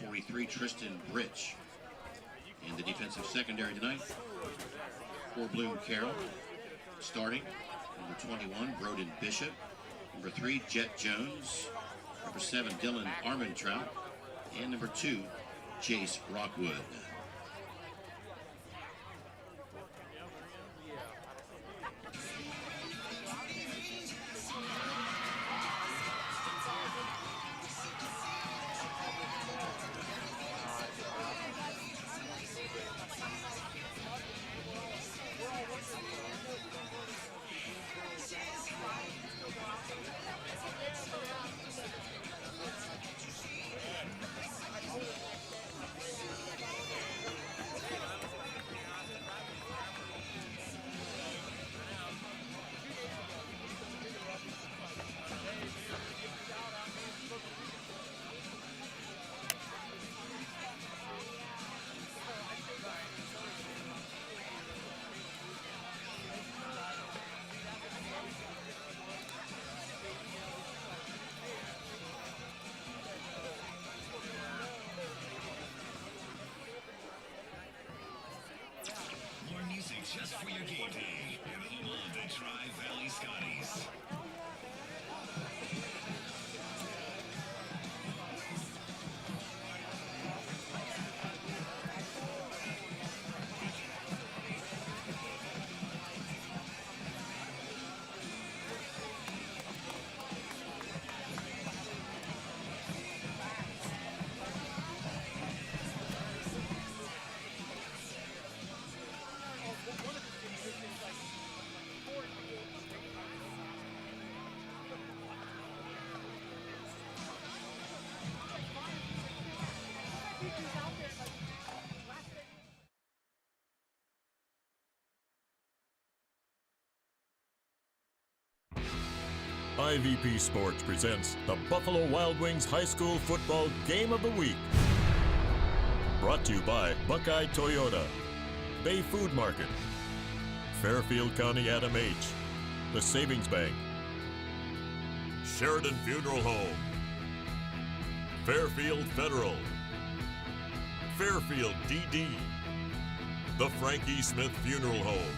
43, Tristan Britch. In the defensive secondary tonight for Bloom-Carroll, starting number 21, Broden Bishop. Number 3, Jet Jones. Number 7, Dylan Armentrout. And number 2, Chase Rockwood. Just for your game day and home of the Tri-Valley Scotties. IVP Sports presents the Buffalo Wild Wings High School Football Game of the Week. Brought to you by Buckeye Toyota, Bay Food Market, Fairfield County Adam H., the Savings Bank, Sheridan Funeral Home, Fairfield Federal, Fairfield DD, the Frankie Smith Funeral Home,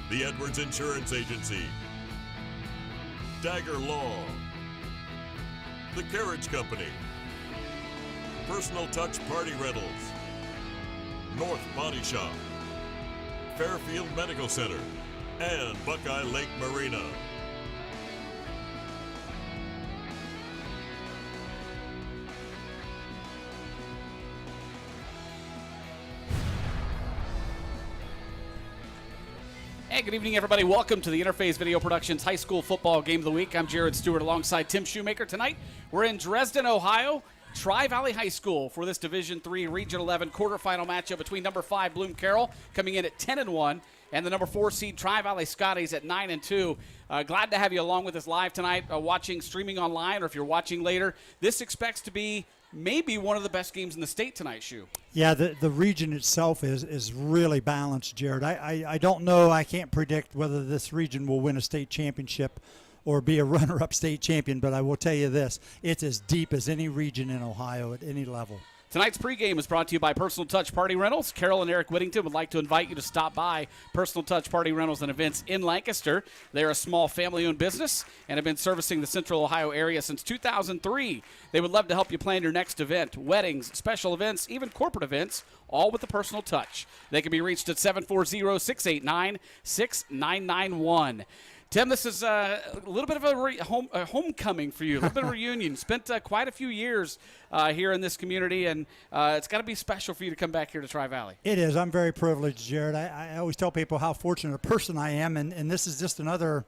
the Edwards Insurance Agency, Dagger Law, The Carriage Company, Personal Touch Party Rentals, North Body Shop, Fairfield Medical Center, and Buckeye Lake Marina. Hey, good evening, everybody. Welcome to the Interface Video Productions High School Football Game of the Week. I'm Jared Stewart alongside Tim Shoemaker. Tonight, we're in Dresden, Ohio, Tri-Valley High School for this Division III Region 11 quarterfinal matchup between number 5 Bloom-Carroll coming in at 10-1 and the number 4 seed Tri-Valley Scotties at 9-2. Glad to have you along with us live tonight, watching, streaming online, or if you're watching later. This expects to be maybe one of the best games in the state tonight, Shu. Yeah, the region itself is really balanced, Jared. I don't know. I can't predict whether this region will win a state championship or be a runner-up state champion, but I will tell you this. It's as deep as any region in Ohio at any level. Tonight's pregame is brought to you by Personal Touch Party Rentals. Carol and Eric Whittington would like to invite you to stop by Personal Touch Party Rentals and Events in Lancaster. They're a small family-owned business and have been servicing the Central Ohio area since 2003. They would love to help you plan your next event, weddings, special events, even corporate events, all with a personal touch. They can be reached at 740-689-6991. Tim, this is a little bit of a homecoming for you, a little bit of a reunion. Spent quite a few years here in this community, and it's got to be special for you to come back here to Tri-Valley. It is. I'm very privileged, Jared. I always tell people how fortunate a person I am, and this is just another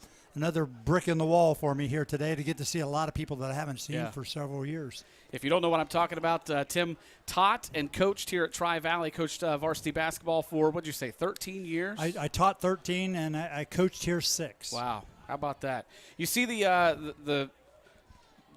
brick in the wall for me here today to get to see a lot of people that I haven't seen for several years. If you don't know what I'm talking about, Tim taught and coached here at Tri-Valley, coached varsity basketball for, what'd you say, 13 years? I taught 13, and I coached here 6. Wow. How about that? You see the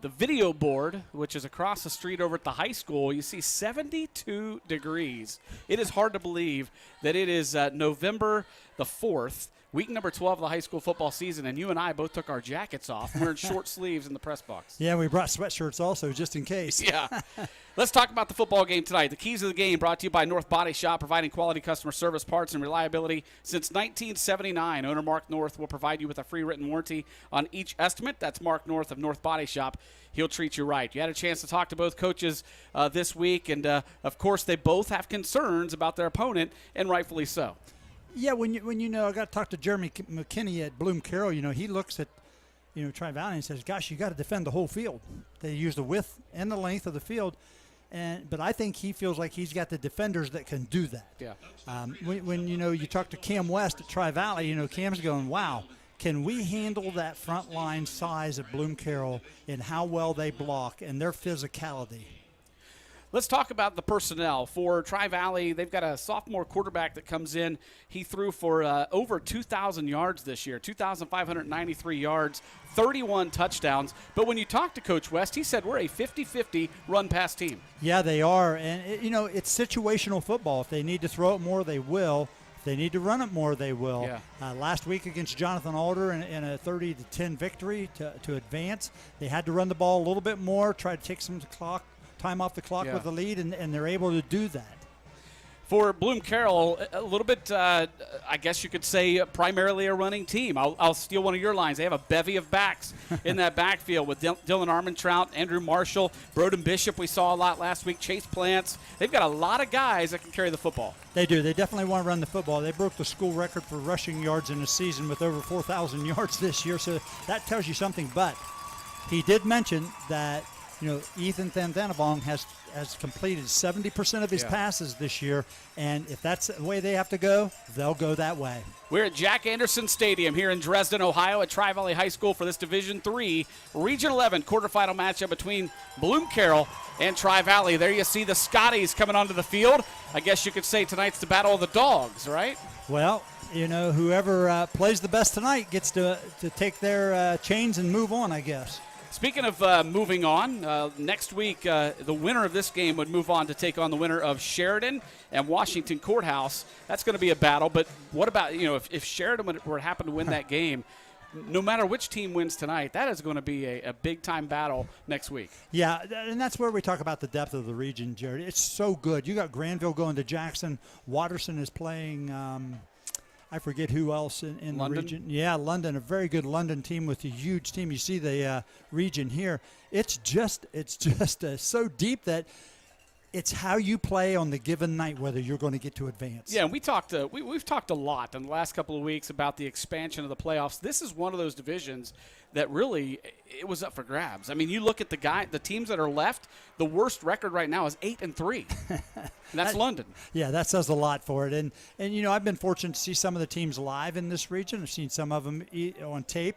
video board, which is across the street over at the high school. You see 72 degrees. It is hard to believe that it is November the 4th. Week number 12 of the high school football season, and you and I both took our jackets off. We're in short sleeves in the press box. Yeah, we brought sweatshirts also, just in case. Yeah. Let's talk about the football game tonight. The keys of the game brought to you by North Body Shop, providing quality customer service, parts, and reliability since 1979. Owner Mark North will provide you with a free written warranty on each estimate. That's Mark North of North Body Shop. He'll treat you right. You had a chance to talk to both coaches this week, and, of course, they both have concerns about their opponent, and rightfully so. Yeah, when you know, I got to talk to Jeremy McKinney at Bloom-Carroll. You know, he looks at, Tri-Valley and says, gosh, you got to defend the whole field. They use the width and the length of the field. But I think he feels like he's got the defenders that can do that. Yeah. When you talk to Cam West at Tri-Valley, Cam's going, wow, can we handle that front line size of Bloom-Carroll and how well they block and their physicality? Let's talk about the personnel. For Tri-Valley, they've got a sophomore quarterback that comes in. He threw for over 2,000 yards this year, 2,593 yards, 31 touchdowns. But when you talk to Coach West, he said we're a 50-50 run-pass team. Yeah, they are. And, it's situational football. If they need to throw it more, they will. If they need to run it more, they will. Yeah. Last week against Jonathan Alder in a 30-10 victory to advance, they had to run the ball a little bit more, try to take some time off the clock with the lead, and they're able to do that. For Bloom-Carroll, a little bit, I guess you could say, primarily a running team. I'll steal one of your lines. They have a bevy of backs in that backfield with Dylan Armentrout, Andrew Marshall, Broden Bishop we saw a lot last week, Chase Plants. They've got a lot of guys that can carry the football. They do. They definitely want to run the football. They broke the school record for rushing yards in a season with over 4,000 yards this year, so that tells you something. But he did mention that Ethan Thandanabong has completed 70% of his passes this year, and if that's the way they have to go, they'll go that way. We're at Jack Anderson Stadium here in Dresden, Ohio at Tri-Valley High School for this Division III Region 11 quarterfinal matchup between Bloom-Carroll and Tri-Valley. There you see the Scotties coming onto the field. I guess you could say tonight's the battle of the dogs, right? Well, whoever plays the best tonight gets to take their chains and move on, I guess. Speaking of moving on, next week the winner of this game would move on to take on the winner of Sheridan and Washington Courthouse. That's going to be a battle, but what about, if Sheridan were to happen to win that game, no matter which team wins tonight, that is going to be a big-time battle next week. Yeah, and that's where we talk about the depth of the region, Jared. It's so good. You got Granville going to Jackson. Watterson is playing I forget who else in the region. Yeah, London, a very good London team with a huge team. You see the region here. It's just so deep that it's how you play on the given night whether you're going to get to advance. Yeah, and we've talked a lot in the last couple of weeks about the expansion of the playoffs. This is one of those divisions that really it was up for grabs. I mean, you look at the teams that are left. The worst record right now is 8-3. And that's London. Yeah, that says a lot for it. And I've been fortunate to see some of the teams live in this region. I've seen some of them on tape.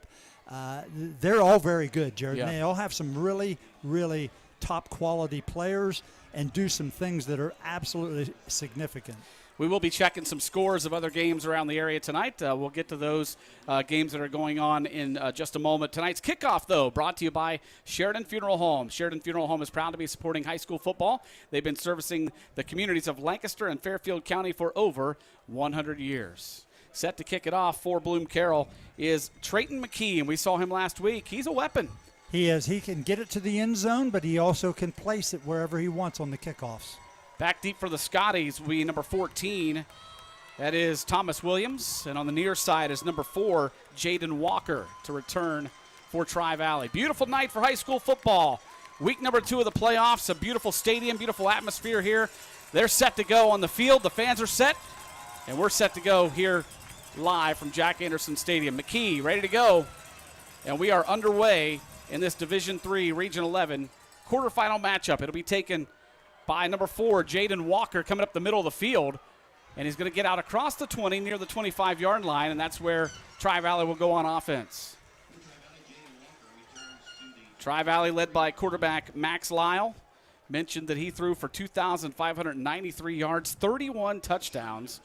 They're all very good, Jared. Yeah. And they all have some really, really top quality players and do some things that are absolutely significant. We will be checking some scores of other games around the area tonight. We'll get to those games that are going on in just a moment. Tonight's kickoff, though, brought to you by Sheridan Funeral Home. Sheridan Funeral Home is proud to be supporting high school football. They've been servicing the communities of Lancaster and Fairfield County for over 100 years. Set to kick it off for Bloom-Carroll is Trayton McKee, and we saw him last week. He's a weapon. He is. He can get it to the end zone, but he also can place it wherever he wants on the kickoffs. Back deep for the Scotties, number 14. That is Thomas Williams. And on the near side is number 4, Jaden Walker, to return for Tri-Valley. Beautiful night for high school football. Week number 2 of the playoffs. A beautiful stadium, beautiful atmosphere here. They're set to go on the field. The fans are set. And we're set to go here live from Jack Anderson Stadium. McKee ready to go. And we are underway in this Division III Region 11 quarterfinal matchup. It'll be taken by number 4, Jaden Walker, coming up the middle of the field. And he's going to get out across the 20 near the 25-yard line, and that's where Tri-Valley will go on offense. Tri-Valley led by quarterback Max Lyle. Mentioned that he threw for 2,593 yards, 31 touchdowns.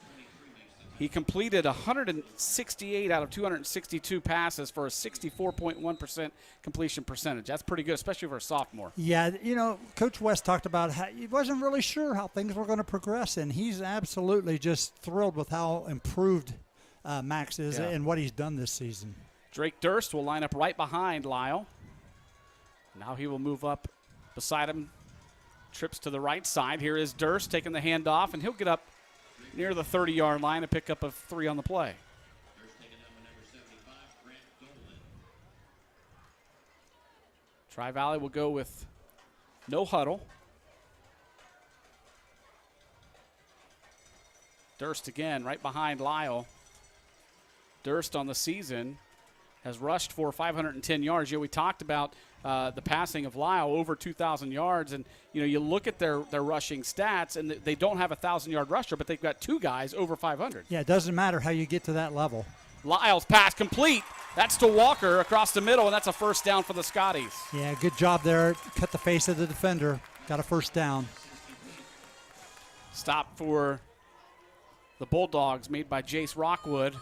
He completed 168 out of 262 passes for a 64.1% completion percentage. That's pretty good, especially for a sophomore. Yeah, Coach West talked about how he wasn't really sure how things were going to progress, and he's absolutely just thrilled with how improved Max is Yeah. and what he's done this season. Drake Durst will line up right behind Lyle. Now he will move up beside him. Trips to the right side. Here is Durst taking the handoff, and he'll get up near the 30-yard line, a pickup of 3 on the play. First taken down by number 75, Grant Dolan. Tri-Valley will go with no huddle. Durst again right behind Lyle. Durst on the season has rushed for 510 yards. We talked about the passing of Lyle, over 2,000 yards. And, you look at their rushing stats, and they don't have a 1,000-yard rusher, but they've got 2 guys over 500. Yeah, it doesn't matter how you get to that level. Lyle's pass complete. That's to Walker across the middle, and that's a first down for the Scotties. Yeah, good job there. Cut the face of the defender. Got a first down. Stop for the Bulldogs made by Jace Rockwood.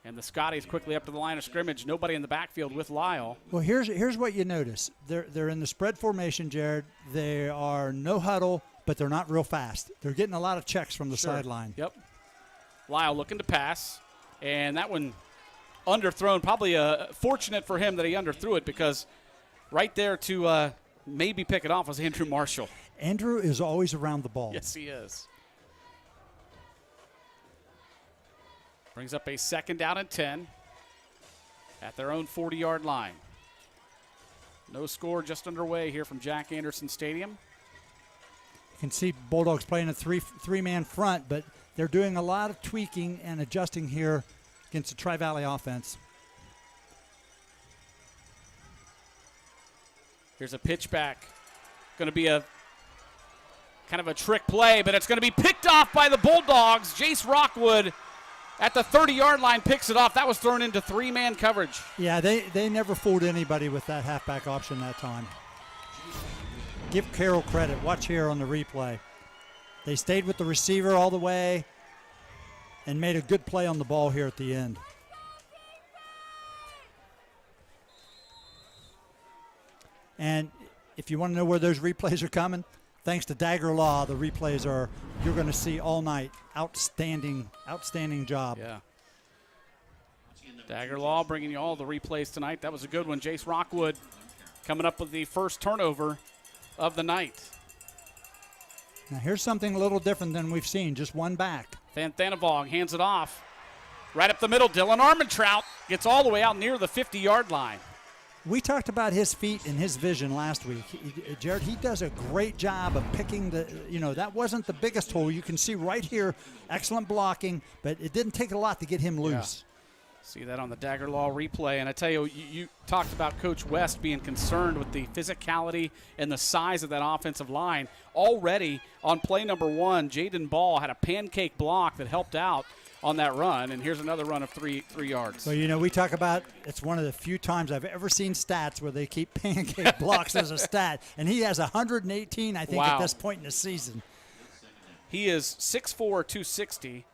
And the Scotties quickly up to the line of scrimmage. Nobody in the backfield with Lyle. Well, here's what you notice. They're in the spread formation, Jared. They are no huddle, but they're not real fast. They're getting a lot of checks from the sideline. Yep. Lyle looking to pass, and that one underthrown. Probably fortunate for him that he underthrew it, because right there to maybe pick it off was Andrew Marshall. Andrew is always around the ball. Yes, he is. Brings up a 2nd down and 10 at their own 40-yard line. No score just underway here from Jack Anderson Stadium. You can see Bulldogs playing a three-man front, but they're doing a lot of tweaking and adjusting here against the Tri-Valley offense. Here's a pitch back. Going to be a kind of a trick play, but it's going to be picked off by the Bulldogs. Jace Rockwood at the 30-yard line picks it off. That was thrown into 3-man coverage. Yeah, they never fooled anybody with that halfback option that time. Give Carroll credit. Watch here on the replay. They stayed with the receiver all the way and made a good play on the ball here at the end. And if you want to know where those replays are coming, thanks to Dagger Law, the replays you're going to see all night. Outstanding job. Yeah. Dagger Law bringing you all the replays tonight. That was a good one. Jace Rockwood coming up with the first turnover of the night. Now here's something a little different than we've seen. Just one back. Van Thanevog hands it off. Right up the middle, Dylan Armentrout gets all the way out near the 50-yard line. We talked about his feet and his vision last week. Jared, he does a great job of picking that wasn't the biggest hole. You can see right here, excellent blocking, but it didn't take a lot to get him loose. Yeah. See that on the Dagger Law replay. And I tell you, you talked about Coach West being concerned with the physicality and the size of that offensive line. Already on play number 1, Jaden Ball had a pancake block that helped out on that run, and here's another run of 3 yards. Well, we talk about it's one of the few times I've ever seen stats where they keep pancake blocks as a stat, and he has 118, I think, at this point in the season. He is 6'4", 260.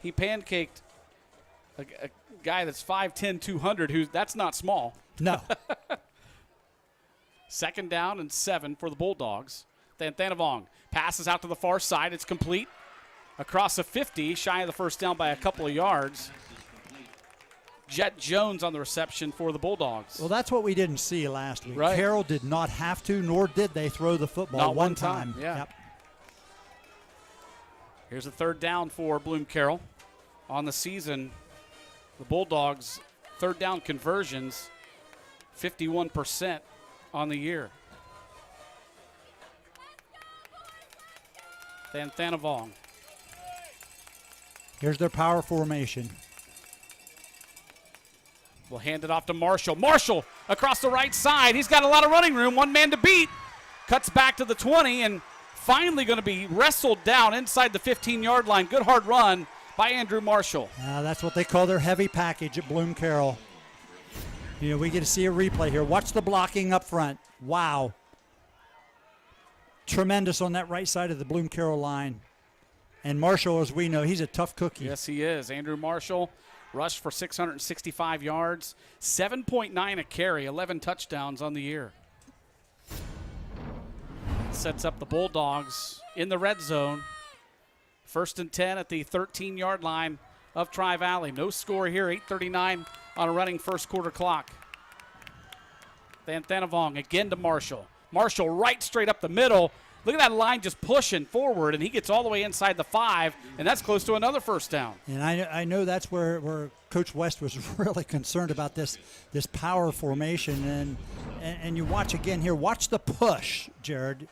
He pancaked a guy that's 5'10", 200, that's not small. No. 2nd down and 7 for the Bulldogs. Thanevong passes out to the far side. It's complete. Across the 50, shy of the first down by a couple of yards. Jet Jones on the reception for the Bulldogs. Well, that's what we didn't see last week. Right. Carroll did not have to, nor did they throw the football Not one time. Yeah. Yep. Here's a 3rd down for Bloom-Carroll. On the season, the Bulldogs' 3rd down conversions, 51% on the year. Van Thanevong. Here's their power formation. We'll hand it off to Marshall. Marshall across the right side. He's got a lot of running room. 1 man to beat. Cuts back to the 20 and finally going to be wrestled down inside the 15-yard line. Good hard run by Andrew Marshall. That's what they call their heavy package at Bloom-Carroll. We get to see a replay here. Watch the blocking up front. Wow. Tremendous on that right side of the Bloom-Carroll line. And Marshall, as we know, he's a tough cookie. Yes, he is. Andrew Marshall rushed for 665 yards, 7.9 a carry, 11 touchdowns on the year. Sets up the Bulldogs in the red zone. 1st and 10 at the 13-yard line of Tri-Valley. No score here, 8:39 on a running first quarter clock. Van Thanavong again to Marshall. Marshall right straight up the middle. Look at that line just pushing forward, and he gets all the way inside the 5, and that's close to another first down. And I know that's where Coach West was really concerned about this power formation. And you watch again here. Watch the push, Jared,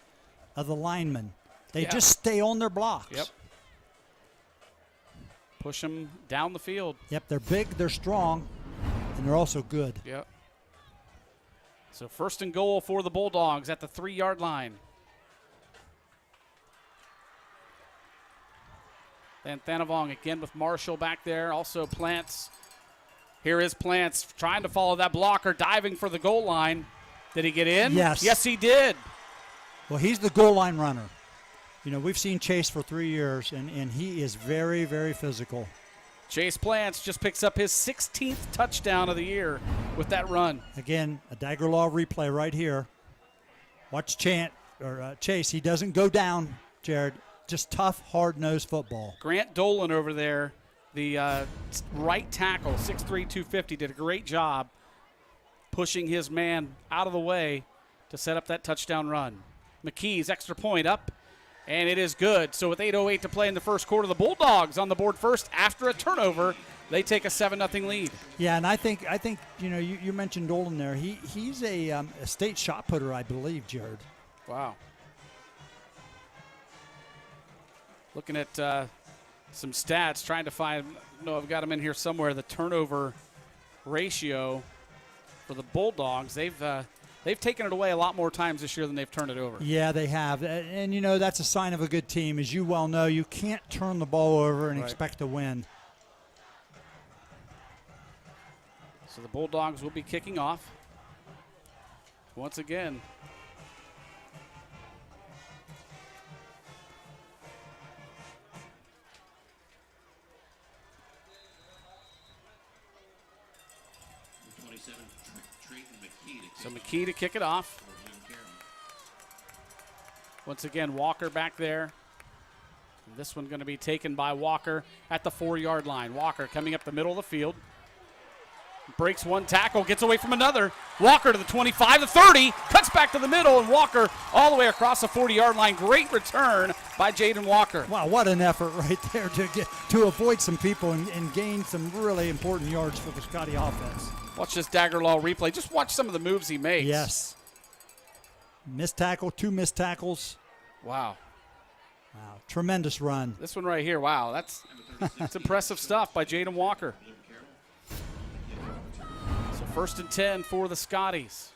of the linemen. They just stay on their blocks. Yep. Push them down the field. Yep, they're big, they're strong, and they're also good. Yep. So first and goal for the Bulldogs at the 3-yard line. Van Thanavong again with Marshall back there. Also Plants. Here is Plants trying to follow that blocker, diving for the goal line. Did he get in? Yes. Yes, he did. Well, he's the goal line runner. You know, we've seen Chase for 3 years, and he is very, very physical. Chase Plants just picks up his 16th touchdown of the year with that run. Again, a Dagger Law replay right here. Watch Chase. He doesn't go down, Jared. Just tough, hard-nosed football. Grant Dolan over there, the right tackle, 6'3", 250, did a great job pushing his man out of the way to set up that touchdown run. McKee's extra point up, and it is good. So with 8:08 to play in the first quarter, the Bulldogs on the board first after a turnover. They take a 7-0 lead. Yeah, and I think you know, you mentioned Dolan there. He's a state shot putter, I believe, Jared. Wow. Looking at some stats, trying to find, no, I've got them in here somewhere, the turnover ratio for the Bulldogs. They've taken it away a lot more times this year than they've turned it over. Yeah, they have. And, you know, that's a sign of a good team. As you well know, you can't turn the ball over and expect to win. So the Bulldogs will be kicking off once again. So McKee to kick it off. Once again, Walker back there. And this one going to be taken by Walker at the 4-yard line. Walker coming up the middle of the field. Breaks one tackle, gets away from another. Walker to the 25, the 30, cuts back to the middle, and Walker all the way across the 40-yard line. Great return by Jaden Walker. Wow, what an effort right there to avoid some people and gain some really important yards for the Scotty offense. Watch this Dagger Law replay. Just watch some of the moves he makes. Yes. Missed tackle, 2 missed tackles. Wow. Wow, tremendous run. This one right here, wow, that's impressive stuff by Jaden Walker. So first and 10 for the Scotties.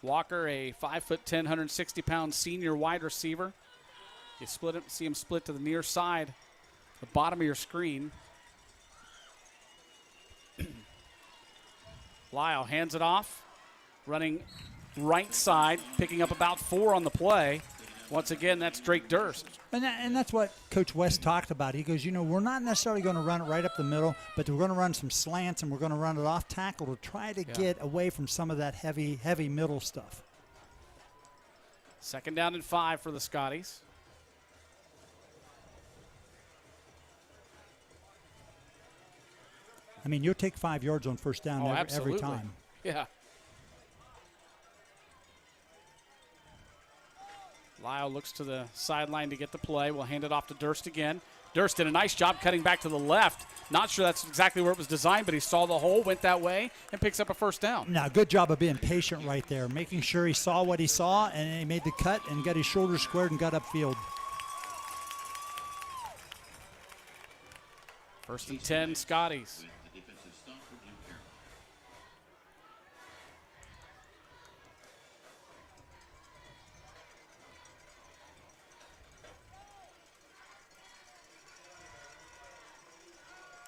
Walker, a 5'10", 160-pound senior wide receiver. You see him split to the near side, the bottom of your screen. Lyle hands it off, running right side, picking up about 4 on the play. Once again, that's Drake Durst. And that's what Coach West talked about. He goes, you know, we're not necessarily going to run it right up the middle, but we're going to run some slants and we're going to run it off tackle to try to get away from some of that heavy middle stuff. Second down and 5 for the Scotties. I mean, you'll take 5 yards on first down every time. Yeah. Lyle looks to the sideline to get the play. We'll hand it off to Durst again. Durst did a nice job cutting back to the left. Not sure that's exactly where it was designed, but he saw the hole, went that way, and picks up a first down. Now, good job of being patient right there, making sure he saw what he saw, and he made the cut and got his shoulders squared and got upfield. First and 10, Scotties.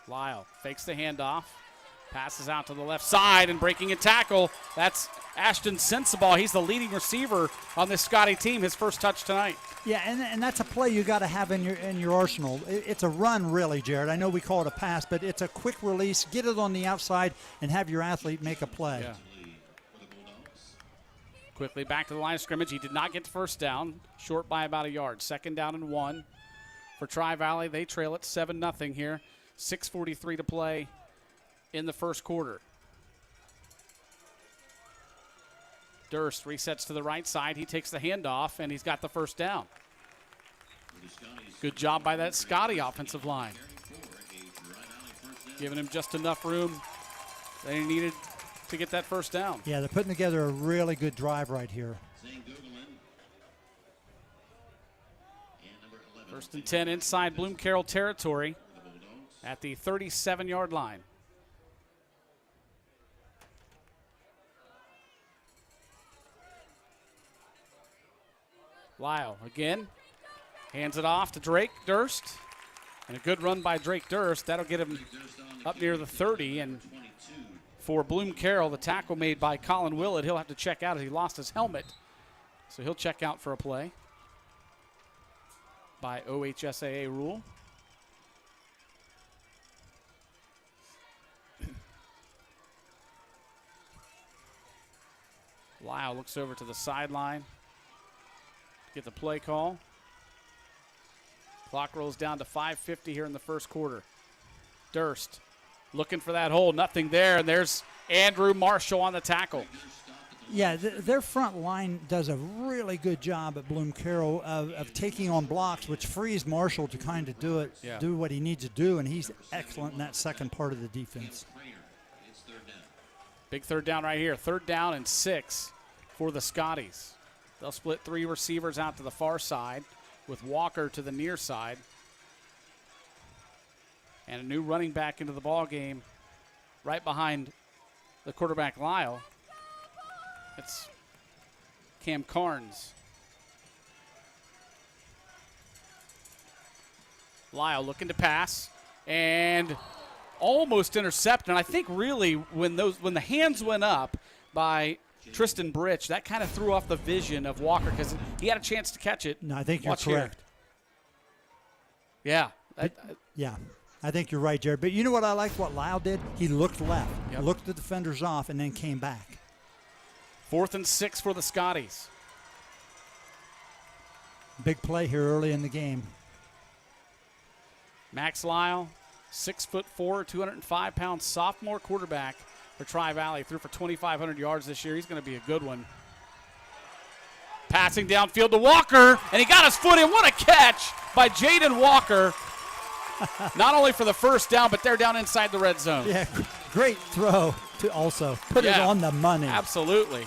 Lyle fakes the handoff, passes out to the left side, and breaking a tackle. That's Ashton Sensabaugh. He's the leading receiver on this Scotty team, his first touch tonight. Yeah, and that's a play you got to have in your arsenal. It's a run, really, Jared. I know we call it a pass, but it's a quick release. Get it on the outside and have your athlete make a play. Yeah. Quickly back to the line of scrimmage. He did not get the first down, short by about a yard. Second down and 1 for Tri-Valley. They trail it 7-0 here. 6:43 to play in the first quarter. Durst resets to the right side. He takes the handoff, and he's got the first down. Good job by that Scotty offensive line. Giving him just enough room that he needed to get that first down. Yeah, they're putting together a really good drive right here. 1st and 10 inside Bloom-Carroll territory at the 37-yard line. Lyle again hands it off to Drake Durst, and a good run by Drake Durst. That'll get him up near the 30, and for Bloom-Carroll, the tackle made by Colin Willett, he'll have to check out as he lost his helmet, so he'll check out for a play by OHSAA rule. Lyle looks over to the sideline. Get the play call. Clock rolls down to 5:50 here in the first quarter. Durst looking for that hole. Nothing there. And there's Andrew Marshall on the tackle. Yeah, their front line does a really good job at Bloom-Carroll of taking on blocks, which frees Marshall to kind of do what he needs to do, and he's excellent in that second part of the defense. Big third down right here. 3rd down and 6 for the Scotties. They'll split 3 receivers out to the far side with Walker to the near side. And a new running back into the ball game right behind the quarterback Lyle. It's Cam Carnes. Lyle looking to pass and almost intercepted. And I think really when the hands went up by Tristan Britch, that kind of threw off the vision of Walker because he had a chance to catch it. No, I think you're Watch correct. Here. Yeah. Yeah, I think you're right, Jared. But you know what I liked what Lyle did? He looked left, Yep. looked the defenders off, and then came back. 4th and 6 for the Scotties. Big play here early in the game. Max Lyle, 6'4", 205-pound sophomore quarterback for Tri-Valley. Threw for 2,500 yards this year. He's going to be a good one. Passing downfield to Walker, and he got his foot in. What a catch by Jaden Walker. Not only for the first down, but they're down inside the red zone. Yeah, great throw to also put it on the money. Absolutely.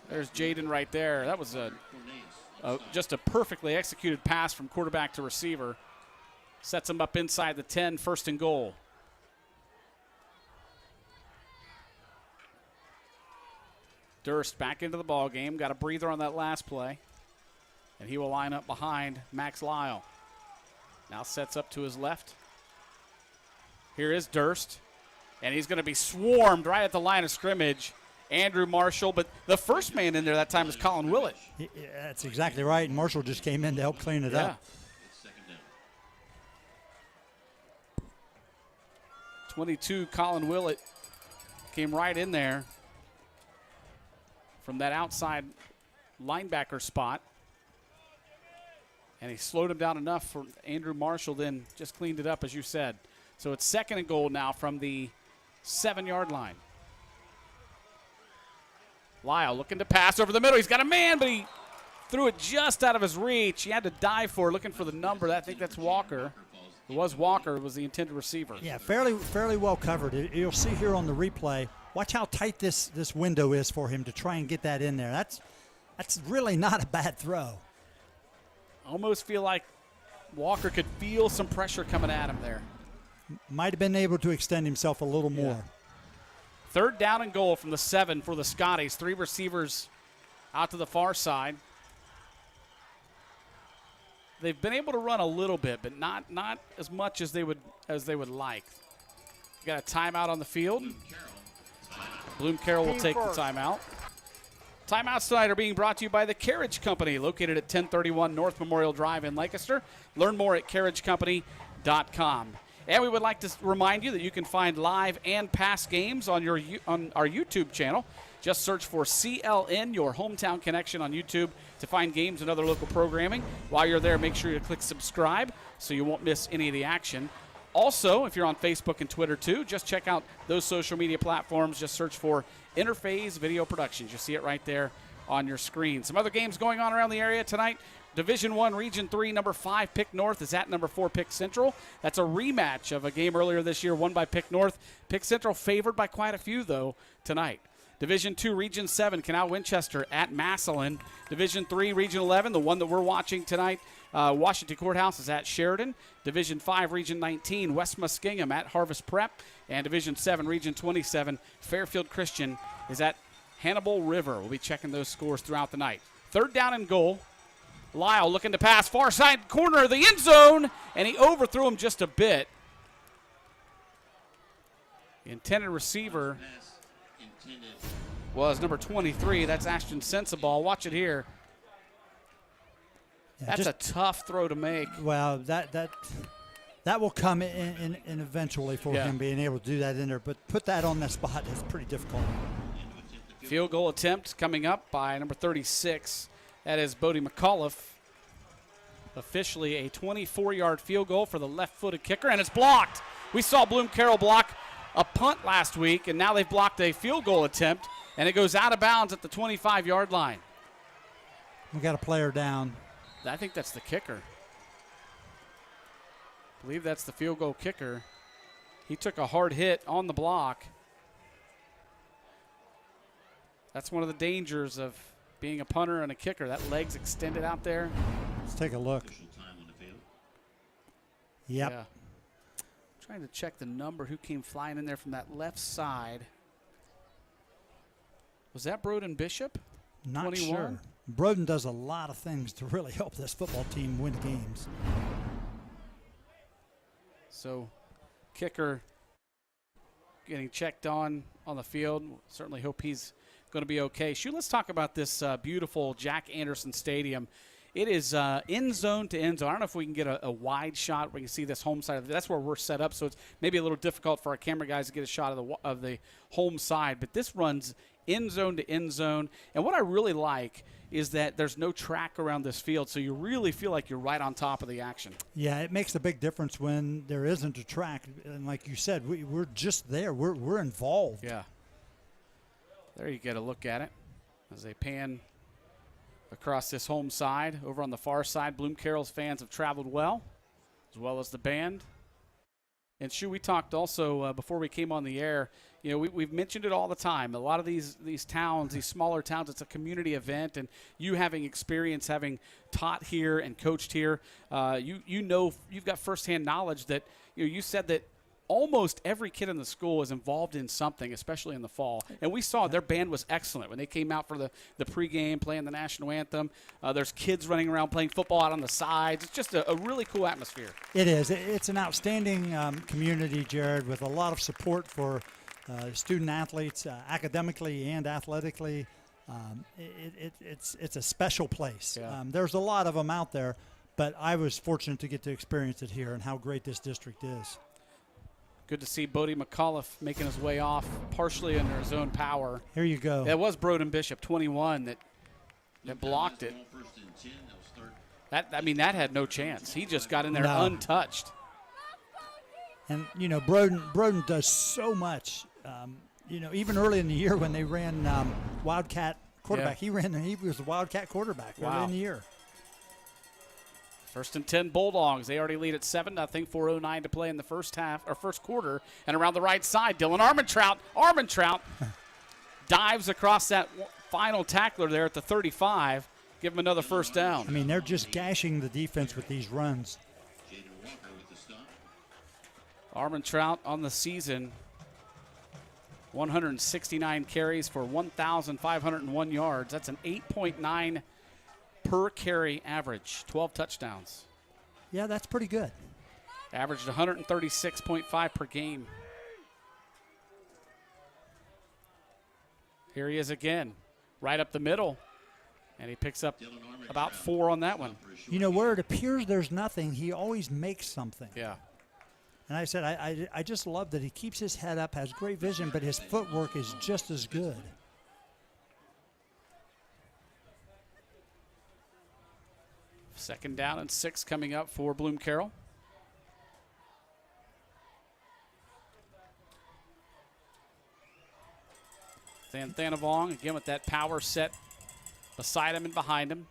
There's Jaden right there. That was just a perfectly executed pass from quarterback to receiver. Sets him up inside the 10, 1st and goal. Durst back into the ball game. Got a breather on that last play. And he will line up behind Max Lyle. Now sets up to his left. Here is Durst. And he's going to be swarmed right at the line of scrimmage. Andrew Marshall, but the first man in there that time was Colin Willett. Yeah, that's exactly right. And Marshall just came in to help clean it up. 22, Colin Willett came right in there from that outside linebacker spot. And he slowed him down enough for Andrew Marshall, then just cleaned it up, as you said. So it's 2nd and goal now from the 7-yard line. Lyle looking to pass over the middle. He's got a man, but he threw it just out of his reach. He had to dive for it, looking for the number. I think that's Walker. It was Walker, was the intended receiver. Yeah, fairly well covered. You'll see here on the replay, watch how tight this window is for him to try and get that in there. That's really not a bad throw. Almost feel like Walker could feel some pressure coming at him there. Might have been able to extend himself a little more. 3rd down and goal from the 7 for the Scotties. 3 receivers out to the far side. They've been able to run a little bit, but not as much as they would like. Got a timeout on the field. Bloom-Carroll will take the timeout. Timeouts tonight are being brought to you by the Carriage Company, located at 1031 North Memorial Drive in Lancaster. Learn more at carriagecompany.com. And we would like to remind you that you can find live and past games on our YouTube channel. Just search for CLN, your hometown connection, on YouTube to find games and other local programming. While you're there, make sure you click subscribe so you won't miss any of the action. Also, if you're on Facebook and Twitter too, just check out those social media platforms. Just search for Interphase Video Productions. You'll see it right there on your screen. Some other games going on around the area tonight. Division I, Region 3, number 5, Pick North is at number 4, Pick Central. That's a rematch of a game earlier this year won by Pick North. Pick Central favored by quite a few, though, tonight. Division II, Region 7, Canal Winchester at Massillon. Division III, Region 11, the one that we're watching tonight, Washington Courthouse is at Sheridan. Division 5, Region 19, West Muskingum at Harvest Prep. And Division 7, Region 27, Fairfield Christian is at Hannibal River. We'll be checking those scores throughout the night. Third down and goal. Lyle looking to pass, far side corner of the end zone, and he overthrew him just a bit. The intended receiver was number 23. That's Ashton Sensabaugh. Watch it here. Yeah, that's a tough throw to make. Well, that will come in eventually for him being able to do that in there, but put that on that spot is pretty difficult. Field goal attempt coming up by number 36. That is Bodie McAuliffe. Officially a 24-yard field goal for the left-footed kicker, and it's blocked. We saw Bloom-Carroll block a punt last week, and now they've blocked a field goal attempt, and it goes out of bounds at the 25-yard line. We got a player down. I think that's the kicker. I believe that's the field goal kicker. He took a hard hit on the block. That's one of the dangers of being a punter and a kicker. That leg's extended out there. Let's take a look. Yep. Yeah. Trying to check the number who came flying in there from that left side. Was that Broden Bishop? Not 21? sure. Broden does a lot of things to really help this football team win games. So, kicker getting checked on the field. Certainly hope he's going to be okay. Shu, let's talk about this beautiful Jack Anderson Stadium. It is end zone to end zone. I don't know if we can get a wide shot where you can see this home side. That's where we're set up, so it's maybe a little difficult for our camera guys to get a shot of the home side. But this runs end zone to end zone. And what I really like is that there's no track around this field, so you really feel like you're right on top of the action. Yeah, it makes a big difference when there isn't a track. And like you said, we're just there. We're involved. Yeah. There you get a look at it as they pan across this home side. Over on the far side, Bloom-Carroll's fans have traveled well as the band. And Shu, we talked also before we came on the air, you know, we've mentioned it all the time. A lot of these towns, these smaller towns, it's a community event, and you having experience, having taught here and coached here, you know, you've got firsthand knowledge that, you know, you said that almost every kid in the school is involved in something, especially in the fall. And we saw their band was excellent when they came out for the pregame, playing the national anthem. There's kids running around playing football out on the sides. It's just a really cool atmosphere. It is. It's an outstanding community, Jared, with a lot of support for student athletes, academically and athletically. It's a special place. Yeah. There's a lot of them out there, but I was fortunate to get to experience it here and how great this district is. Good to see Bodie McAuliffe making his way off partially under his own power. Here you go. That was Broden Bishop, 21, that blocked it. That had no chance. He just got in there untouched. And, you know, Broden does so much. You know, even early in the year when they ran Wildcat quarterback, he was the Wildcat quarterback early in the year. First and 10 Bulldogs. They already lead at 7-0, 4:09 to play in the first quarter. And around the right side, Dylan Armentrout dives across that final tackler there at the 35. Give him another first down. I mean, they're just gashing the defense with these runs. Armentrout on the season, 169 carries for 1,501 yards. That's an 8.9 per carry average, 12 touchdowns. Yeah, that's pretty good. Averaged 136.5 per game. Here he is again, right up the middle, and he picks up about 4 on that one. You know, where it appears there's nothing, he always makes something. Yeah. And I said, I just love that he keeps his head up, has great vision, but his footwork is just as good. Second down and 6 coming up for Bloom-Carroll. Thanavong again with that power set beside him and behind him.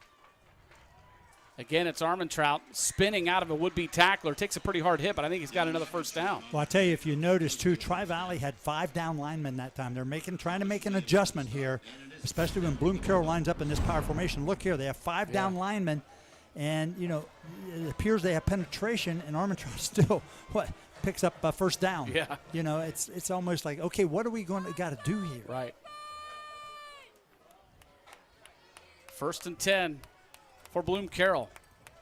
Again, it's Armentrout spinning out of a would-be tackler. Takes a pretty hard hit, but I think he's got another first down. Well, I tell you, if you notice, too, Tri-Valley had 5 down linemen that time. They're trying to make an adjustment here, especially when Bloom-Carroll lines up in this power formation. Look here, they have 5 down linemen, and, you know, it appears they have penetration, and Armentrout still, picks up a first down. Yeah. You know, it's almost like, okay, what are we got to do here? Right. First and 10 for Bloom-Carroll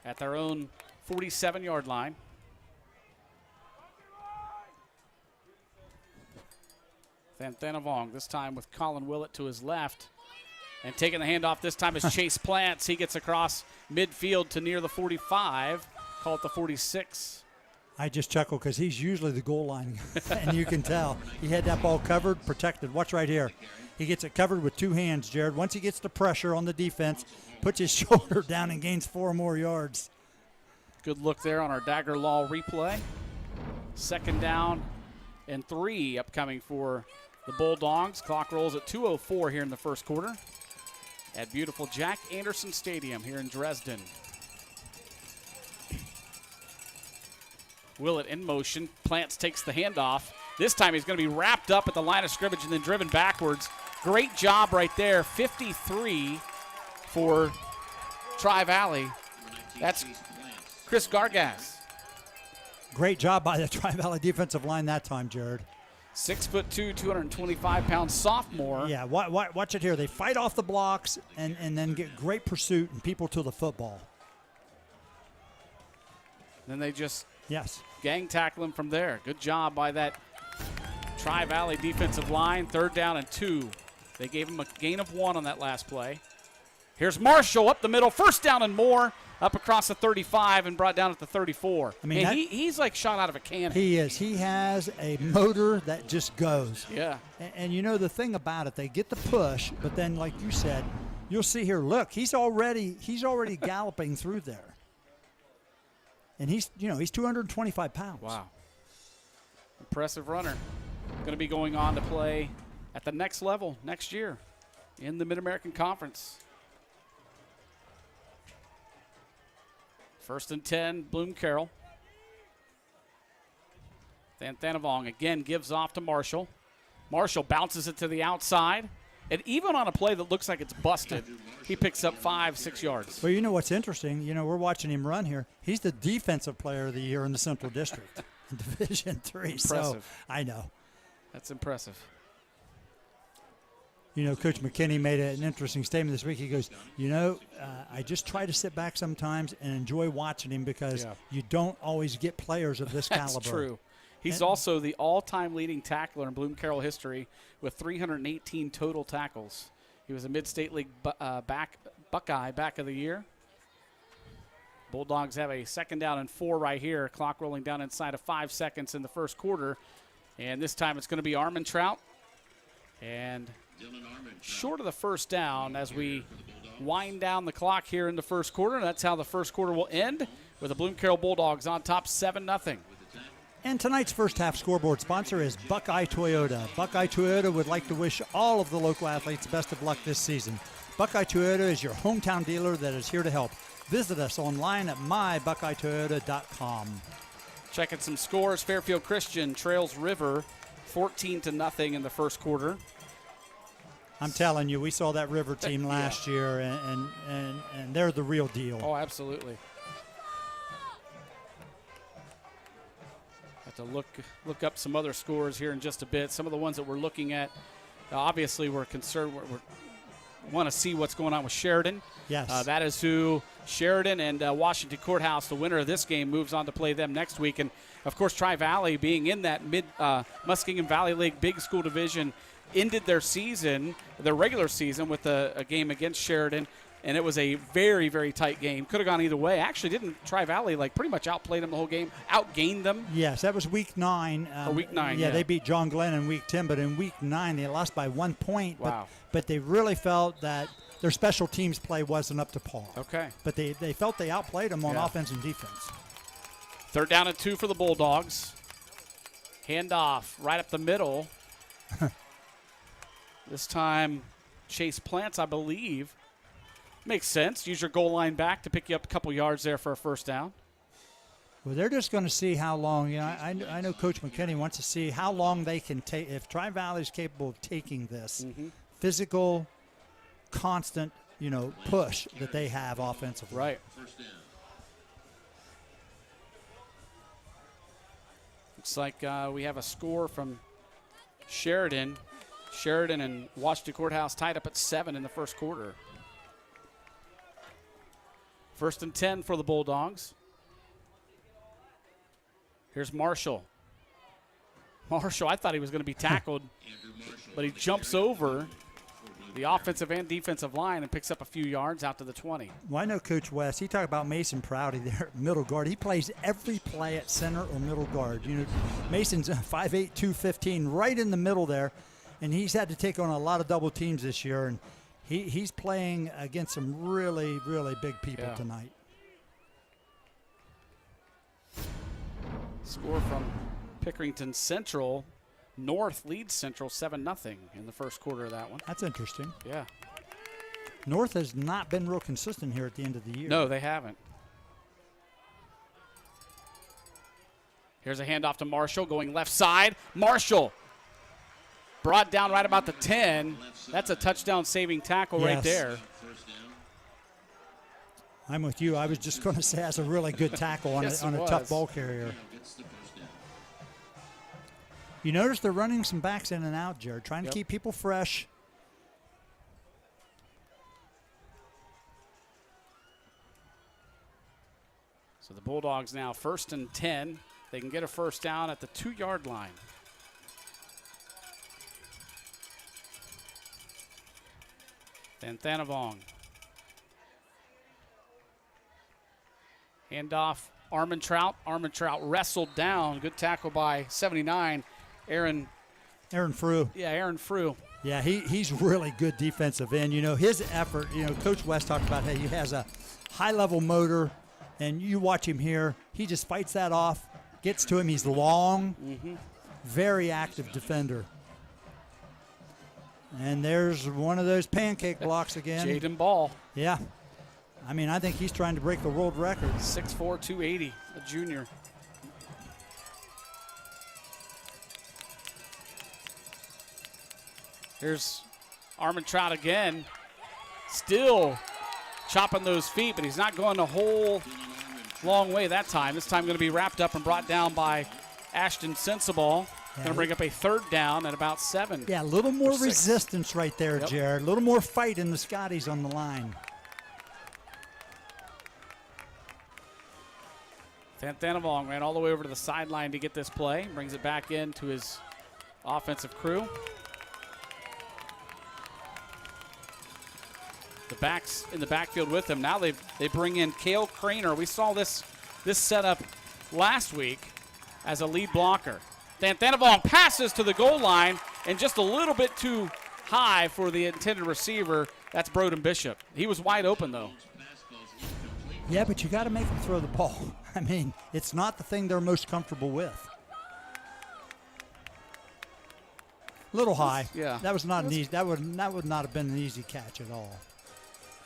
at their own 47-yard line. Thanavong this time with Colin Willett to his left. And taking the handoff this time is Chase Plants. He gets across midfield to near the 45, call it the 46. I just chuckle because he's usually the goal line, and you can tell. He had that ball covered, protected. Watch right here. He gets it covered with 2 hands, Jared. Once he gets the pressure on the defense, puts his shoulder down and gains 4 more yards. Good look there on our Dagger Law replay. Second down and 3 upcoming for the Bulldogs. Clock rolls at 2:04 here in the first quarter at beautiful Jack Anderson Stadium here in Dresden. Willett in motion. Plants takes the handoff. This time he's going to be wrapped up at the line of scrimmage and then driven backwards. Great job right there. 53 for Tri-Valley. That's Chris Gargas. Great job by the Tri-Valley defensive line that time, Jared. 6'2", 225-pound sophomore. Yeah, watch it here. They fight off the blocks and then get great pursuit and people to the football. Then they just gang tackle him from there. Good job by that Tri-Valley defensive line. 3rd down and 2. They gave him a gain of 1 on that last play. Here's Marshall up the middle. 1st down and more. Up across the 35 and brought down at the 34. I mean, he's like shot out of a cannon. He is. He has a motor that just goes. Yeah. And you know the thing about it, they get the push, but then like you said, you'll see here, look, he's already galloping through there. And he's 225 pounds. Wow. Impressive runner. Going to be going on to play at the next level next year in the Mid-American Conference. 1st and 10, Bloom-Carroll. Thanavong again gives off to Marshall. Marshall bounces it to the outside. And even on a play that looks like it's busted, he picks up 5-6 yards. Well, you know what's interesting? You know, we're watching him run here. He's the defensive player of the year in the Central District in Division III. Impressive. So, I know. That's impressive. You know, Coach McKinney made an interesting statement this week. He goes, I just try to sit back sometimes and enjoy watching him because you don't always get players of this caliber. That's true. He's also the all-time leading tackler in Bloom-Carroll history with 318 total tackles. He was a Mid-State League Buckeye back of the year. Bulldogs have a 2nd down and 4 right here. Clock rolling down inside of 5 seconds in the first quarter. And this time it's going to be Armentrout. And short of the first down as we wind down the clock here in the first quarter. And that's how the first quarter will end with the Bloom-Carroll Bulldogs on top 7-0. And tonight's first half scoreboard sponsor is Buckeye Toyota. Buckeye Toyota would like to wish all of the local athletes best of luck this season. Buckeye Toyota is your hometown dealer that is here to help. Visit us online at mybuckeyetoyota.com. Checking some scores. Fairfield Christian trails River 14-0 in the first quarter. I'm telling you, we saw that River team last year, and they're the real deal. Oh, absolutely. Have to look up some other scores here in just a bit. Some of the ones that we're looking at, obviously we're concerned. We want to see what's going on with Sheridan. Yes. That is who Sheridan and Washington Courthouse, the winner of this game, moves on to play them next week. And, of course, Tri-Valley being in that Muskingum Valley League Big School Division ended their regular season with a game against Sheridan. and it was a very, very tight game. Could have gone either way. Actually, didn't Tri-Valley pretty much outplayed them the whole game, outgained them? Yes, that was week 9. Week 9, yeah. They beat John Glenn in week 10, but in week 9 they lost by 1 point. Wow. But they really felt that their special teams play wasn't up to par. Okay. But they felt they outplayed them on offense and defense. 3rd down and 2 for the Bulldogs. Handoff right up the middle. This time, Chase Plants, I believe. Makes sense. Use your goal line back to pick you up a couple yards there for a 1st down. Well, they're just going to see how long. I know Coach McKinney wants to see how long they can take. If Tri-Valley is capable of taking this physical, constant, push that they have offensively. Right. First down. Looks like we have a score from Sheridan. Sheridan and Washington Courthouse tied up at 7 in the first quarter. 1st and 10 for the Bulldogs. Here's Marshall. Marshall, I thought he was going to be tackled, but he jumps over the offensive and defensive line and picks up a few yards out to the 20. Well, I know Coach West. He talked about Mason Prouty there at middle guard. He plays every play at center or middle guard. Mason's 5'8", 215, right in the middle there, and he's had to take on a lot of double teams this year, and he's playing against some really, really big people tonight. Score from Pickerington Central. North leads Central 7-0 in the first quarter of that one. That's interesting. Yeah. North has not been real consistent here at the end of the year. No, they haven't. Here's a handoff to Marshall going left side. Marshall brought down right about the 10. That's a touchdown saving tackle right there. I'm with you. I was just going to say that's a really good tackle on, Yes, on a tough ball carrier. You notice they're running some backs in and out, Jared, trying to keep people fresh. So the Bulldogs now 1st and 10. They can get a 1st down at the 2-yard line. Then Thanavong. Handoff, Armentrout. Armentrout wrestled down. Good tackle by 79. Aaron Frew. Yeah, Aaron Frew. Yeah, he's really good defensive end. His effort, Coach West talked about how he has a high-level motor, and you watch him here. He just fights that off, gets to him. He's long, very active defender. And there's one of those pancake blocks again. Jaden Ball. Yeah. I think he's trying to break the world record. 6'4", 280, a junior. Here's Armentrout again. Still chopping those feet, but he's not going a whole long way that time. This time going to be wrapped up and brought down by Ashton Sensible. Going to bring up a 3rd down at about 7. Yeah, a little more resistance right there, Jared. A little more fight in the Scotties on the line. Thanavong ran all the way over to the sideline to get this play. Brings it back into his offensive crew. The backs in the backfield with him. Now they bring in Cale Craner. We saw this setup last week as a lead blocker. Thanavong passes to the goal line and just a little bit too high for the intended receiver. That's Broden Bishop. He was wide open, though. Yeah, but you got to make them throw the ball. It's not the thing they're most comfortable with. A little high. Yeah. That was not an easy. That would not have been an easy catch at all.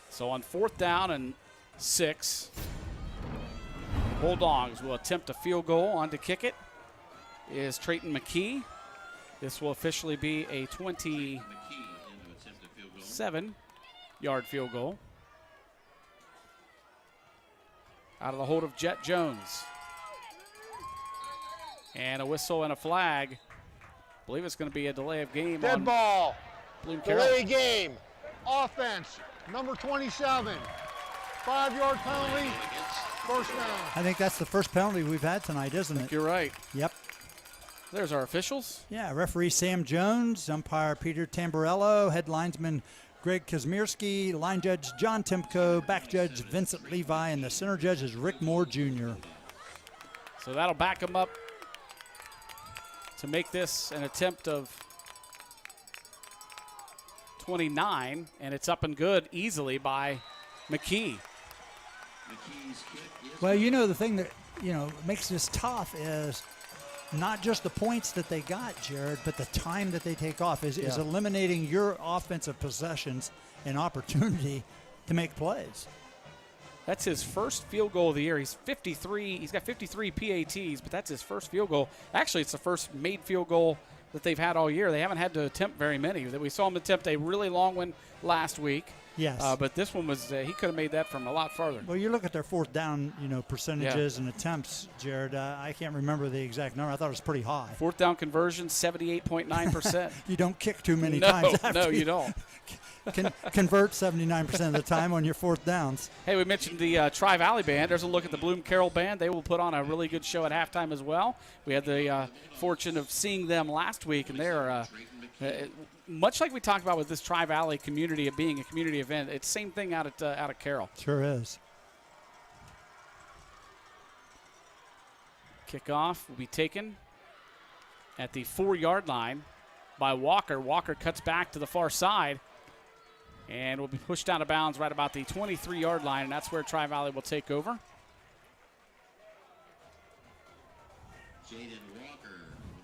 So on 4th down and 6, Bulldogs will attempt a field goal. On to kick it is Trayton McKee. This will officially be a 27-yard field goal. Out of the hold of Jet Jones. And a whistle and a flag. I believe it's going to be a delay of game. Dead ball. Bloom-Carroll. Delay game. Offense. Number 27. 5-yard penalty. 1st down. I think that's the first penalty we've had tonight, isn't it? You're right. Yep. There's our officials. Yeah, referee Sam Jones, umpire Peter Tamburello, head linesman Greg Kazmierski, line judge John Timko, back judge Vincent Levi, and the center judge is Rick Moore Jr. So that'll back him up to make this an attempt of 29, and it's up and good easily by McKee. Well, you know, the thing that, makes this tough is not just the points that they got, Jared, but the time that they take off is eliminating your offensive possessions and opportunity to make plays. That's his first field goal of the year. He's 53. He's got 53 PATs, but that's his first field goal. Actually, it's the first made field goal that they've had all year. They haven't had to attempt very many. We saw him attempt a really long one last week. Yes. But this one was, he could have made that from a lot farther. Well, you look at their fourth down, percentages and attempts, Jared. I can't remember the exact number. I thought it was pretty high. Fourth down conversion, 78.9%. You don't kick too many times after No, you don't. Convert 79% of the time on your fourth downs. Hey, we mentioned the Tri-Valley Band. There's a look at the Bloom-Carroll Band. They will put on a really good show at halftime as well. We had the fortune of seeing them last week, and they're much like we talked about with this Tri-Valley community of being a community event. It's the same thing out at Carroll. Sure is. Kickoff will be taken at the 4-yard line by Walker. Walker cuts back to the far side and will be pushed out of bounds right about the 23-yard line, and that's where Tri-Valley will take over.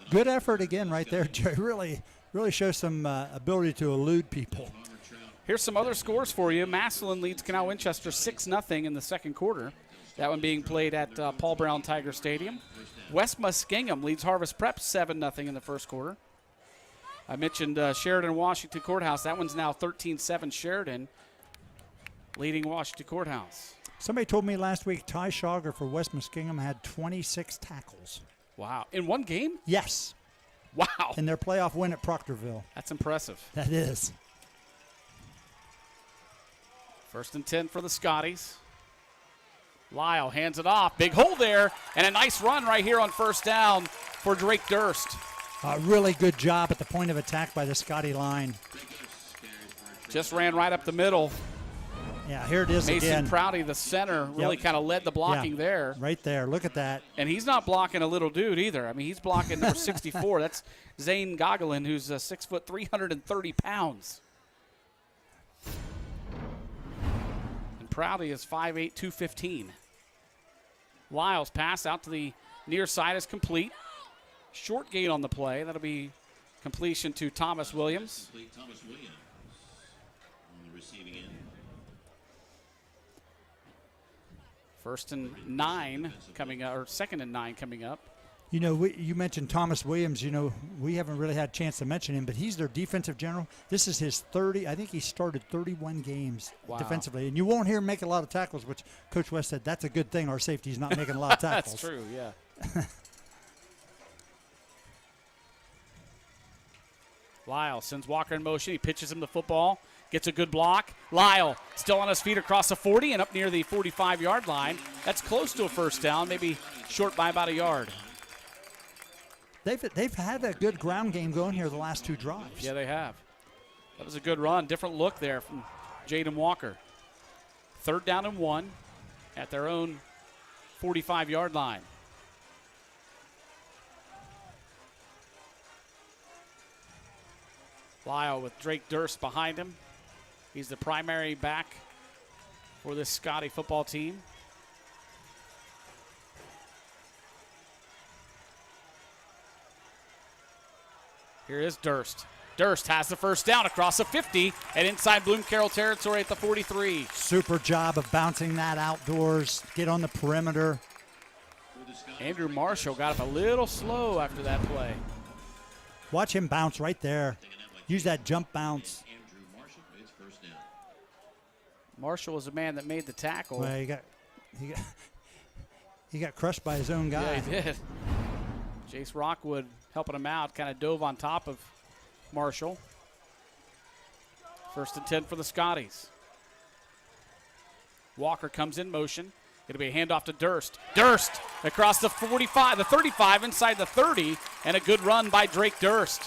Good effort again right there, Jerry. Really shows some ability to elude people. Here's some other scores for you. Massillon leads Canal Winchester 6-0 in the second quarter. That one being played at Paul Brown Tiger Stadium. West Muskingum leads Harvest Prep 7-0 in the first quarter. I mentioned Sheridan Washington Courthouse. That one's now 13-7 Sheridan, leading Washington Courthouse. Somebody told me last week Ty Schauger for West Muskingum had 26 tackles. Wow. In one game? Yes. Wow. In their playoff win at Proctorville. That's impressive. That is. First and 10 for the Scotties. Lyle hands it off. Big hole there, and a nice run right here on first down for Drake Durst. Really good job at the point of attack by the Scotty line. Just ran right up the middle. Yeah, here it is Mason again. Prouty, the center, really kind of led the blocking there. Right there. Look at that. And he's not blocking a little dude either. I mean, he's blocking number 64. That's Zane Gogolin, who's 6 foot, 330 pounds. And Prouty is 5'8", 215. Lyle's pass out to the near side is complete. Short gain on the play. That'll be completion to Thomas Williams. Thomas Williams on the receiving end. First and 9 coming up, or second and 9 coming up. You mentioned Thomas Williams. We haven't really had a chance to mention him, but he's their defensive general. This is his 30. I think he started 31 games defensively. And you won't hear him make a lot of tackles, which Coach West said that's a good thing. Our safety's not making a lot of tackles. That's true, yeah. Lyle sends Walker in motion. He pitches him the football. Gets a good block. Lyle still on his feet across the 40 and up near the 45-yard line. That's close to a first down, maybe short by about a yard. They've had a good ground game going here the last two drives. Yeah, they have. That was a good run. Different look there from Jaden Walker. Third down and 1 at their own 45-yard line. Lyle with Drake Durst behind him. He's the primary back for this Scotty football team. Here is Durst. Durst has the first down across the 50 and inside Bloom-Carroll territory at the 43. Super job of bouncing that outdoors, get on the perimeter. Andrew Marshall got up a little slow after that play. Watch him bounce right there. Use that jump bounce. Marshall was the man that made the tackle. Well, he got crushed by his own guy. Yeah, he did. Jace Rockwood helping him out, kind of dove on top of Marshall. First and 10 for the Scotties. Walker comes in motion. It'll be a handoff to Durst. Durst across the 45, the 35, inside the 30, and a good run by Drake Durst.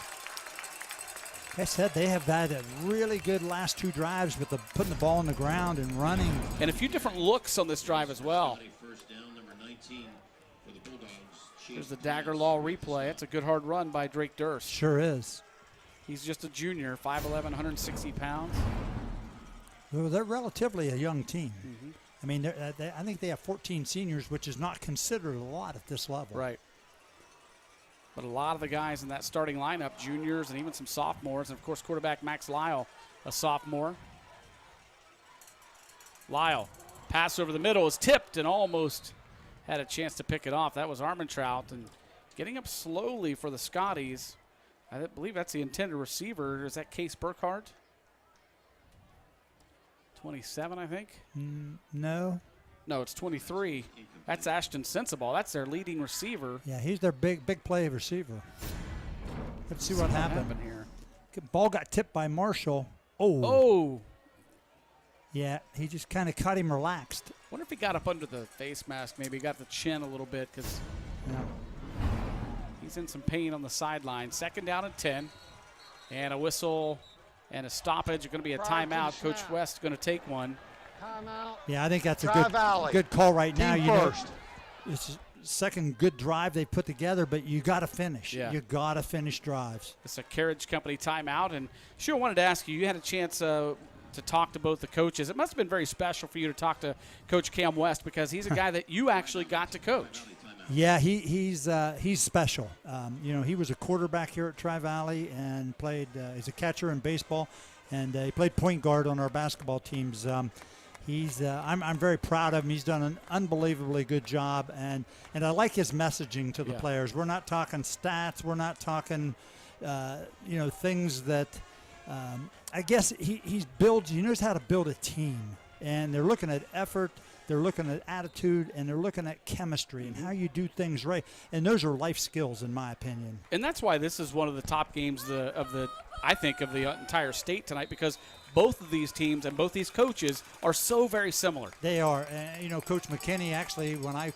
Like I said, they have had a really good last 2 drives with putting the ball on the ground and running. And a few different looks on this drive as well. First down, number 19 for the Bulldogs. There's the dagger law replay. It's a good hard run by Drake Durst. Sure is. He's just a junior, 5'11", 160 pounds. Well, they're relatively a young team. I mean, I think they have 14 seniors, which is not considered a lot at this level. Right. But a lot of the guys in that starting lineup, juniors and even some sophomores, and of course quarterback Max Lyle, a sophomore. Lyle, pass over the middle is tipped and almost had a chance to pick it off. That was Armentrout, and getting up slowly for the Scotties. I believe that's the intended receiver. Is that Case Burkhardt? 27, I think. No. No, it's 23. That's Ashton Sensible. That's their leading receiver. Yeah, he's their big play receiver. Let's see what happened here. Ball got tipped by Marshall. Oh. Yeah, he just kind of caught him relaxed. Wonder if he got up under the face mask, maybe got the chin a little bit, because he's in some pain on the sideline. 2nd down and 10. And a whistle and a stoppage. It's going to be a timeout. Coach West is going to take one. Timeout. Yeah, I think that's a Tri-Valley. good call right now. Team You know, first. it's the second good drive they put together, but you got to finish. Yeah. You got to finish drives. It's a Carriage Company timeout. And sure, I wanted to ask you, you had a chance to talk to both the coaches. It must have been very special for you to talk to Coach Cam West, because he's a guy that you actually got to coach. Yeah, he's special. You know, he was a quarterback here at Tri-Valley and played. He's a catcher in baseball, and he played point guard on our basketball teams. I'm very proud of him. He's done an unbelievably good job, and I like his messaging to the players. We're not talking stats. We're not talking, things that. I guess he knows how to build a team, and they're looking at effort. They're looking at attitude, and they're looking at chemistry and how you do things right. And those are life skills, in my opinion. And that's why this is one of the top games of the entire state tonight, because both of these teams and both these coaches are so very similar. They are. Coach McKinney, actually, when I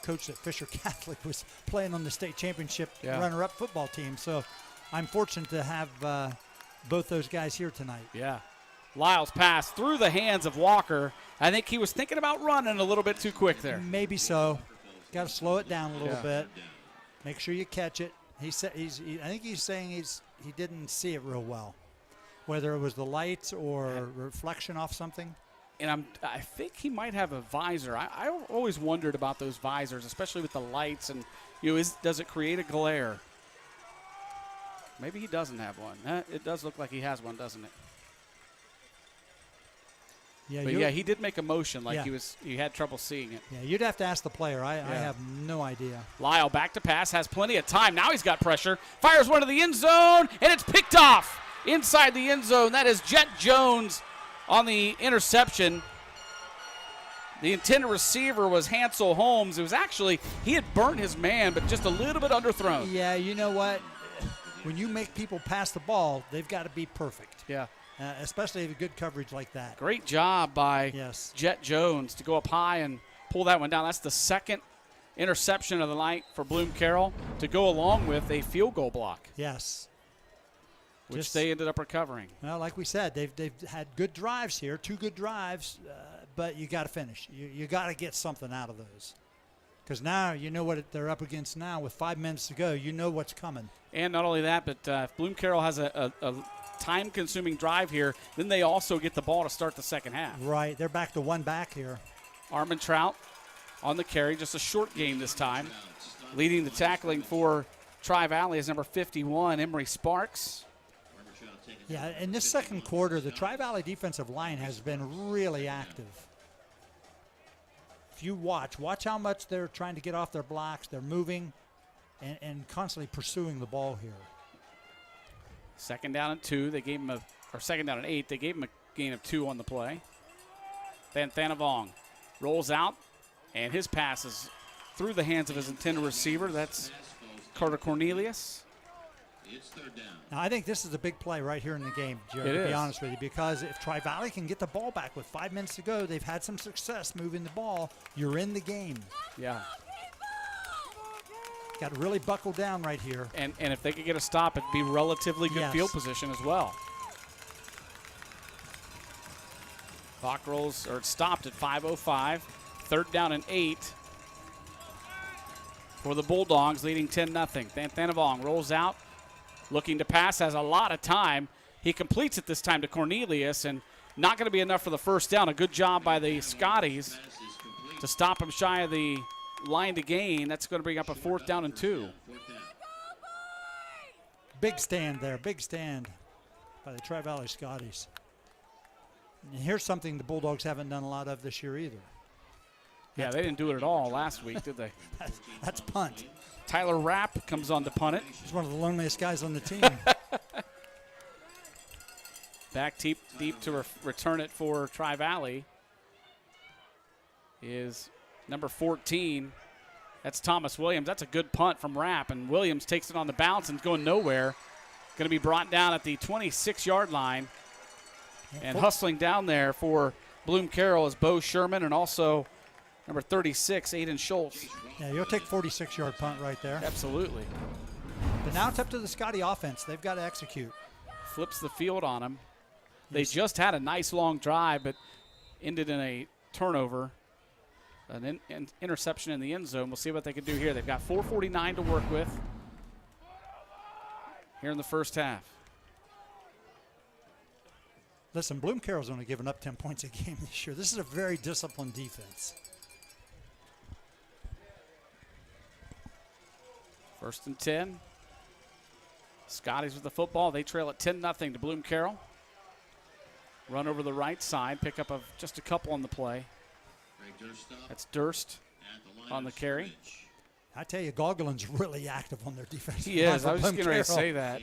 coached at Fisher Catholic, was playing on the state championship runner-up football team. So I'm fortunate to have both those guys here tonight. Yeah. Lyle's pass through the hands of Walker. I think he was thinking about running a little bit too quick there. Maybe so. Got to slow it down a little bit. Make sure you catch it. I think he's saying he didn't see it real well, whether it was the lights or reflection off something. And I think he might have a visor. I always wondered about those visors, especially with the lights, and does it create a glare? Maybe he doesn't have one. It does look like he has one, doesn't it? Yeah, but he did make a motion like he had trouble seeing it. Yeah, you'd have to ask the player. I have no idea. Lyle back to pass, has plenty of time. Now he's got pressure. Fires one to the end zone, and it's picked off inside the end zone. That is Jet Jones on the interception. The intended receiver was Hansel Holmes. It was actually, he had burnt his man, but just a little bit underthrown. Yeah, you know what? When you make people pass the ball, they've got to be perfect. Yeah. Especially with good coverage like that. Great job by Jet Jones to go up high and pull that one down. That's the second interception of the night for Bloom-Carroll, to go along with a field goal block. Yes. Which they ended up recovering. Well, like we said, they've had good drives here, 2 good drives, but you got to finish. You got to get something out of those. Because now you know what they're up against now. With 5 minutes to go, you know what's coming. And not only that, but if Bloom-Carroll has a time-consuming drive here, then they also get the ball to start the second half. Right. They're back to 1 back here. Armentrout on the carry. Just a short game this time. Leading the tackling for Tri-Valley is number 51, Emery Sparks. Yeah, in this second quarter, the Tri-Valley defensive line has been really active. If you watch how much they're trying to get off their blocks. They're moving and constantly pursuing the ball here. 2nd down and 2. They gave him or 2nd down and 8. They gave him a gain of 2 on the play. Then Thanavong rolls out, and his pass is through the hands of his intended receiver. That's Carter Cornelius. It's 3rd down. Now, I think this is a big play right here in the game, Jared, to be honest with you, because if Tri-Valley can get the ball back with 5 minutes to go, they've had some success moving the ball. You're in the game. Yeah. Got to really buckle down right here. And if they could get a stop, it'd be relatively good Yes. field position as well. Clock rolls, or it stopped at 5:05. 3rd down and 8 for the Bulldogs, leading 10-0. Thanavong rolls out, looking to pass, has a lot of time. He completes it this time to Cornelius, and not going to be enough for the first down. A good job by the Scotties to stop him shy of the line to gain. That's going to bring up a 4th down and 2. Big stand there, big stand by the Tri-Valley Scotties. And here's something the Bulldogs haven't done a lot of this year either. Yeah, they didn't do it at all last week, did they? That's punt. Tyler Rapp comes on to punt it. He's one of the loneliest guys on the team. Back deep to return it for Tri-Valley is number 14. That's Thomas Williams. That's a good punt from Rapp, and Williams takes it on the bounce and going nowhere. Going to be brought down at the 26-yard line. And hustling down there for Bloom-Carroll is Bo Sherman and also number 36, Aiden Schultz. Yeah, you'll take 46-yard punt right there. Absolutely. But now it's up to the Scotty offense. They've got to execute. Flips the field on him. They just had a nice long drive, but ended in a turnover, an interception in the end zone. We'll see what they can do here. They've got 4:49 to work with here in the first half. Listen, Bloom-Carroll's only given up 10 points a game this year. This is a very disciplined defense. 1st and 10. Scotties with the football. They trail at 10-0 to Bloom-Carroll. Run over the right side. Pick up just a couple on the play. That's Durst on the carry. I tell you, Goggolin's really active on their defense. He is. I was just getting ready to say that.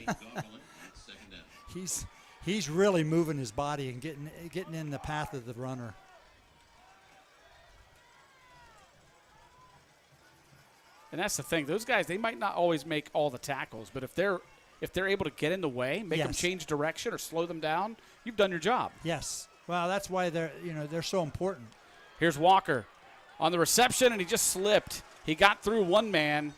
He's really moving his body and getting in the path of the runner. And that's the thing. Those guys, they might not always make all the tackles, but if they're able to get in the way, make them change direction or slow them down, you've done your job. Yes. Well, that's why they're so important. Here's Walker on the reception, and he just slipped. He got through one man,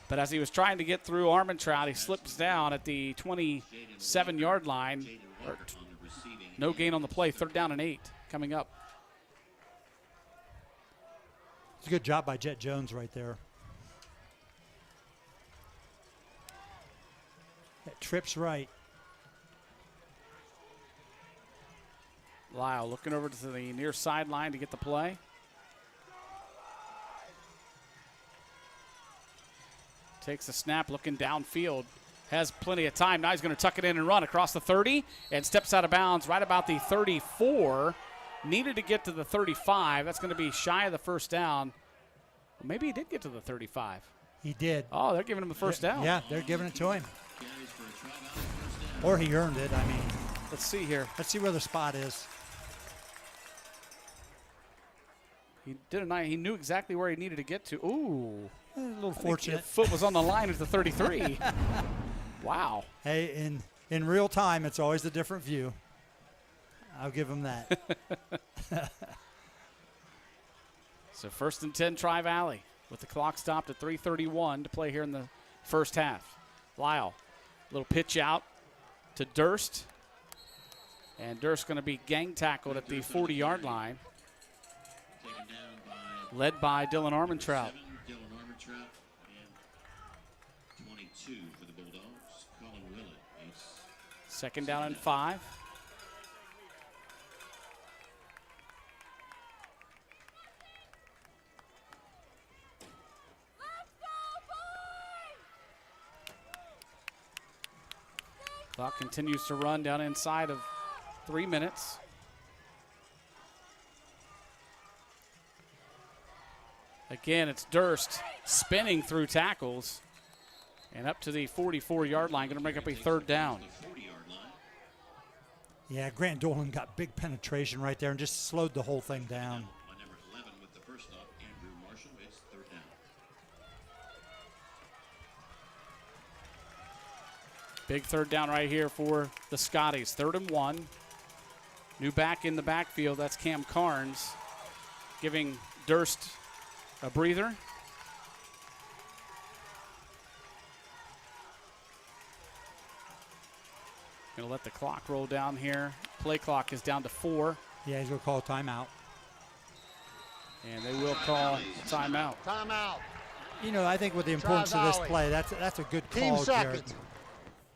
but as he was trying to get through Armentrout, he slips down at the 27-yard line. No gain on the play. 3rd down and 8 coming up. It's a good job by Jet Jones right there. That trips right. Lyle looking over to the near sideline to get the play. Takes the snap, looking downfield. Has plenty of time. Now he's going to tuck it in and run across the 30 and steps out of bounds right about the 34. Needed to get to the 35. That's going to be shy of the first down. Well, maybe he did get to the 35. He did. Oh, they're giving him the first down. Yeah, they're giving it to him. Or he earned it, I mean. Let's see here. Let's see where the spot is. He knew exactly where he needed to get to. Ooh. A little fortunate. His foot was on the line at the 33. Wow. Hey, in real time, it's always a different view. I'll give him that. So 1st and 10, Tri-Valley, with the clock stopped at 3:31 to play here in the first half. Lyle, little pitch out to Durst. And Durst going to be gang tackled at the 40-yard line. Led by Dylan Armentrout. Dylan Armentrout and 22 for the Bulldogs. Colin Willett. 2nd down and 5. Clock continues to run down inside of 3 minutes. Again, it's Durst spinning through tackles and up to the 44-yard line. Going to make up a 3rd down. Yeah, Grant Dolan got big penetration right there and just slowed the whole thing down. On number 11 with the first stop, Andrew Marshall. It's 3rd down. Big 3rd down right here for the Scotties. 3rd and 1. New back in the backfield. That's Cam Carnes giving Durst a breather. Going to let the clock roll down here. Play clock is down to 4. Yeah, he's going to call a timeout. And they will call timeout. Timeout. You know, I think with the importance of this play, that's a good Team call, Jared. second.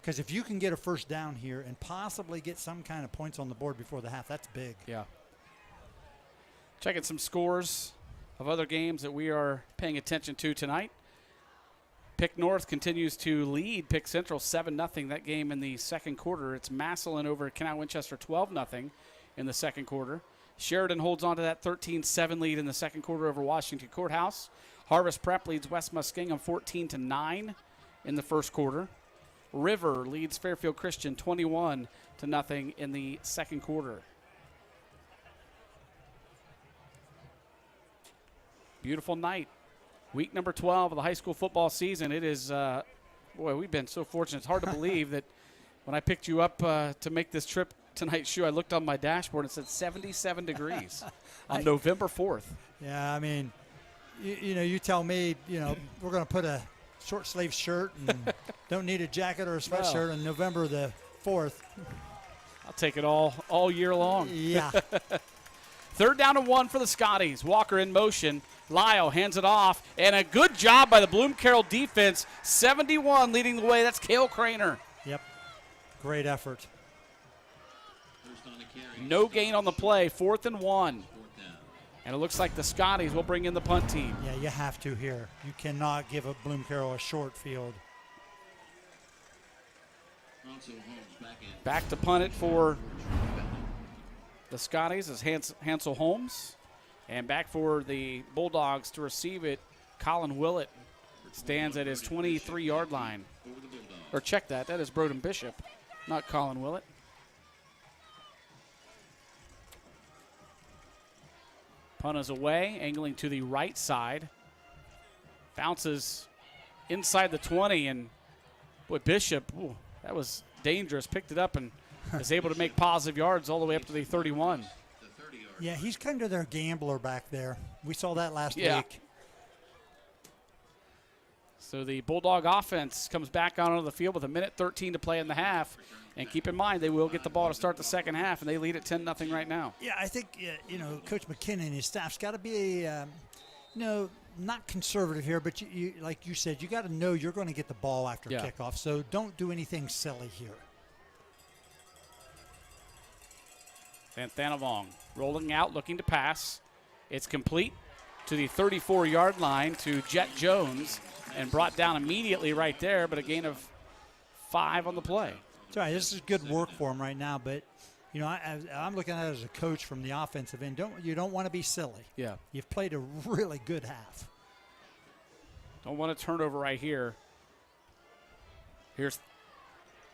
Because if you can get a first down here and possibly get some kind of points on the board before the half, that's big. Yeah. Checking some scores of other games that we are paying attention to tonight. Pick North continues to lead Pick Central 7-0 that game in the second quarter. It's Massillon over Canal Winchester 12-0 in the second quarter. Sheridan holds on to that 13-7 lead in the second quarter over Washington Courthouse. Harvest Prep leads West Muskingum 14-9 in the first quarter. River leads Fairfield Christian 21-0 in the second quarter. Beautiful night. Week number 12 of the high school football season. It is, boy, we've been so fortunate. It's hard to believe that when I picked you up to make this trip tonight, Shu, I looked on my dashboard and it said 77 degrees on November 4th. Yeah, I mean, you know, you tell me, you know, we're going to put a short sleeve shirt and don't need a jacket or a sweatshirt on November the 4th. I'll take it all year long. Yeah. 3rd down and 1 for the Scotties. Walker in motion. Lyle hands it off, and a good job by the Bloom-Carroll defense. 71 leading the way. That's Cale Craner. Yep. Great effort. No gain on the play. 4th and 1. And it looks like the Scotties will bring in the punt team. Yeah, you have to here. You cannot give up Bloom-Carroll a short field. Back to punt it for the Scotties is Hansel Holmes. And back for the Bulldogs to receive it, Colin Willett stands at his 23-yard line. Or check that. That is Broden Bishop, not Colin Willett. Punt is away, angling to the right side. Bounces inside the 20, and boy, Bishop, ooh, that was dangerous. Picked it up and is able to make positive yards all the way up to the 31. Yeah, he's kind of their gambler back there. We saw that last week. So the Bulldog offense comes back out onto the field with 1:13 to play in the half. And keep in mind, they will get the ball to start the second half, and they lead at 10-0 right now. Yeah, I think, you know, Coach McKinnon and his staff's got to be, you know, not conservative here, but you like you said, you got to know you're going to get the ball after kickoff. So don't do anything silly here. Van Thanavong rolling out, looking to pass. It's complete to the 34-yard line to Jet Jones and brought down immediately right there, but a gain of 5 on the play. That's right. This is good work for him right now, but, you know, I'm looking at it as a coach from the offensive end. You don't want to be silly. Yeah. You've played a really good half. Don't want a turnover right here. Here's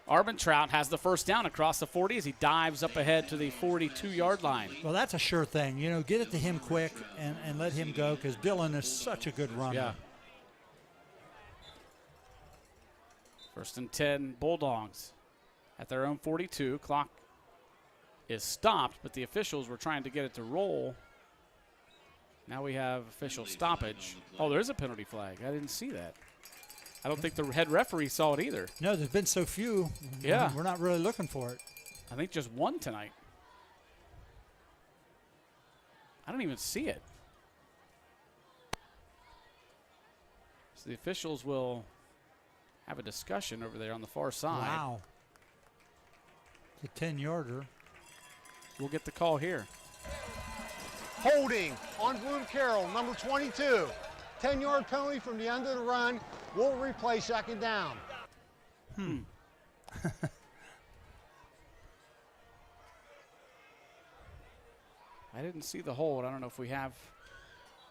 Armentrout has the first down across the 40 as he dives up ahead to the 42-yard line. Well, that's a sure thing. You know, get it to him quick and let him go because Dylan is such a good runner. Yeah. 1st and 10, Bulldogs at their own 42. Clock is stopped, but the officials were trying to get it to roll. Now we have official stoppage. Oh, there is a penalty flag. I didn't see that. I don't think the head referee saw it either. No, there's been so few. Yeah. We're not really looking for it. I think just one tonight. I don't even see it. So the officials will have a discussion over there on the far side. Wow. It's a 10-yarder. We'll get the call here. Holding on Bloom-Carroll, number 22. 10-yard penalty from the end of the run. We'll replay 2nd down. I didn't see the hold. I don't know if we have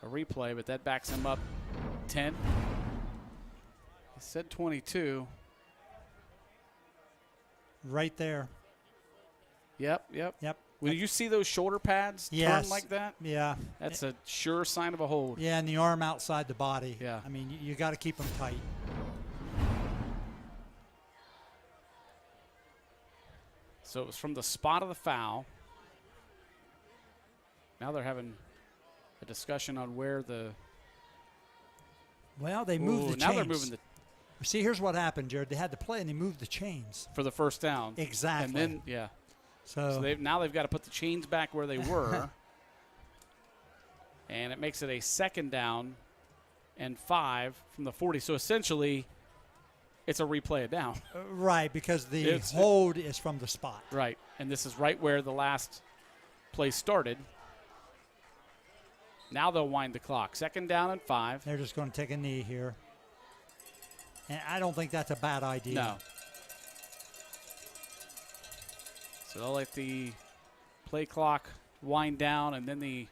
a replay, but that backs him up 10. It said 22. Right there. Yep. Yep. Will you see those shoulder pads turn like that? Yeah. That's a sure sign of a hold. Yeah, and the arm outside the body. Yeah. I mean, you got to keep them tight. So it was from the spot of the foul. Now they're having a discussion on where the. Well, they moved the chains. Now they're moving See, here's what happened, Jared. They had to play, and they moved the chains. For the first down. Exactly. And then, yeah. So Now they've got to put the chains back where they were. And it makes it a 2nd down and 5 from the 40. So essentially, it's a replay of down. right, because the hold is from the spot. Right. And this is right where the last play started. Now they'll wind the clock. 2nd down and 5. They're just going to take a knee here. And I don't think that's a bad idea. No. So they'll let the play clock wind down, and then the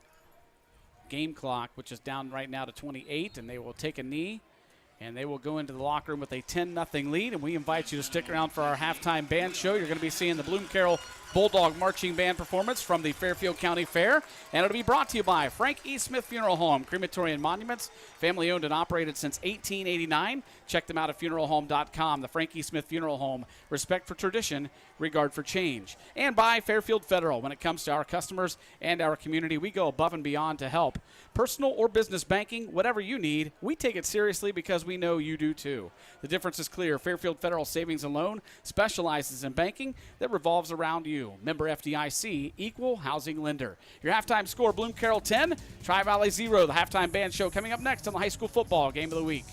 game clock, which is down right now to 28, and they will take a knee, and they will go into the locker room with a 10-0 lead. And we invite you to stick around for our halftime band show. You're going to be seeing the Bloom-Carroll Bulldog Marching Band performance from the Fairfield County Fair. And it'll be brought to you by Frank E. Smith Funeral Home, Crematory and Monuments, family owned and operated since 1889. Check them out at funeralhome.com. The Frank E. Smith Funeral Home, respect for tradition, regard for change. And by Fairfield Federal. When it comes to our customers and our community, we go above and beyond to help. Personal or business banking, whatever you need, we take it seriously because we know you do too. The difference is clear. Fairfield Federal Savings and Loan specializes in banking that revolves around you. Member FDIC, equal housing lender. Your halftime score, Bloom-Carroll 10, Tri-Valley 0. The halftime band show coming up next on the high school football game of the week.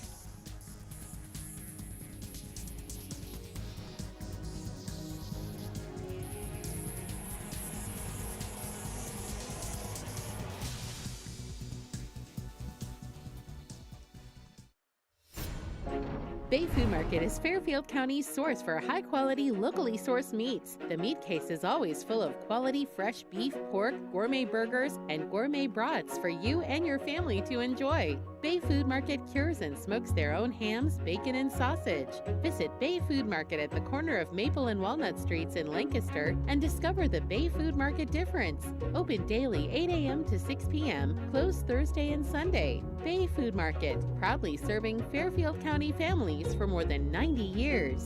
Bay Food Market is Fairfield County's source for high-quality, locally sourced meats. The meat case is always full of quality fresh beef, pork, gourmet burgers, and gourmet brats for you and your family to enjoy. Bay Food Market cures and smokes their own hams, bacon, and sausage. Visit Bay Food Market at the corner of Maple and Walnut Streets in Lancaster and discover the Bay Food Market difference. Open daily 8 a.m. to 6 p.m., closed Thursday and Sunday. Bay Food Market, proudly serving Fairfield County families for more than 90 years.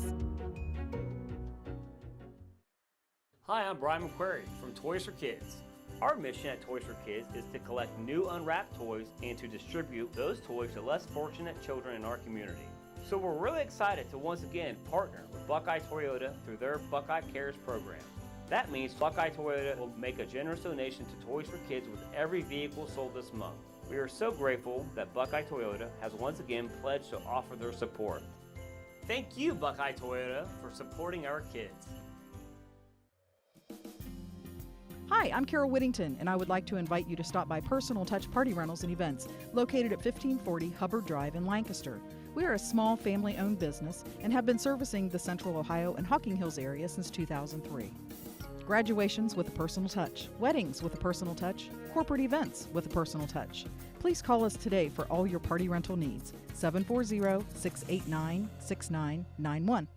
Hi, I'm Brian McQuarrie from Toys for Kids. Our mission at Toys for Kids is to collect new unwrapped toys and to distribute those toys to less fortunate children in our community. So we're really excited to once again partner with Buckeye Toyota through their Buckeye Cares program. That means Buckeye Toyota will make a generous donation to Toys for Kids with every vehicle sold this month. We are so grateful that Buckeye Toyota has once again pledged to offer their support. Thank you, Buckeye Toyota, for supporting our kids. Hi, I'm Carol Whittington, and I would like to invite you to stop by Personal Touch Party Rentals and Events, located at 1540 Hubbard Drive in Lancaster. We are a small family-owned business and have been servicing the Central Ohio and Hocking Hills area since 2003. Graduations with a personal touch, weddings with a personal touch, corporate events with a personal touch. Please call us today for all your party rental needs, 740-689-6991.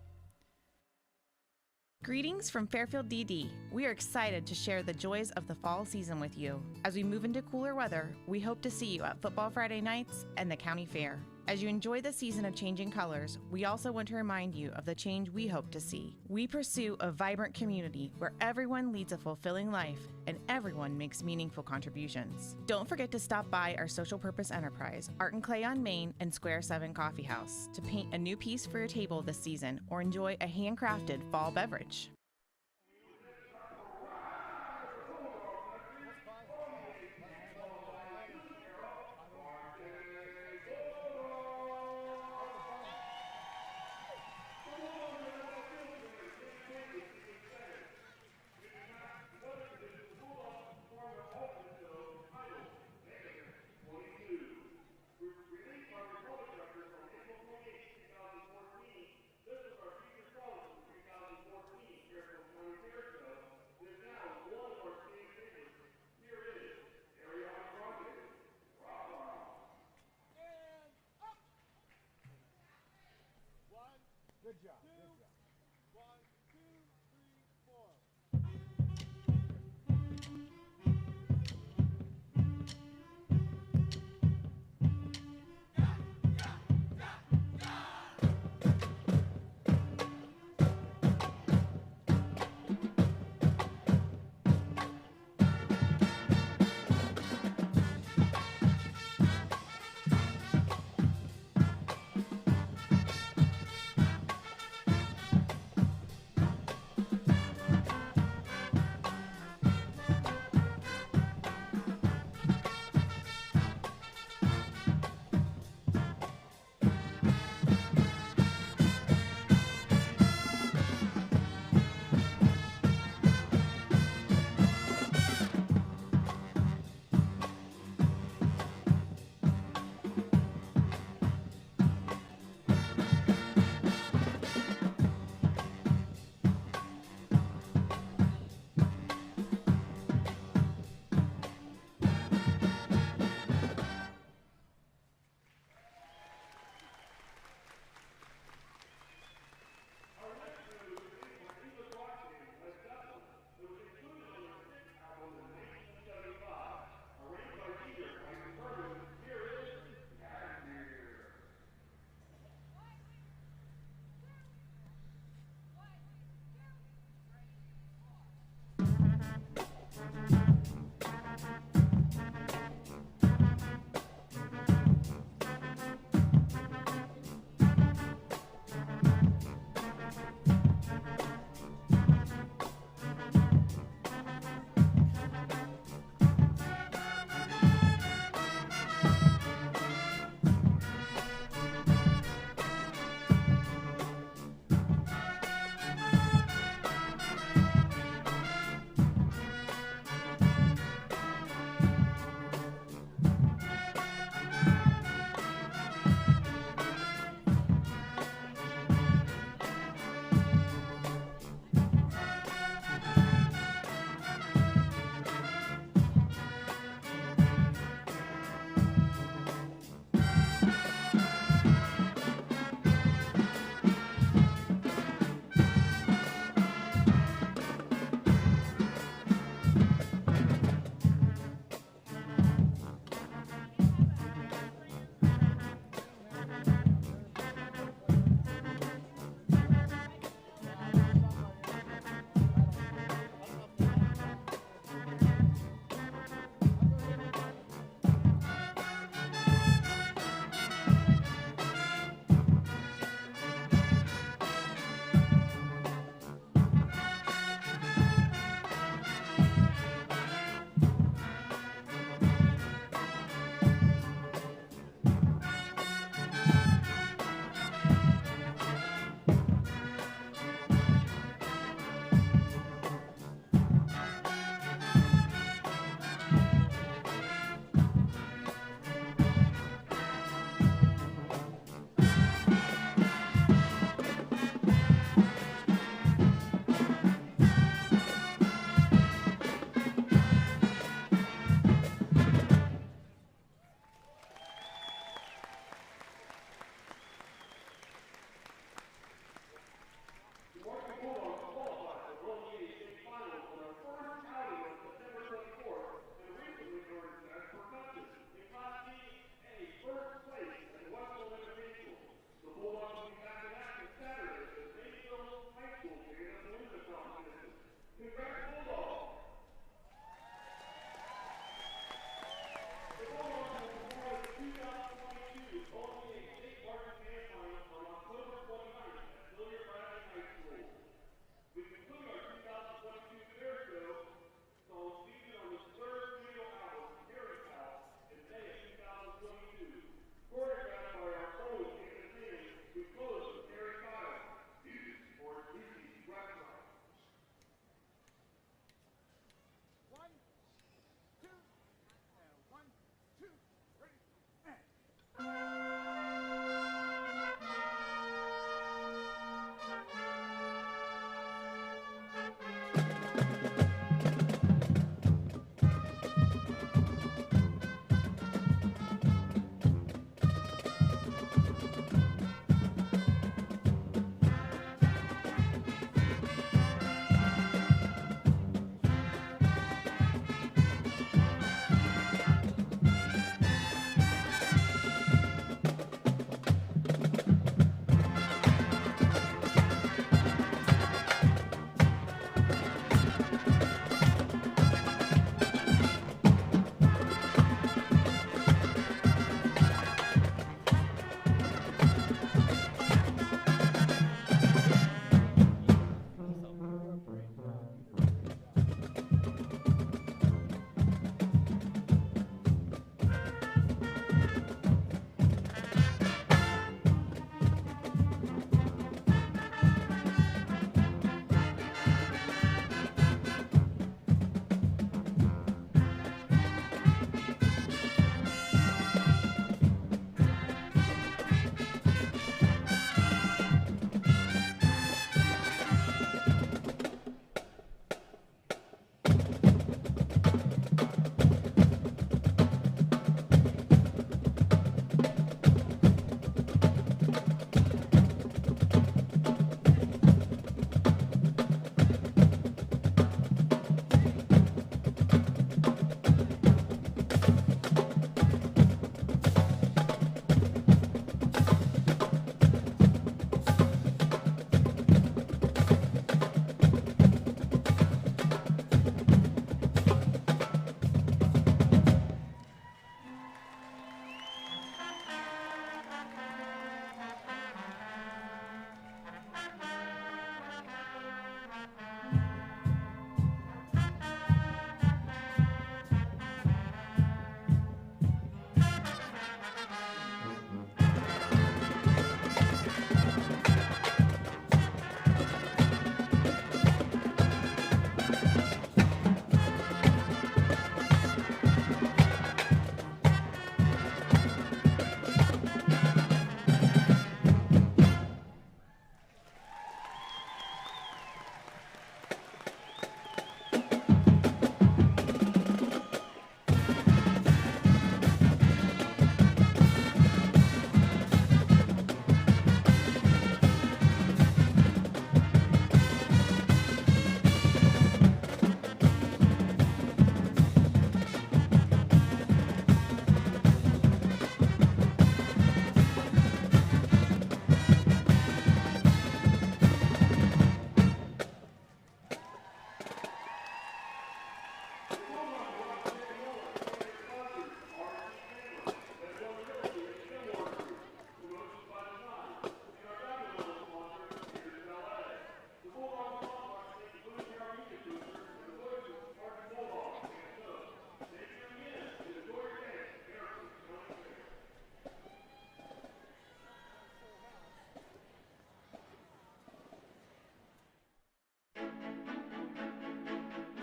Greetings from Fairfield DD. We are excited to share the joys of the fall season with you. As we move into cooler weather, we hope to see you at Football Friday nights and the County Fair. As you enjoy the season of changing colors, we also want to remind you of the change we hope to see. We pursue a vibrant community where everyone leads a fulfilling life and everyone makes meaningful contributions. Don't forget to stop by our social purpose enterprise, Art and Clay on Main and Square 7 Coffee House, to paint a new piece for your table this season or enjoy a handcrafted fall beverage.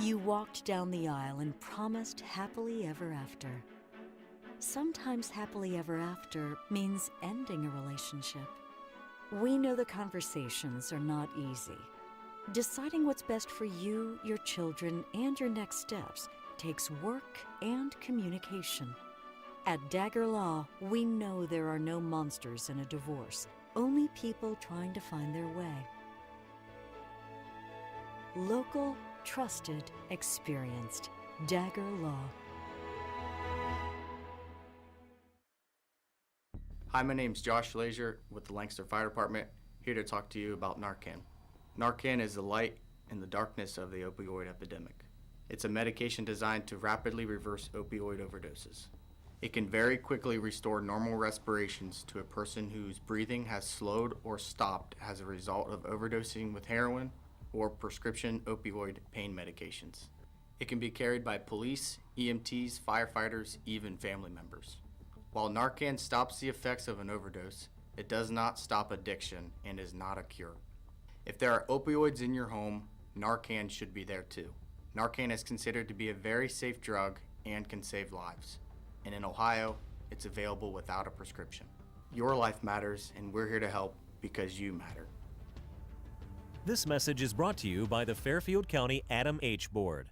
You walked down the aisle and promised happily ever after. Sometimes happily ever after means ending a relationship. We know the conversations are not easy. Deciding what's best for you, your children, and your next steps takes work and communication. At Dagger Law, we know there are no monsters in a divorce, only people trying to find their way. Local, trusted, experienced. Dagger Law. Hi, my name's Josh Lazier with the Lancaster Fire Department, here to talk to you about Narcan. Narcan is the light in the darkness of the opioid epidemic. It's a medication designed to rapidly reverse opioid overdoses. It can very quickly restore normal respirations to a person whose breathing has slowed or stopped as a result of overdosing with heroin or prescription opioid pain medications. It can be carried by police, EMTs, firefighters, even family members. While Narcan stops the effects of an overdose, it does not stop addiction and is not a cure. If there are opioids in your home, Narcan should be there too. Narcan is considered to be a very safe drug and can save lives. And in Ohio, it's available without a prescription. Your life matters, and we're here to help because you matter. This message is brought to you by the Fairfield County Adam H. Board.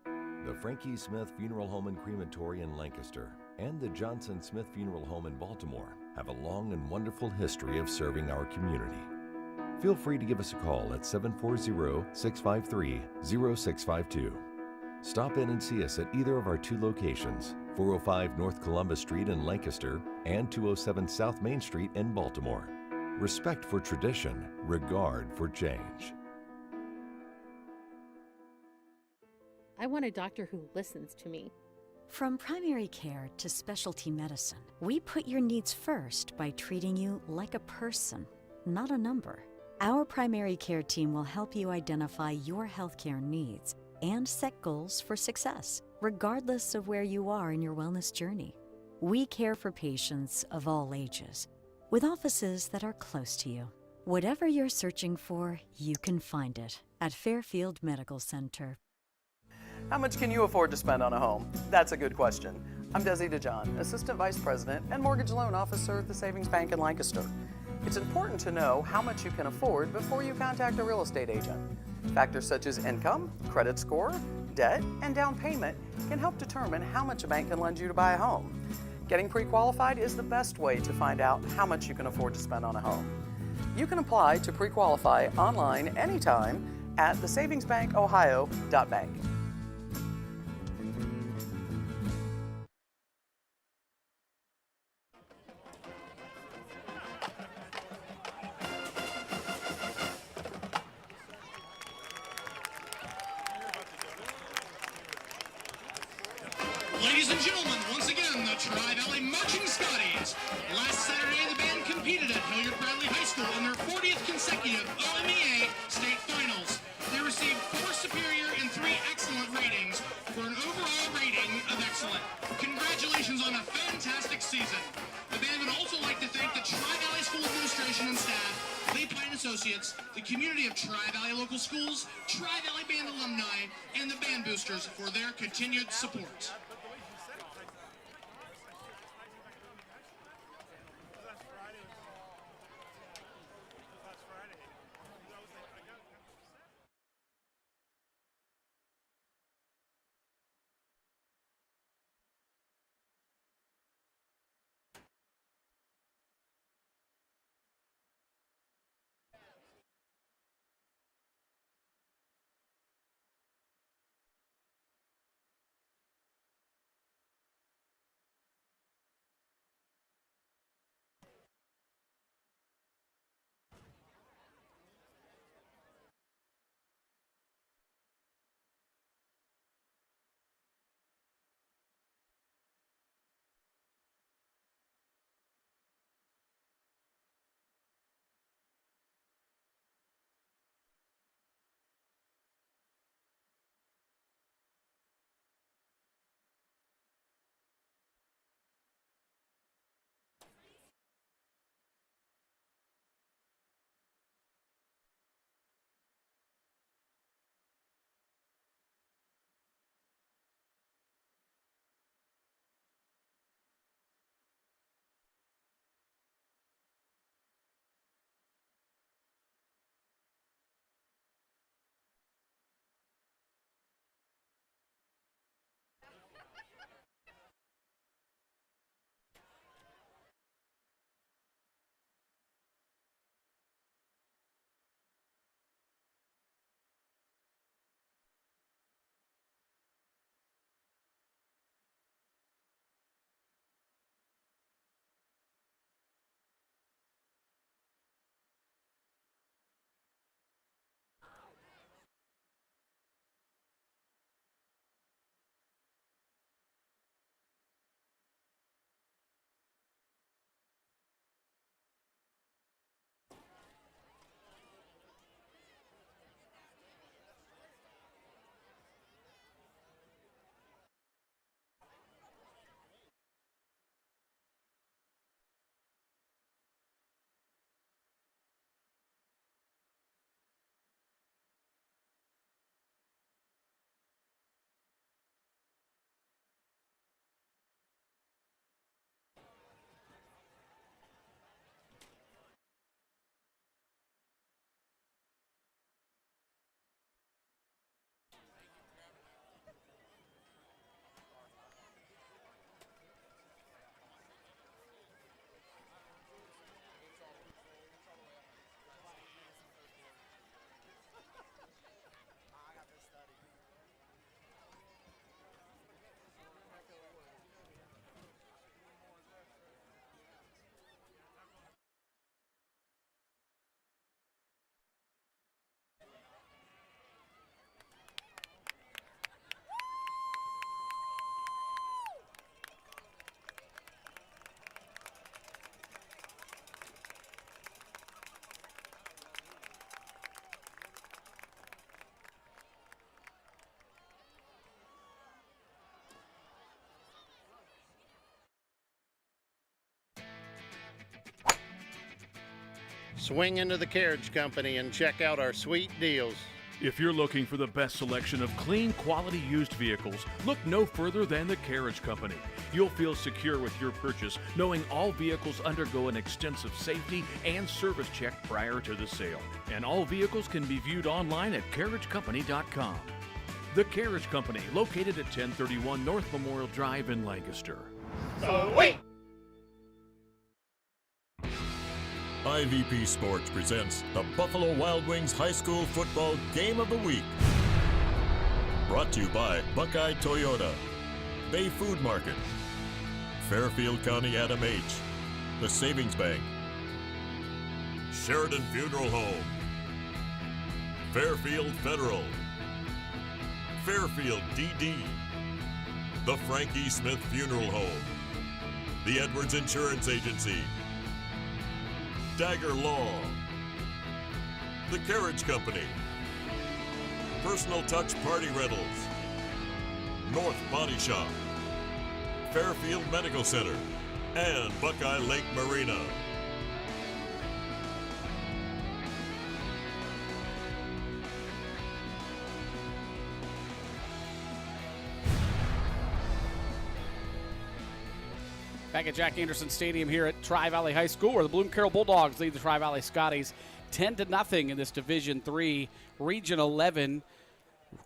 The Frankie Smith Funeral Home and Crematory in Lancaster and the Johnson Smith Funeral Home in Baltimore have a long and wonderful history of serving our community. Feel free to give us a call at 740-653-0652. Stop in and see us at either of our two locations, 405 North Columbus Street in Lancaster and 207 South Main Street in Baltimore. Respect for tradition, regard for change. I want a doctor who listens to me. From primary care to specialty medicine, we put your needs first by treating you like a person, not a number. Our primary care team will help you identify your healthcare needs and set goals for success, regardless of where you are in your wellness journey. We care for patients of all ages, with offices that are close to you. Whatever you're searching for, you can find it at Fairfield Medical Center. How much can you afford to spend on a home? That's a good question. I'm Desi DeJohn, Assistant Vice President and Mortgage Loan Officer at the Savings Bank in Lancaster. It's important to know how much you can afford before you contact a real estate agent. Factors such as income, credit score, debt, and down payment can help determine how much a bank can lend you to buy a home. Getting pre-qualified is the best way to find out how much you can afford to spend on a home. You can apply to pre-qualify online anytime at thesavingsbankohio.bank. Ladies and gentlemen, once again, the Tri-Valley Marching Scotties. Last Saturday, the band competed at Hilliard-Bradley High School in their 40th consecutive OMEA state finals. They received 4 superior and 3 excellent ratings for an overall rating of excellent. Congratulations on a fantastic season. The band would also like to thank the Tri-Valley School Administration and staff, Lee Pine Associates, the community of Tri-Valley local schools, Tri-Valley Band alumni, and the band boosters for their continued support. Swing into the Carriage Company and check out our sweet deals. If you're looking for the best selection of clean, quality used vehicles, look no further than the Carriage Company. You'll feel secure with your purchase, knowing all vehicles undergo an extensive safety and service check prior to the sale. And all vehicles can be viewed online at carriagecompany.com. The Carriage Company, located at 1031 North Memorial Drive in Lancaster. Wait! IVP Sports presents the Buffalo Wild Wings High School Football Game of the Week. Brought to you by Buckeye Toyota, Bay Food Market, Fairfield County Adam H., the Savings Bank, Sheridan Funeral Home, Fairfield Federal, Fairfield DD, the Frankie Smith Funeral Home, the Edwards Insurance Agency, Dagger Law, The Carriage Company, Personal Touch Party Rentals, North Body Shop, Fairfield Medical Center, and Buckeye Lake Marina. Back at Jack Anderson Stadium here at Tri-Valley High School, where the Bloom-Carroll Bulldogs lead the Tri-Valley Scotties 10-0 in this Division III Region 11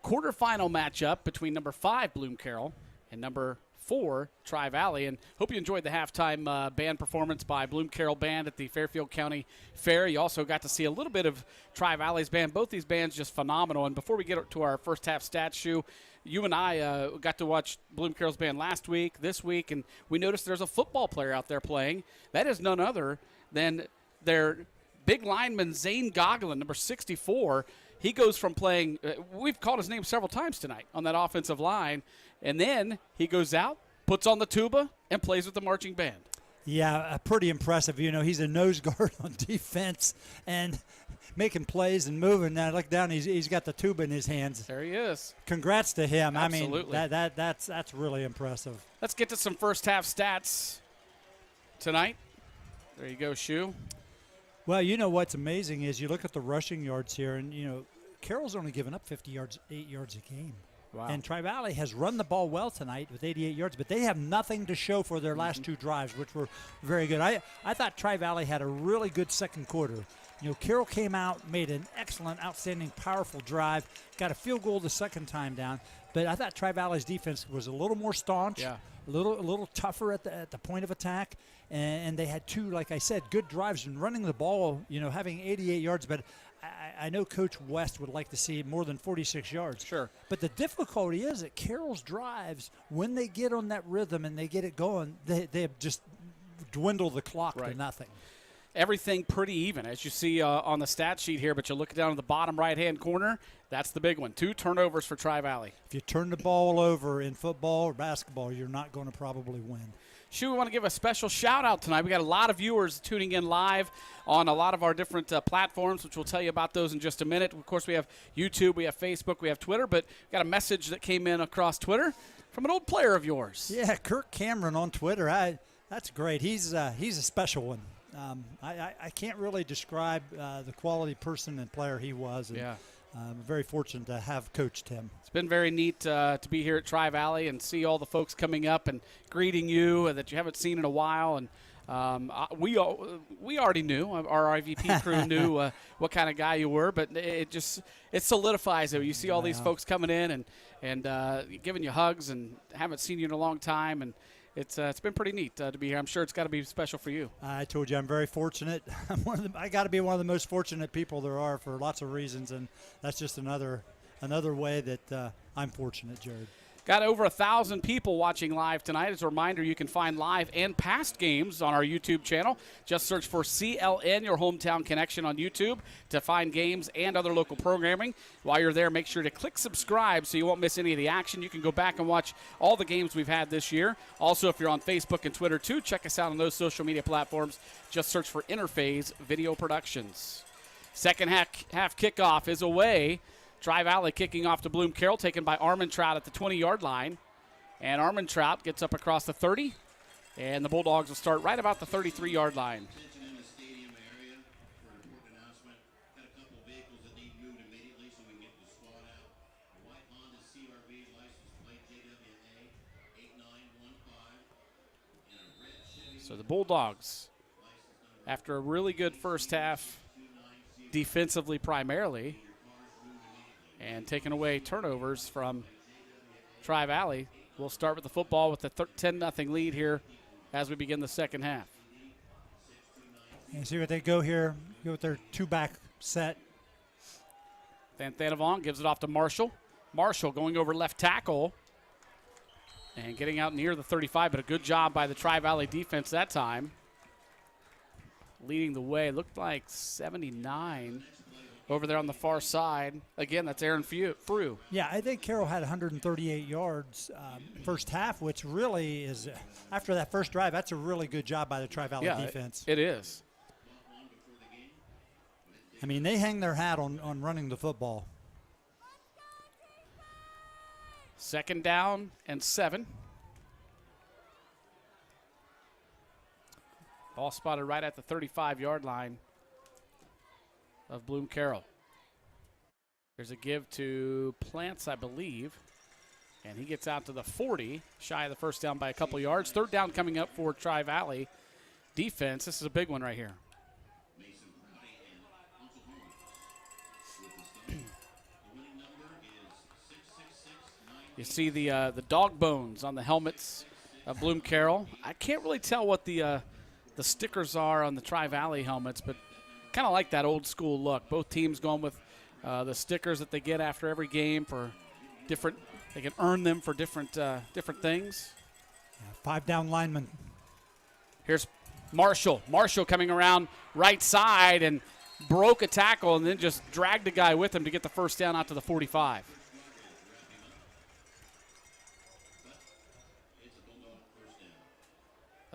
quarterfinal matchup between number 5 Bloom-Carroll and number 4 Tri-Valley. And hope you enjoyed the halftime band performance by Bloom-Carroll Band at the Fairfield County Fair. You also got to see a little bit of Tri-Valley's band. Both these bands just phenomenal. And before we get to our first half stats, Shu, you and I got to watch Bloom-Carroll's band last week, this week, and we noticed there's a football player out there playing. That is none other than their big lineman, Zane Goglin, number 64. He goes from playing, we've called his name several times tonight on that offensive line, and then he goes out, puts on the tuba, and plays with the marching band. Yeah, pretty impressive. You know, he's a nose guard on defense and making plays and moving. Now look down, he's got the tuba in his hands. There he is. Congrats to him. Absolutely. I mean, that's really impressive. Let's get to some first half stats tonight. There you go, Shu. Well, you know what's amazing is you look at the rushing yards here, and, you know, Carroll's only given up 8 yards a game. Wow. And Tri-Valley has run the ball well tonight with 88 yards, but they have nothing to show for their last two drives, which were very good. I thought Tri-Valley had a really good second quarter. You know, Carroll came out, made an excellent, outstanding, powerful drive, got a field goal the second time down. But I thought Tri-Valley's defense was a little more staunch, a little tougher at the point of attack, and they had two, like I said, good drives and running the ball. You know, having 88 yards, but I know Coach West would like to see more than 46 yards. Sure. But the difficulty is that Carroll's drives, when they get on that rhythm and they get it going, they just dwindle the clock to nothing. Everything pretty even, as you see on the stat sheet here, but you look down at the bottom right-hand corner, that's the big one. 2 turnovers for Tri-Valley. If you turn the ball over in football or basketball, you're not going to probably win. Shu, we want to give a special shout-out tonight. We got a lot of viewers tuning in live on a lot of our different platforms, which we'll tell you about those in just a minute. Of course, we have YouTube, we have Facebook, we have Twitter, but we got a message that came in across Twitter from an old player of yours. Yeah, Kirk Cameron on Twitter. That's great. He's a special one. I can't really describe the quality person and player he was. And, I'm very fortunate to have coached him. It's been very neat to be here at Tri-Valley and see all the folks coming up and greeting you that you haven't seen in a while. And we already knew, our IVP crew knew what kind of guy you were, but it solidifies it. You see all these folks coming in and giving you hugs and haven't seen you in a long time, and it's been pretty neat to be here. I'm sure it's got to be special for you. I told you I'm very fortunate. I got to be one of the most fortunate people there are for lots of reasons, and that's just another way that I'm fortunate, Jared. Got over 1,000 people watching live tonight. As a reminder, you can find live and past games on our YouTube channel. Just search for CLN, your hometown connection, on YouTube to find games and other local programming. While you're there, make sure to click subscribe so you won't miss any of the action. You can go back and watch all the games we've had this year. Also, if you're on Facebook and Twitter too, check us out on those social media platforms. Just search for Interphase Video Productions. Second half kickoff is away. Tri-Valley kicking off to Bloom-Carroll, taken by Armentrout at the 20-yard line. And Armentrout gets up across the 30, and the Bulldogs will start right about the 33-yard line. So the Bulldogs, after a really good first half, defensively primarily, and taking away turnovers from Tri-Valley, we'll start with the football with the 10-0 lead here as we begin the second half. And see what they go here. Go with their two-back set. Van Thanavong gives it off to Marshall. Marshall going over left tackle and getting out near the 35, but a good job by the Tri-Valley defense that time. Leading the way, looked like 79 over there on the far side. Again, that's Aaron Frew. Yeah, I think Carroll had 138 yards first half, which really is, after that first drive, that's a really good job by the Tri-Valley defense. It is. I mean, they hang their hat on running the football. 2nd down and 7. Ball spotted right at the 35-yard line of Bloom-Carroll. There's a give to Plants, I believe. And he gets out to the 40, shy of the first down by a couple yards. 3rd down coming up for Tri-Valley defense. This is a big one right here. You see the dog bones on the helmets of Bloom-Carroll. I can't really tell what the stickers are on the Tri-Valley helmets, but kind of like that old school look. Both teams going with the stickers that they get after every game for different. They can earn them for different things. Yeah, 5-down lineman. Here's Marshall. Marshall coming around right side and broke a tackle and then just dragged the guy with him to get the first down out to the 45.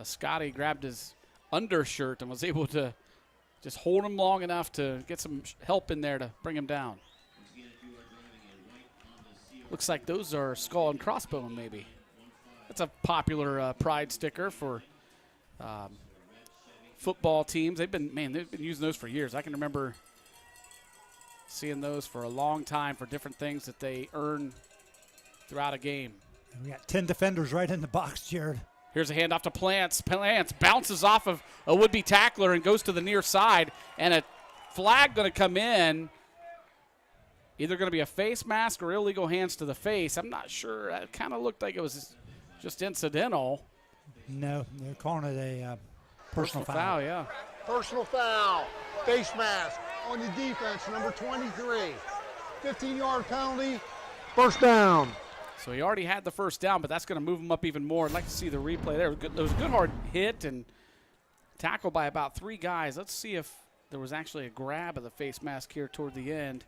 Scotty grabbed his undershirt and was able to just hold him long enough to get some help in there to bring him down. Looks like those are skull and crossbone, maybe. That's a popular pride sticker for football teams. They've been using those for years. I can remember seeing those for a long time for different things that they earn throughout a game. We got 10 defenders right in the box, Jared. Here's a handoff to Plants. Plants bounces off of a would-be tackler and goes to the near side. And a flag going to come in. Either going to be a face mask or illegal hands to the face. I'm not sure. It kind of looked like it was just incidental. No, they're calling it a personal foul. Yeah. Personal foul. Face mask on the defense, number 23. 15-yard penalty. First down. So he already had the first down, but that's going to move him up even more. I'd like to see the replay there. It was a good hard hit and tackle by about 3 guys. Let's see if there was actually a grab of the face mask here toward the end.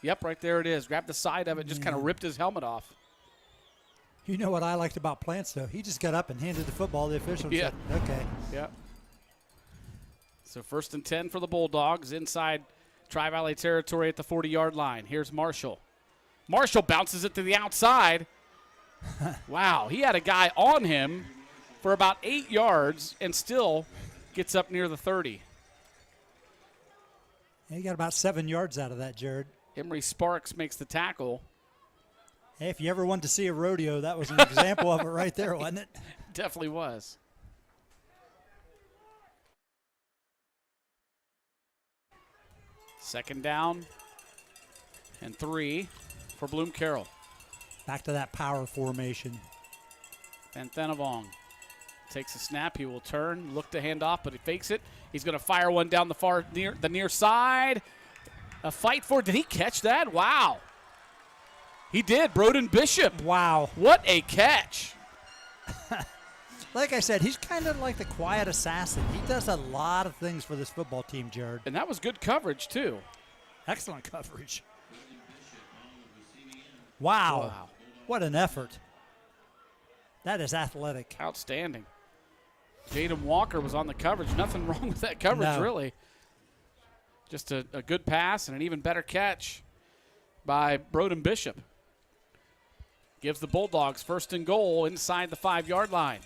Yep, right there it is. Grabbed the side of it, just kind of ripped his helmet off. You know what I liked about Plants, though? He just got up and handed the football to the official and said, okay. Yep. So 1st and 10 for the Bulldogs inside Tri-Valley territory at the 40-yard line. Here's Marshall. Marshall bounces it to the outside. Wow, he had a guy on him for about 8 yards and still gets up near the 30. He got about 7 yards out of that, Jared. Emery Sparks makes the tackle. Hey, if you ever wanted to see a rodeo, that was an example of it right there, wasn't it? Definitely was. Second down and 3 for Bloom-Carroll. Back to that power formation. Van Thanavong takes a snap. He will turn, look to hand off, but he fakes it. He's going to fire one down the near side. A fight for it. Did he catch that? Wow. He did. Broden Bishop. Wow. What a catch. Like I said, he's kind of like the quiet assassin. He does a lot of things for this football team, Jared. And that was good coverage, too. Excellent coverage. Wow. What an effort. That is athletic. Outstanding. Jaden Walker was on the coverage. Nothing wrong with that coverage, really. Just a good pass and an even better catch by Broden Bishop. Gives the Bulldogs 1st and goal inside the 5-yard line.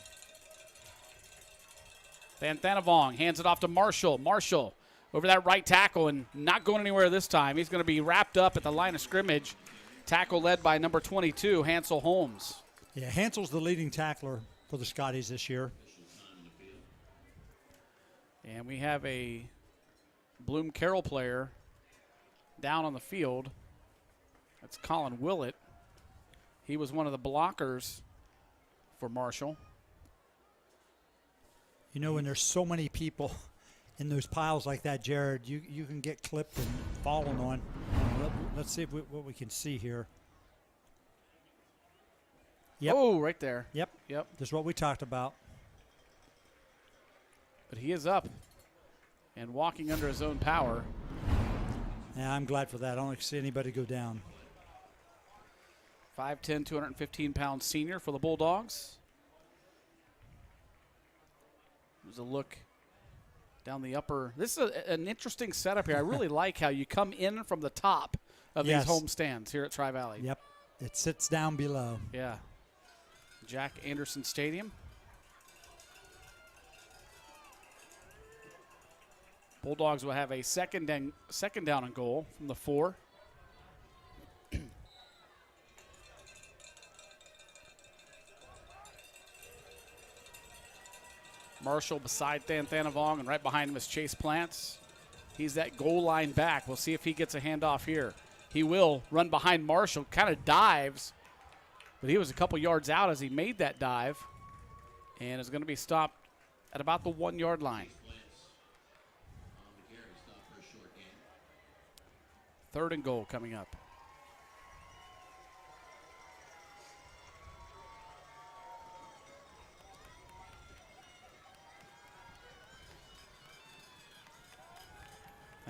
Van Thanavong hands it off to Marshall. Marshall over that right tackle and not going anywhere this time. He's going to be wrapped up at the line of scrimmage. Tackle led by number 22, Hansel Holmes. Yeah, Hansel's the leading tackler for the Scotties this year. And we have a Bloom-Carroll player down on the field. That's Colin Willett. He was one of the blockers for Marshall. You know, when there's so many people in those piles like that, Jared, you can get clipped and fallen on. Let's see what we can see here. Yep. Oh, right there. Yep. Yep. That's what we talked about. But he is up and walking under his own power. Yeah, I'm glad for that. I don't like to see anybody go down. 5'10", 215-pound senior for the Bulldogs. There's a look down the upper. This is an interesting setup here. I really like how you come in from the top of these home stands here at Tri-Valley. Yep. It sits down below. Yeah. Jack Anderson Stadium. Bulldogs will have a second down and goal from the 4. Marshall beside Thanavong, and right behind him is Chase Plants. He's that goal line back. We'll see if he gets a handoff here. He will run behind Marshall, kind of dives, but he was a couple yards out as he made that dive and is going to be stopped at about the 1 yard line. Third and goal coming up.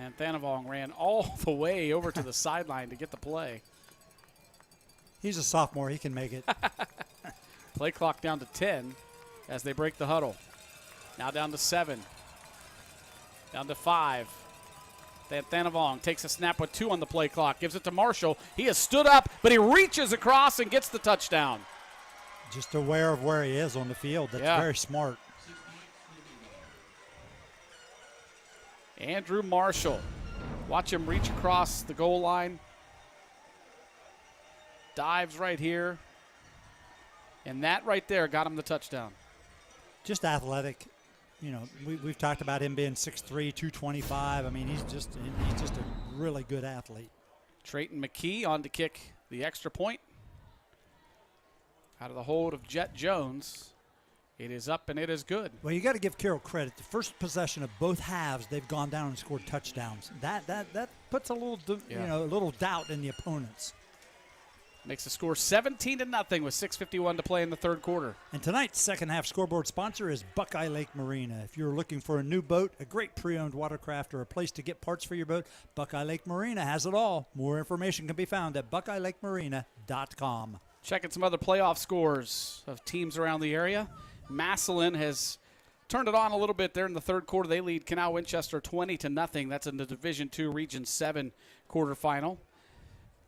And Thanavong ran all the way over to the sideline to get the play. He's a sophomore. He can make it. Play clock down to 10 as they break the huddle. Now down to 7. Down to 5. Thanavong takes a snap with 2 on the play clock. Gives it to Marshall. He has stood up, but he reaches across and gets the touchdown. Just aware of where he is on the field. That's very smart. Andrew Marshall. Watch him reach across the goal line. Dives right here. And that right there got him the touchdown. Just athletic. You know, we've talked about him being 6'3", 225. I mean, he's just a really good athlete. Trayton McKee on to kick the extra point. Out of the hold of Jet Jones. It is up and it is good. Well, you got to give Carroll credit. The first possession of both halves, they've gone down and scored touchdowns. That puts a little a little doubt in the opponents. Makes the score 17-0 with 6:51 to play in the third quarter. And tonight's second half scoreboard sponsor is Buckeye Lake Marina. If you're looking for a new boat, a great pre-owned watercraft, or a place to get parts for your boat, Buckeye Lake Marina has it all. More information can be found at buckeyelakemarina.com. Checking some other playoff scores of teams around the area. Massillon has turned it on a little bit there in the third quarter. They lead Canal Winchester 20-0. That's in the Division II Region 7 quarterfinal.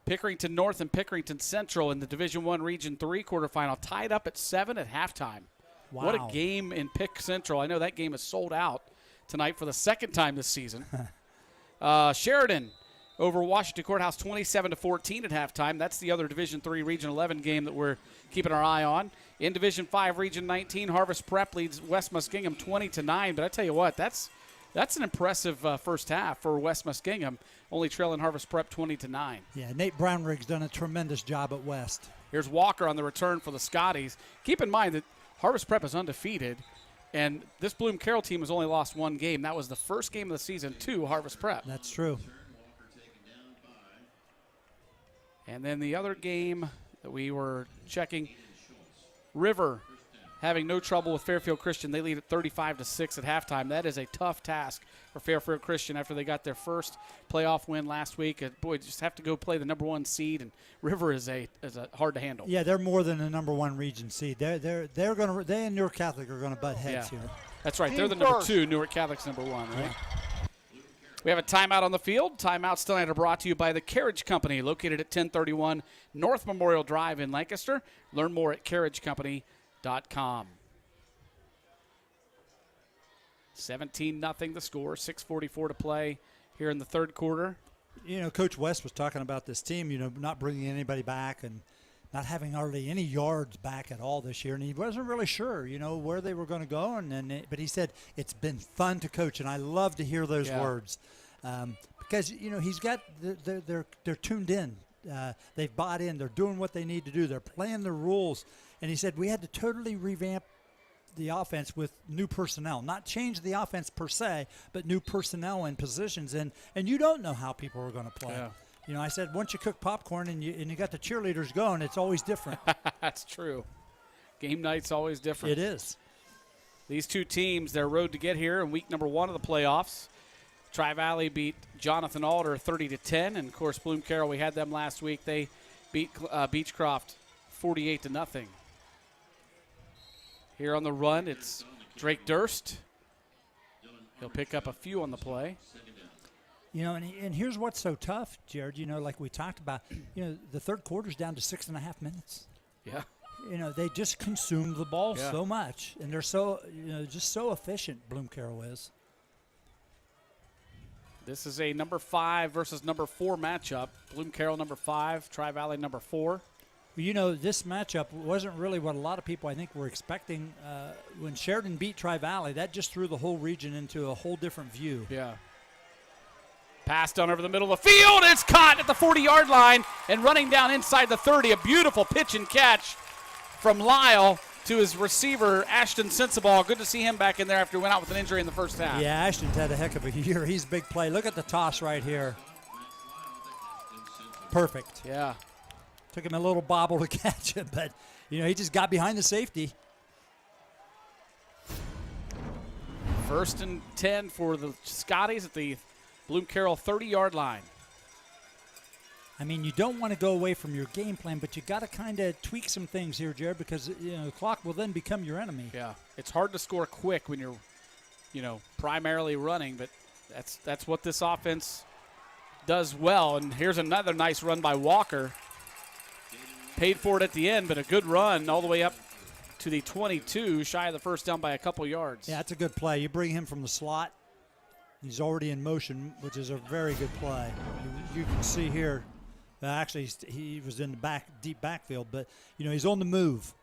Pickerington North and Pickerington Central in the Division I Region 3 quarterfinal tied up at 7 at halftime. Wow. What a game in Pick Central. I know that game is sold out tonight for the second time this season. Sheridan over Washington Courthouse 27-14 at halftime. That's the other Division III Region 11 game that we're keeping our eye on. In Division 5 Region 19, Harvest Prep leads West Muskingum 20-9. But I tell you what, that's an impressive first half for West Muskingum, only trailing Harvest Prep 20-9. Yeah, Nate Brownrigg's done a tremendous job at West. Here's Walker on the return for the Scotties. Keep in mind that Harvest Prep is undefeated, and this Bloom-Carroll team has only lost one game. That was the first game of the season to Harvest Prep. That's true. And then the other game that we were checking, River having no trouble with Fairfield Christian. They lead at 35-6 at halftime. That is a tough task for Fairfield Christian after they got their first playoff win last week. Boy, just have to go play the number 1 seed, and River is a hard to handle. Yeah, they're more than a number 1 region seed. They and Newark Catholic are going to butt heads here. That's right. They're the number 2. Newark Catholic's number 1, right? Yeah. We have a timeout on the field. Timeouts tonight are brought to you by the Carriage Company, located at 1031 North Memorial Drive in Lancaster. Learn more at carriagecompany.com. 17-0 the score, 6:44 to play here in the third quarter. You know, Coach West was talking about this team, not bringing anybody back, not having hardly any yards back at all this year, and he wasn't really sure, where they were going to go. But he said it's been fun to coach, and I love to hear those words because he's got they're tuned in, they've bought in, they're doing what they need to do, they're playing the rules, and he said we had to totally revamp the offense with new personnel, not change the offense per se, but new personnel and positions, and you don't know how people are going to play. I said once you cook popcorn and you got the cheerleaders going, it's always different. That's true. Game night's always different. It is. These two teams, their road to get here in week number 1 of the playoffs. Tri-Valley beat Jonathan Alder 30-10, and of course Bloom-Carroll, we had them last week. They beat Beechcroft 48-0. Here on the run, it's Drake Durst. He'll pick up a few on the play. And here's what's so tough, Jared, like we talked about, the third quarter's down to 6.5 minutes. Yeah. They just consume the ball so much, and they're so, just so efficient, Bloom-Carroll is. This is a number 5 versus number 4 matchup. Bloom-Carroll number 5, Tri-Valley number 4. This matchup wasn't really what a lot of people, I think, were expecting. When Sheridan beat Tri-Valley, that just threw the whole region into a whole different view. Yeah. Passed on over the middle of the field. It's caught at the 40-yard line and running down inside the 30. A beautiful pitch and catch from Lyle to his receiver, Ashton Sensabaugh. Good to see him back in there after he went out with an injury in the first half. Yeah, Ashton's had a heck of a year. He's a big play. Look at the toss right here. Perfect. Yeah. Took him a little bobble to catch it, but, he just got behind the safety. 1st and 10 for the Scotties at the Bloom-Carroll 30-yard line. You don't want to go away from your game plan, but you got to kind of tweak some things here, Jared, because the clock will then become your enemy. Yeah, it's hard to score quick when you're, primarily running, but that's what this offense does well. And here's another nice run by Walker. Paid for it at the end, but a good run all the way up to the 22, shy of the first down by a couple yards. Yeah, it's a good play. You bring him from the slot. He's already in motion, which is a very good play. You can see here. Actually, he was in the deep backfield, but, he's on the move.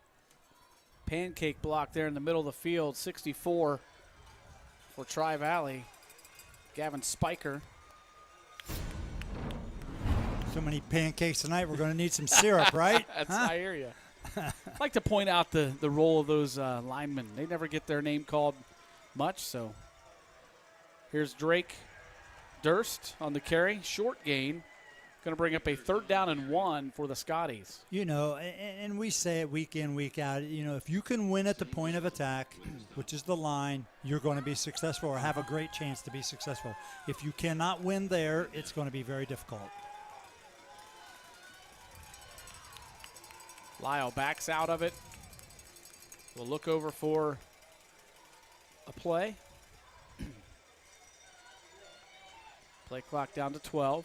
Pancake block there in the middle of the field, 64 for Tri-Valley. Gavin Spiker. So many pancakes tonight, we're going to need some syrup, right? I hear you. I'd like to point out the role of those linemen. They never get their name called much, so here's Drake Durst on the carry. Short gain. Going to bring up a 3rd down and 1 for the Scotties. And we say it week in, week out, if you can win at the point of attack, which is the line, you're going to be successful or have a great chance to be successful. If you cannot win there, it's going to be very difficult. Lyle backs out of it. We'll look over for a play. Play clock down to 12.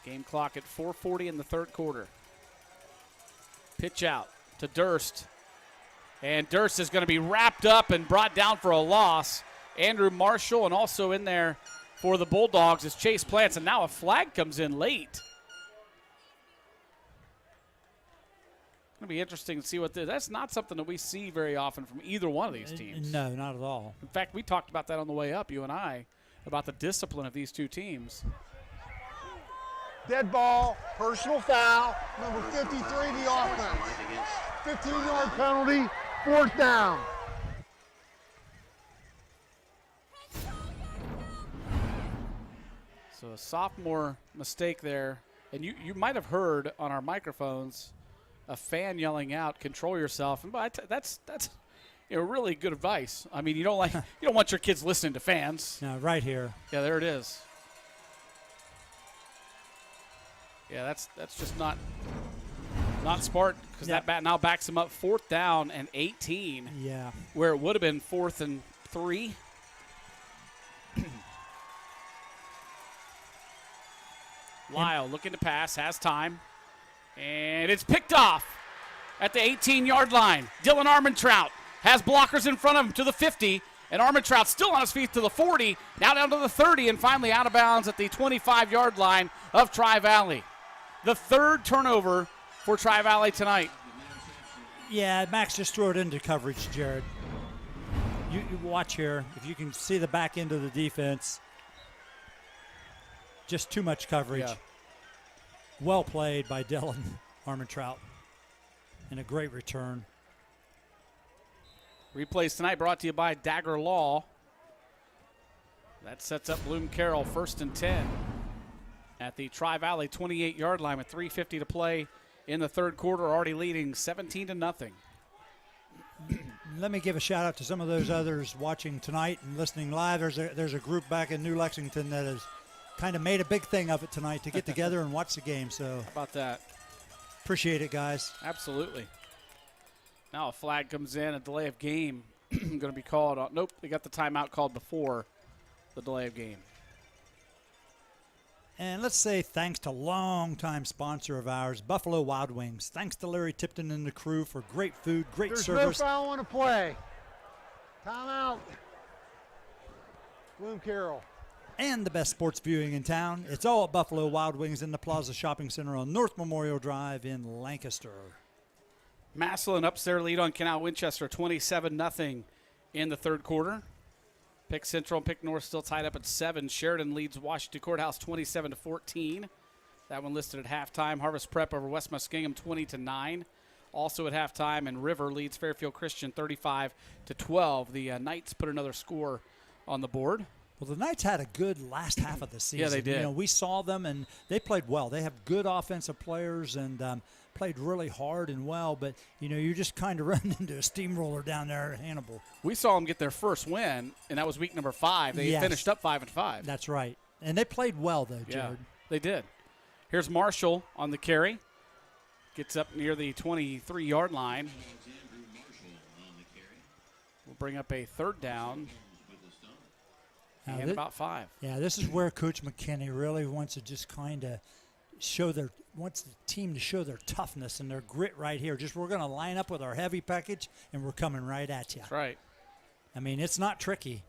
Game clock at 4:40 in the third quarter. Pitch out to Durst. And Durst is going to be wrapped up and brought down for a loss. Andrew Marshall, and also in there for the Bulldogs is Chase Plants. And now a flag comes in late. It's going to be interesting to see what that's not something that we see very often from either one of these teams. No, not at all. In fact, we talked about that on the way up, you and I, about the discipline of these two teams. Dead ball, personal foul, number 53, the offense. 15-yard penalty, 4th down. So a sophomore mistake there. And you might have heard on our microphones a fan yelling out, "Control yourself." And that's really good advice. I mean, you don't want your kids listening to fans. No, right here. Yeah, there it is. Yeah, that's just not smart, because that now backs him up 4th down and 18. Yeah. Where it would have been 4th and 3. Lyle looking to pass, has time, and it's picked off at the 18-yard line. Dylan Armentrout has blockers in front of him to the 50, and Armentrout still on his feet to the 40, now down to the 30, and finally out of bounds at the 25-yard line of Tri-Valley. The 3rd turnover for Tri-Valley tonight. Yeah, Max just threw it into coverage, Jared. You watch here. If you can see the back end of the defense, just too much coverage. Yeah. Well played by Dylan Armentrout, and a great return. Replays tonight brought to you by Dagger Law. That sets up Bloom-Carroll 1st and 10 at the Tri-Valley 28-yard line with 3:50 to play in the third quarter, already leading 17-0. Let me give a shout out to some of those others watching tonight and listening live. There's a group back in New Lexington that has kind of made a big thing of it tonight to get together and watch the game. So how about that? Appreciate it, guys. Absolutely. Now a flag comes in, a delay of game going to be called. Nope, they got the timeout called before the delay of game. And let's say thanks to longtime sponsor of ours, Buffalo Wild Wings. Thanks to Larry Tipton and the crew for great food, great service. There's no foul on the play. Timeout. Bloom-Carroll. And the best sports viewing in town. It's all at Buffalo Wild Wings in the Plaza Shopping Center on North Memorial Drive in Lancaster. Massillon ups their lead on Canal Winchester 27-0 in the third quarter. Pick Central and Pick North still tied up at 7. Sheridan leads Washington Courthouse 27-14. That one listed at halftime. Harvest Prep over West Muskingum 20-9. Also at halftime, and River leads Fairfield Christian 35-12. The Knights put another score on the board. Well, the Knights had a good last half of the season. Yeah, they did. You know, we saw them, and they played well. They have good offensive players and played really hard and well. But, you know, you're just kind of running into a steamroller down there at Hannibal. We saw them get their first win, and that was week number 5. They finished up 5-5. That's right. And they played well, though, Jared. Yeah, they did. Here's Marshall on the carry. Gets up near the 23-yard line. We'll bring up a third down. And about 5. Yeah, this is where Coach McKinney really wants to just kind of wants the team to show their toughness and their grit right here. Just we're going to line up with our heavy package, and we're coming right at you. That's right. I mean, it's not tricky.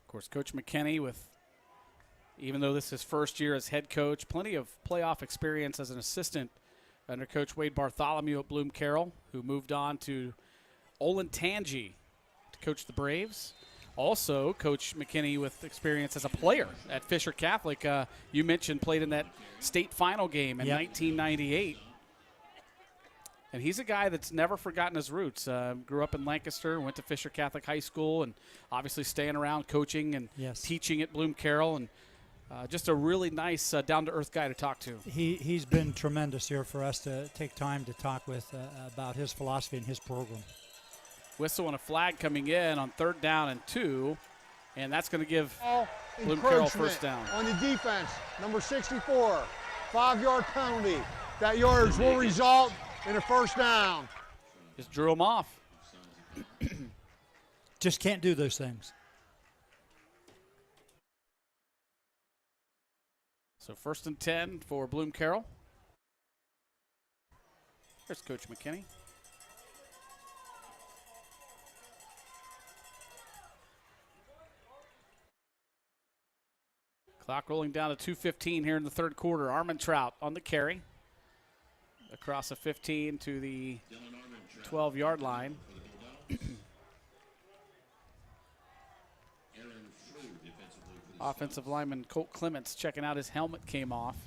Of course, Coach McKinney, even though this is his first year as head coach, plenty of playoff experience as an assistant under Coach Wade Bartholomew at Bloom-Carroll, who moved on to Olentangy to coach the Braves. Also, Coach McKinney with experience as a player at Fisher Catholic. You mentioned played in that state final game in 1998. And he's a guy that's never forgotten his roots. Grew up in Lancaster, went to Fisher Catholic High School, and obviously staying around coaching and teaching at Bloom-Carroll. And just a really nice, down-to-earth guy to talk to. He's been tremendous here for us to take time to talk with about his philosophy and his program. Whistle and a flag coming in on 3rd down and 2, and that's going to give Bloom-Carroll first down. On the defense, number 64, 5-yard penalty. That yardage will result in a first down. Just drew him off. Just can't do those things. So 1st and 10 for Bloom-Carroll. There's Coach McKinney. Clock rolling down to 2:15 here in the third quarter. Armentrout on the carry. Across the 15 to the 12-yard line. Offensive lineman Colt Clements checking out his helmet came off.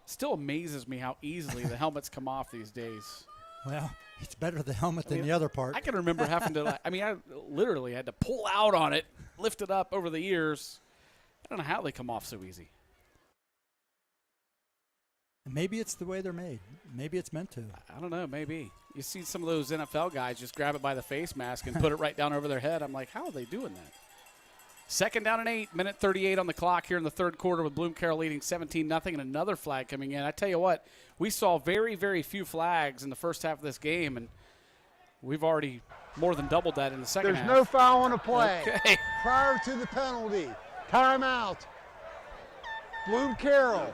Still amazes me how easily the helmets come off these days. Well, it's better the helmet than the other part. I can remember having to, I literally had to pull out on it, lift it up over the years. I don't know how they come off so easy. Maybe it's the way they're made. Maybe it's meant to. I don't know, maybe. You see some of those NFL guys just grab it by the face mask and put it right down over their head. I'm like, how are they doing that? 2nd down and 8, minute 38 on the clock here in the third quarter with Bloom-Carroll leading 17-0 and another flag coming in. I tell you what, we saw very, very few flags in the first half of this game, and we've already more than doubled that in the second half. There's no foul on the play. Okay. Prior to the penalty, timeout. Bloom-Carroll.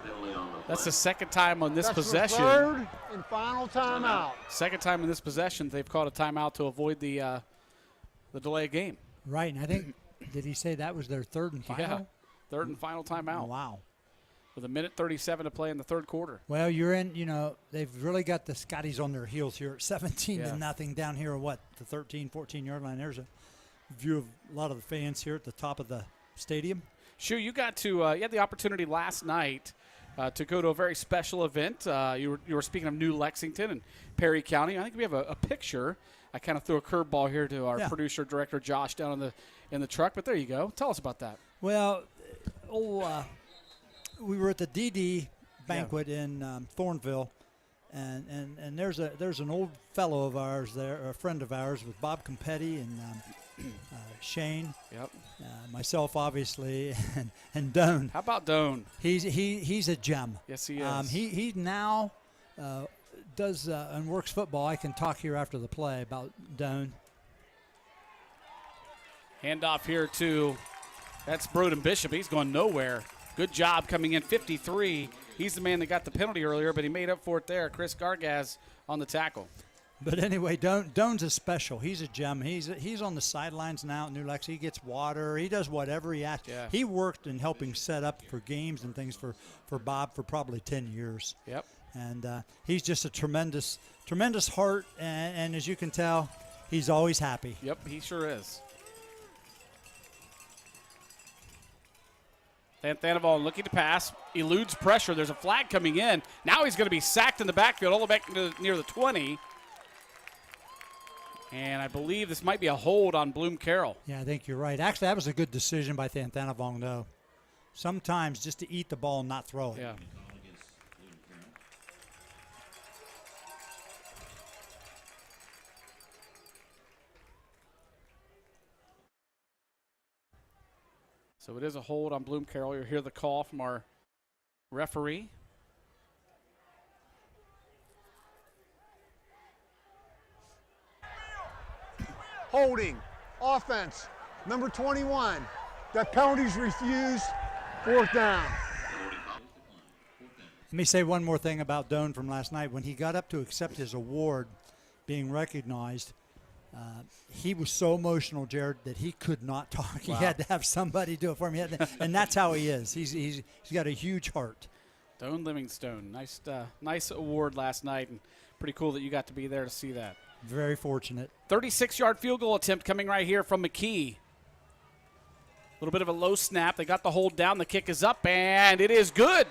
That's the second time on this possession. Third and final timeout. Second time in this possession they've called a timeout to avoid the delay of game. Right, and I think Did he say that was their third and final? Yeah, third and final timeout. Wow. With 1:37 to play in the third quarter. Well, they've really got the Scotties on their heels here at 17 to nothing down here at the 13, 14-yard line. There's a view of a lot of the fans here at the top of the stadium. Sure, you got to you had the opportunity last night to go to a very special event. You were speaking of New Lexington and Perry County. I think we have a picture. I kind of threw a curveball here to our producer director Josh down in the truck, but there you go. Tell us about that. Well, we were at the DD banquet in Thornville, and there's an old fellow of ours there, a friend of ours, with Bob Competti and Shane. Yep. Myself, obviously, and Doan. How about Doan? He's a gem. Yes, he is. He now does and works football. I can talk here after the play about Doan. Handoff here to that's Broden Bishop. He's going nowhere. Good job coming in 53. He's the man that got the penalty earlier, but he made up for it there. Chris Gargaz on the tackle. But anyway, Doan's a special. He's a gem. He's on the sidelines now at New Lex. He gets water. He does whatever he asks. Yeah. He worked in helping set up for games and things for Bob for probably 10 years. Yep. And he's just a tremendous heart, and as you can tell, he's always happy. Yep, he sure is. Thanaval looking to pass, eludes pressure. There's a flag coming in. Now he's going to be sacked in the backfield all the way back near the 20. And I believe this might be a hold on Bloom-Carroll. Yeah, I think you're right. Actually, that was a good decision by Thanaval, though. Sometimes just to eat the ball and not throw it. Yeah. So it is a hold on Bloom-Carroll. You'll hear the call from our referee. Holding, offense, number 21. That penalty's refused, 4th down. Let me say one more thing about Doan from last night. When he got up to accept his award being recognized, he was so emotional, Jared, that he could not talk. Wow. He had to have somebody do it for him. And that's how he is. He's got a huge heart. Doan Livingstone, nice award last night, and pretty cool that you got to be there to see that. Very fortunate. 36-yard field goal attempt coming right here from McKee. A little bit of a low snap. They got the hold down. The kick is up, and it is good.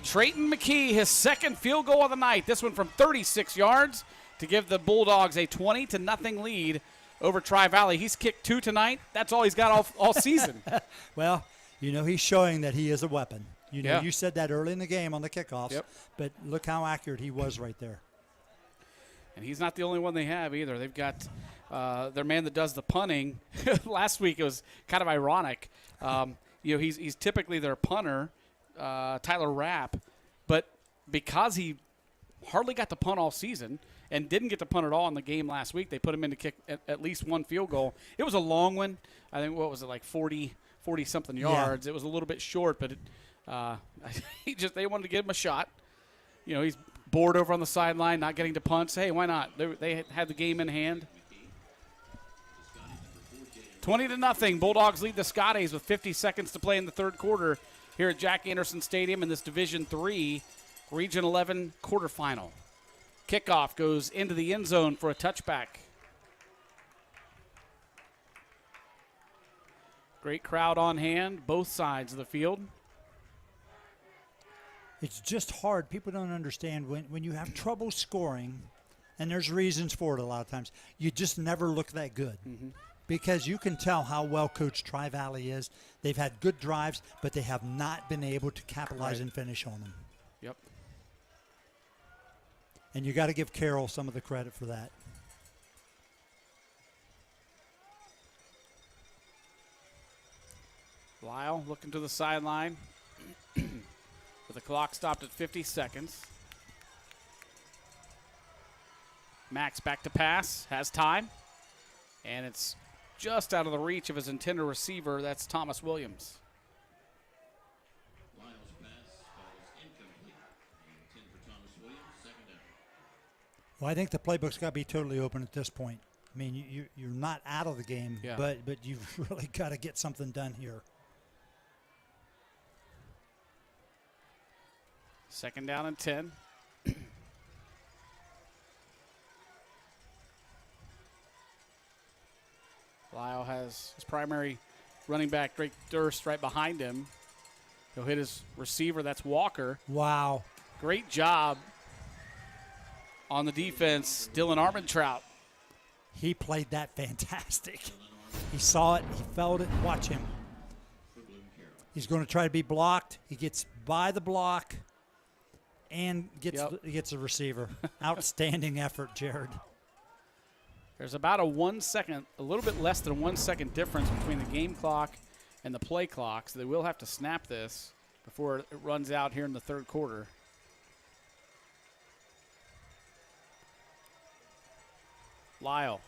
Trayton McKee, his second field goal of the night. This one from 36 yards to give the Bulldogs a 20-0 lead over Tri-Valley. He's kicked 2 tonight. That's all he's got all season. Well, he's showing that he is a weapon. Yeah. You said that early in the game on the kickoffs, yep. But look how accurate he was right there. And he's not the only one they have either. They've got their man that does the punting. Last week it was kind of ironic. He's typically their punter, Tyler Rapp, but because he hardly got to punt all season and didn't get to punt at all in the game last week, they put him in to kick at least one field goal. It was a long one. I think, what was it, like 40-something yards. Yeah. It was a little bit short, but they wanted to give him a shot. He's bored over on the sideline, not getting to punt. Hey, why not? They had the game in hand. 20-0. Bulldogs lead the Scotties with 50 seconds to play in the third quarter here at Jack Anderson Stadium in this Division III Region 11 quarterfinal. Kickoff goes into the end zone for a touchback. Great crowd on hand, both sides of the field. It's just hard. People don't understand when you have trouble scoring, and there's reasons for it a lot of times, you just never look that good. Mm-hmm. Because you can tell how well coached Tri-Valley is. They've had good drives, but they have not been able to capitalize and finish on them. Yep. And you got to give Carroll some of the credit for that. Lyle looking to the sideline. With the clock stopped at 50 seconds. Max back to pass, has time. And it's just out of the reach of his intended receiver. That's Thomas Williams. Lyle's pass falls incomplete. Intended for Thomas Williams, 2nd down. Well, I think the playbook's got to be totally open at this point. I mean, you're not out of the game, Yeah. but you've really got to get something done here. Second down and 10. Lyle has his primary running back, Drake Durst, right behind him. He'll hit his receiver. That's Walker. Wow. Great job on the defense, Dylan Armentrout. He played that fantastic. He saw it. He felt it. Watch him. He's going to try to be blocked. He gets by the block and gets a receiver. Outstanding effort, Jared. There's about a 1 second, a little bit less than 1 second difference between the game clock and the play clock, so they will have to snap this before it runs out here in the third quarter. Lyle,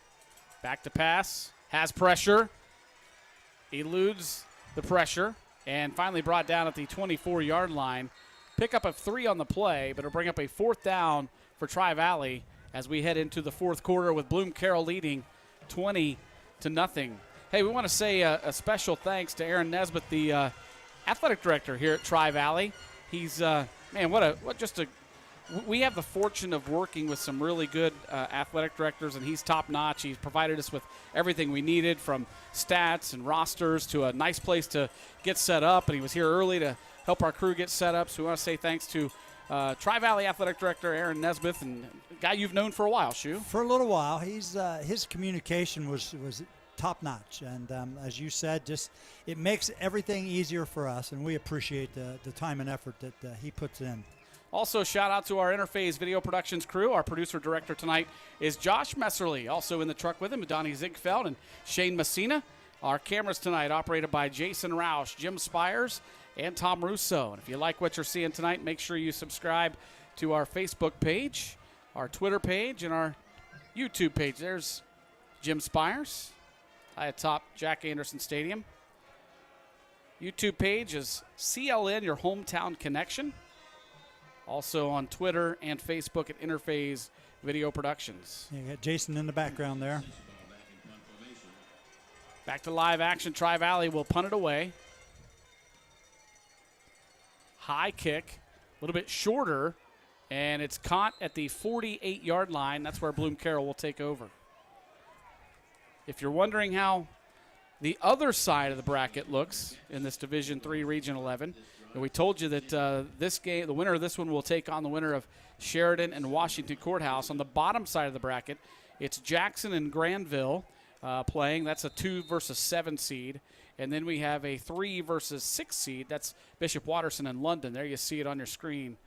back to pass, has pressure, eludes the pressure, and finally brought down at the 24-yard line. Pickup of 3 on the play, but it'll bring up a 4th down for Tri-Valley as we head into the fourth quarter with Bloom-Carroll leading 20-0. Hey, we want to say a special thanks to Aaron Nesbitt, the athletic director here at Tri-Valley. He's, we have the fortune of working with some really good athletic directors, and he's top-notch. He's provided us with everything we needed, from stats and rosters to a nice place to get set up, and he was here early to help our crew get set up. So we want to say thanks to Tri-Valley Athletic Director Aaron Nesbitt, and a guy you've known for a while, Shu. For a little while. He's his communication was top-notch, and as you said, just it makes everything easier for us, and we appreciate the time and effort that he puts in. Also, shout out to our Interphase Video Productions crew. Our producer-director tonight is Josh Messerly. Also in the truck with him, Donnie Ziegfeld and Shane Messina. Our cameras tonight operated by Jason Roush, Jim Spires, and Tom Russo. And if you like what you're seeing tonight, make sure you subscribe to our Facebook page, our Twitter page, and our YouTube page. There's Jim Spires atop Jack Anderson Stadium. YouTube page is CLN, your hometown connection. Also on Twitter and Facebook at Interphase Video Productions. You got Jason in the background there. Back to live action. Tri-Valley will punt it away. High kick, a little bit shorter, and it's caught at the 48-yard line. That's where Bloom-Carroll will take over. If you're wondering how the other side of the bracket looks in this Division III Region 11, and we told you that this game, the winner of this one will take on the winner of Sheridan and Washington Courthouse. On the bottom side of the bracket, it's Jackson and Granville playing. That's a 2 versus 7 seed. And then we have a 3 versus 6 seed. That's Bishop Watterson and London. There you see it on your screen.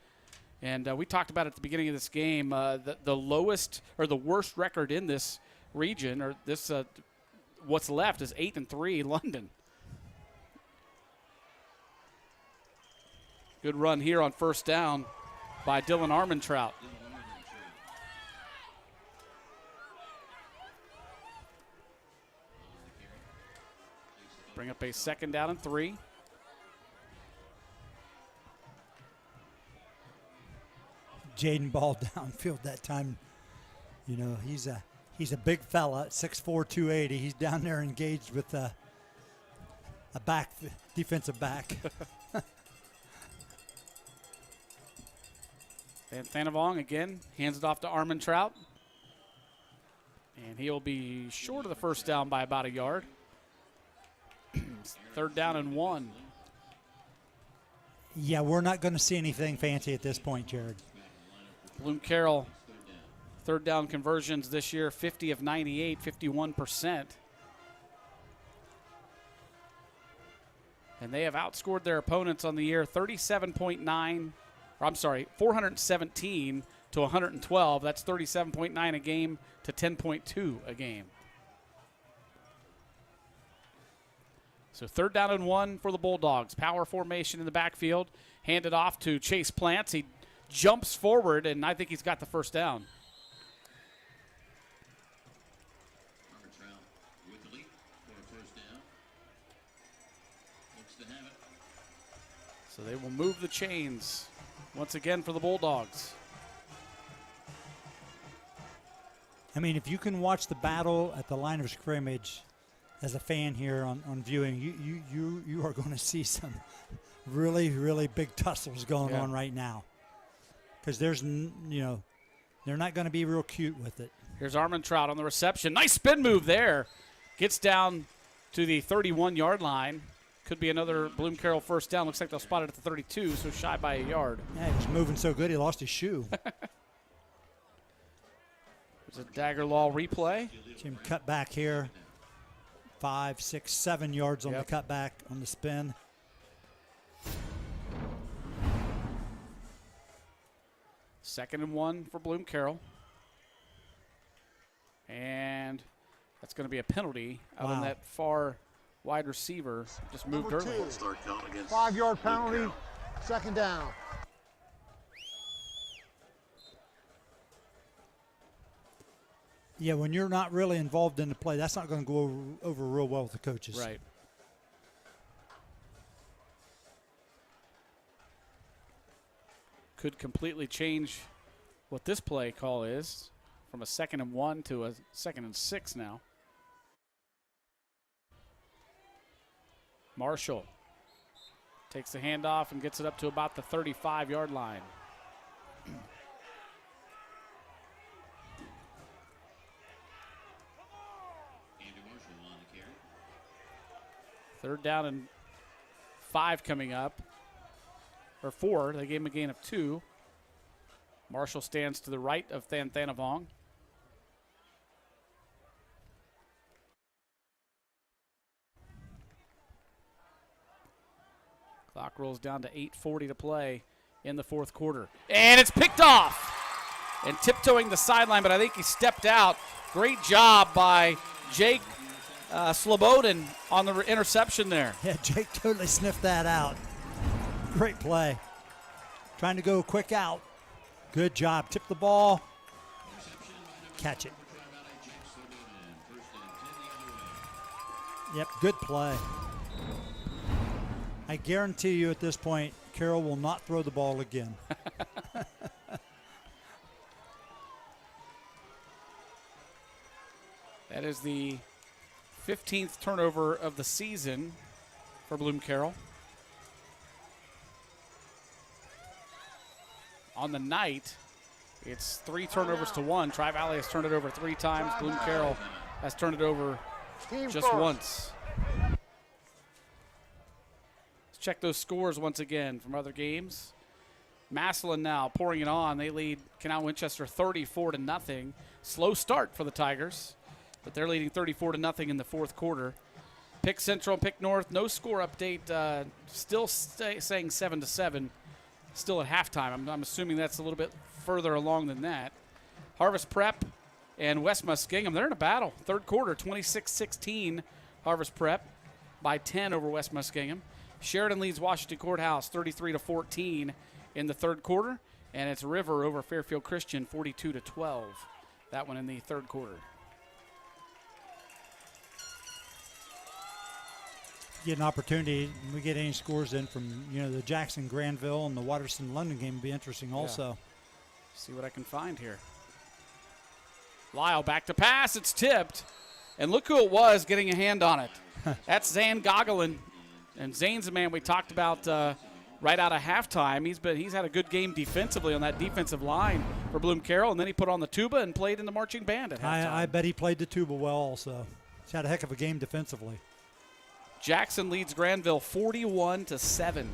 And we talked about at the beginning of this game, the lowest or the worst record in this region, or this what's left is 8-3 London. Good run here on first down by Dylan Armentrout. Bring up a 2nd down and 3. Jaden Ball downfield that time. You know, he's a big fella, 6'4", 280. He's down there engaged with a defensive back. And Thanavong again hands it off to Armentrout. And he'll be short of the first down by about a yard. 3rd down and 1. Yeah, we're not going to see anything fancy at this point, Jared. Bloom-Carroll, 3rd down conversions this year, 50 of 98, 51%. And they have outscored their opponents on the year 417 to 112. That's 37.9 a game to 10.2 a game. So 3rd down and 1 for the Bulldogs. Power formation in the backfield. Handed off to Chase Plants. He jumps forward, and I think he's got the first down. With the lead for a first down. Looks to have it. So they will move the chains once again for the Bulldogs. I mean, if you can watch the battle at the line of scrimmage as a fan here on viewing, you are going to see some really, really big tussles going on right now. Because there's, they're not going to be real cute with it. Here's Armentrout on the reception. Nice spin move there. Gets down to the 31-yard line. Could be another Bloom-Carroll first down. Looks like they'll spot it at the 32, so shy by a yard. Yeah, he was moving so good he lost his shoe. There's a dagger law replay. Jim cut back here. 5, 6, 7 yards on the cutback on the spin. Second and 1 for Bloom-Carroll. And that's going to be a penalty out on that far wide receiver. Just moved early. 5-yard penalty, second down. Yeah, when you're not really involved in the play, that's not going to go over real well with the coaches. Right. Could completely change what this play call is from a 2nd and 1 to a 2nd and 6 now. Marshall takes the handoff and gets it up to about the 35-yard line. Third down and 5 coming up. Or 4. They gave him a gain of 2. Marshall stands to the right of Thanavong. Clock rolls down to 8:40 to play in the fourth quarter. And it's picked off! And tiptoeing the sideline, but I think he stepped out. Great job by Jake Slobodin on the interception there. Yeah, Jake totally sniffed that out. Great play. Trying to go quick out. Good job. Tip the ball. Catch it. Yep, good play. I guarantee you at this point, Carroll will not throw the ball again. That is the 15th turnover of the season for Bloom-Carroll. On the night, it's 3 turnovers to 1. Tri-Valley has turned it over 3 times. Bloom-Carroll has turned it over just once. Let's check those scores once again from other games. Massillon now pouring it on. They lead Canal Winchester 34-0. Slow start for the Tigers, but they're leading 34-0 in the fourth quarter. Pick Central and Pick North, no score update. Still saying 7-7. Still at halftime. I'm assuming that's a little bit further along than that. Harvest Prep and West Muskingum, they're in a battle. Third quarter, 26-16. Harvest Prep by 10 over West Muskingum. Sheridan leads Washington Courthouse 33-14 in the third quarter. And it's River over Fairfield Christian 42-12. That one in the third quarter. Get an opportunity, we get any scores in from the Jackson Granville and the Waterston London game would be interesting also. See what I can find here. Lyle back to pass, it's tipped, and look who it was getting a hand on it. That's Zane Gogolin, and Zane's the man we talked about right out of halftime. He's had a good game defensively on that defensive line for Bloom-Carroll, and then he put on the tuba and played in the marching band at halftime. I bet he played the tuba well also. He's had a heck of a game defensively. Jackson leads Granville 41-7.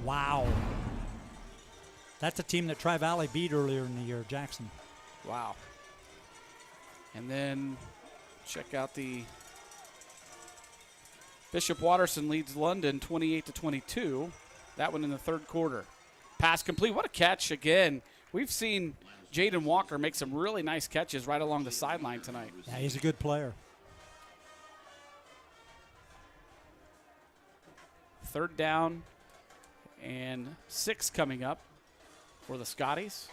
Wow. That's a team that Tri-Valley beat earlier in the year, Jackson. Wow. And then check out the Bishop Watterson leads London 28-22. That one in the third quarter. Pass complete. What a catch again. We've seen Jaden Walker make some really nice catches right along the sideline tonight. Yeah, he's a good player. Third down and 6 coming up for the Scotties.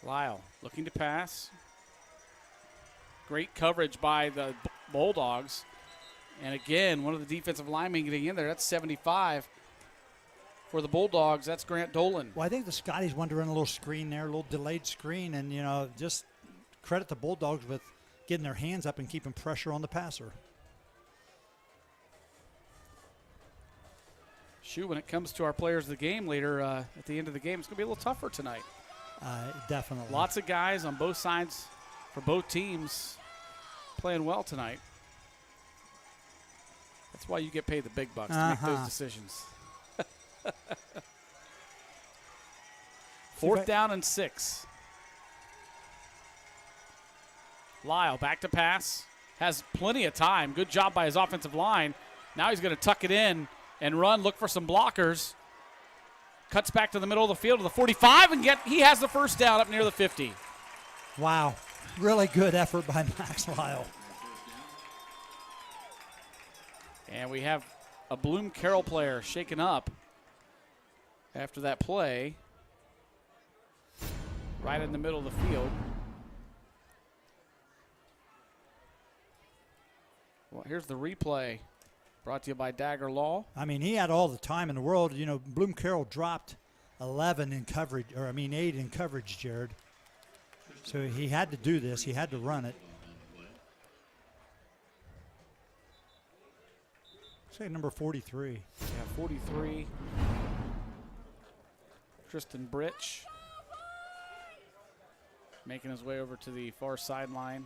Lyle looking to pass. Great coverage by the Bulldogs. And again, one of the defensive linemen getting in there. That's 75 for the Bulldogs. That's Grant Dolan. Well, I think the Scotties wanted to run a little screen there, a little delayed screen, and, just credit the Bulldogs with getting their hands up and keeping pressure on the passer. Shoot, when it comes to our players of the game later at the end of the game, it's going to be a little tougher tonight. Definitely. Lots of guys on both sides for both teams playing well tonight. That's why you get paid the big bucks to make those decisions. Fourth down and 6. Lyle back to pass. Has plenty of time. Good job by his offensive line. Now he's going to tuck it in and run, look for some blockers. Cuts back to the middle of the field to the 45, and he has the first down up near the 50. Wow. Really good effort by Max Lyle. And we have a Bloom-Carroll player shaken up after that play. Right in the middle of the field. Well, here's the replay brought to you by Dagger Law. I mean, he had all the time in the world. Bloom-Carroll dropped 8 in coverage, Jared. So he had to do this. He had to run it. Say number 43. Yeah, 43. Tristan Britch making his way over to the far sideline.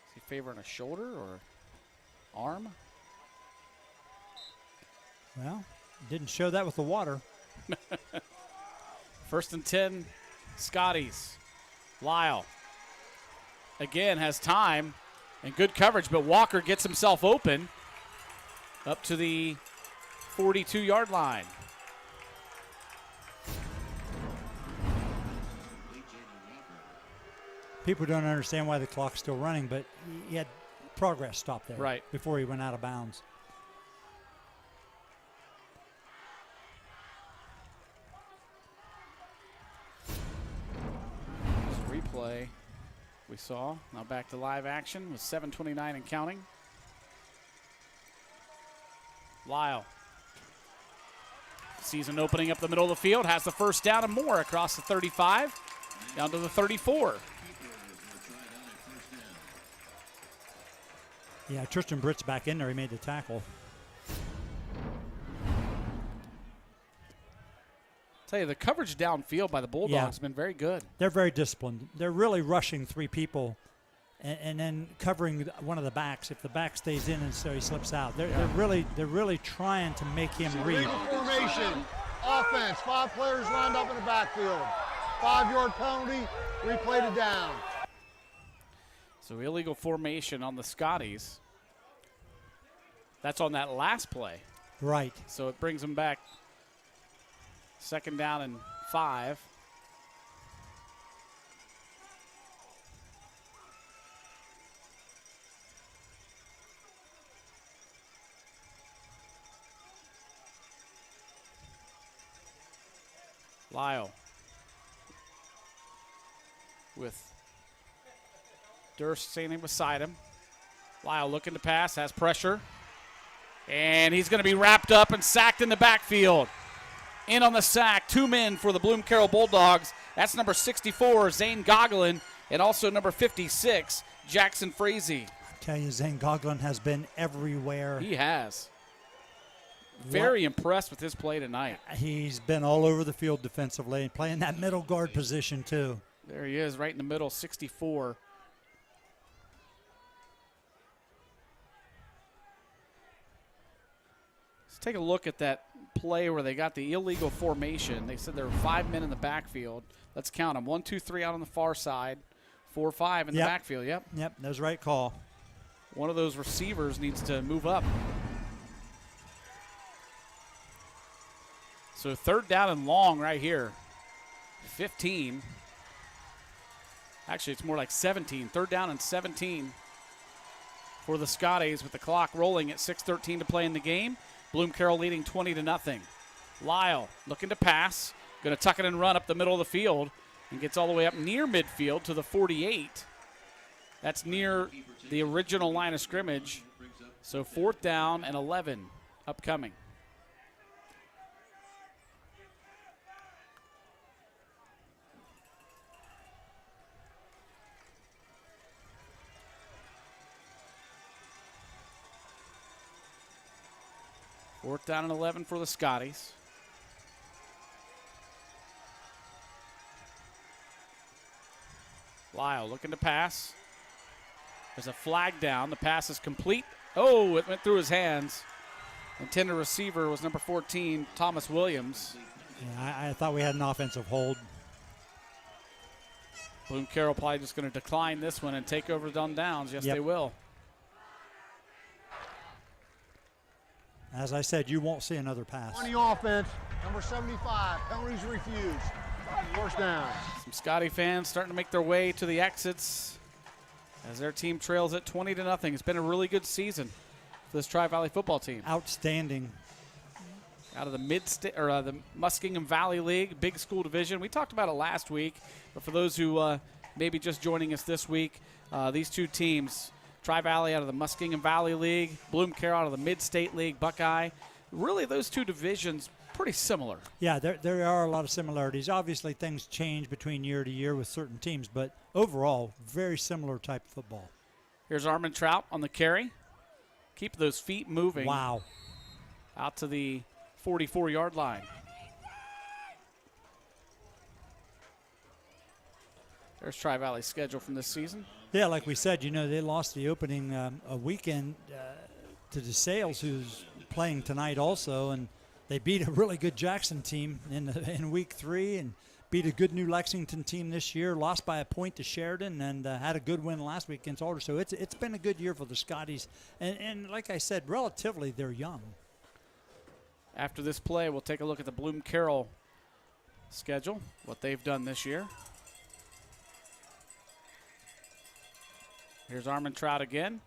Is he favoring a shoulder or arm? Well, didn't show that with the water. First and 10, Scotties. Lyle again has time and good coverage, but Walker gets himself open up to the 42-yard line. People don't understand why the clock's still running, but he had progress stopped there right before he went out of bounds. Replay we saw. Now back to live action with 7:29 and counting. Lyle sees an opening up the middle of the field, has the first down and more across the 35 down to the 34. Yeah, Tristan Britt's back in there. He made the tackle. Tell you, the coverage downfield by the Bulldogs has been very good. They're very disciplined. They're really rushing 3 people and then covering one of the backs. If the back stays in and so he slips out, they're really trying to make him read. Illegal formation, offense, 5 players lined up in the backfield. 5-yard penalty, replay to down. So illegal formation on the Scotties. That's on that last play. Right. So it brings them back. Second down and 5. Lyle with Durst standing beside him. Lyle looking to pass, has pressure. And he's going to be wrapped up and sacked in the backfield. In on the sack, 2 men for the Bloom-Carroll Bulldogs. That's number 64, Zane Goglin, and also number 56, Jackson Frazee. I tell you, Zane Goglin has been everywhere. He has. Very impressed with his play tonight. He's been all over the field defensively and playing that middle guard position too. There he is, right in the middle, 64. Let's take a look at that play where they got the illegal formation. They said there were 5 men in the backfield. Let's count them. 1, 2, 3 out on the far side. 4, 5 in the backfield. Yep. Yep, that was the right call. One of those receivers needs to move up. So 3rd down and long right here. 15. Actually, it's more like 17. 3rd down and 17 for the Scotties with the clock rolling at 6:13 to play in the game. Bloom-Carroll leading 20-0. Lyle looking to pass. Going to tuck it and run up the middle of the field and gets all the way up near midfield to the 48. That's near the original line of scrimmage. So 4th down and 11 upcoming. Fourth down and 11 for the Scotties. Lyle looking to pass. There's a flag down. The pass is complete. Oh, it went through his hands. Intended receiver was number 14, Thomas Williams. Yeah, I thought we had an offensive hold. Bloom-Carroll probably just going to decline this one and take over on downs. Yes, Yep. they will. As I said, you won't see another pass. On the offense, number 75, penalties refused. First down. Some Scotty fans starting to make their way to the exits as their team trails at 20-0. It's been a really good season for this Tri-Valley football team. Outstanding. Out of the the Muskingum Valley League, big school division. We talked about it last week, but for those who may be just joining us this week, these two teams, Tri-Valley out of the Muskingum Valley League, Bloom-Carroll out of the Mid-State League, Buckeye. Really, those two divisions pretty similar. Yeah, there are a lot of similarities. Obviously, things change between year to year with certain teams, but overall, very similar type of football. Here's Armand Trout on the carry. Keep those feet moving. Wow. Out to the 44-yard line. There's Tri-Valley's schedule from this season. Yeah, like we said, they lost the opening a weekend to DeSales, who's playing tonight also, and they beat a really good Jackson team in week 3 and beat a good New Lexington team this year, lost by a point to Sheridan, and had a good win last week against Alder. So it's been a good year for the Scotties. And like I said, relatively, they're young. After this play, we'll take a look at the Bloom-Carroll schedule, what they've done this year. Here's Armand Trout again,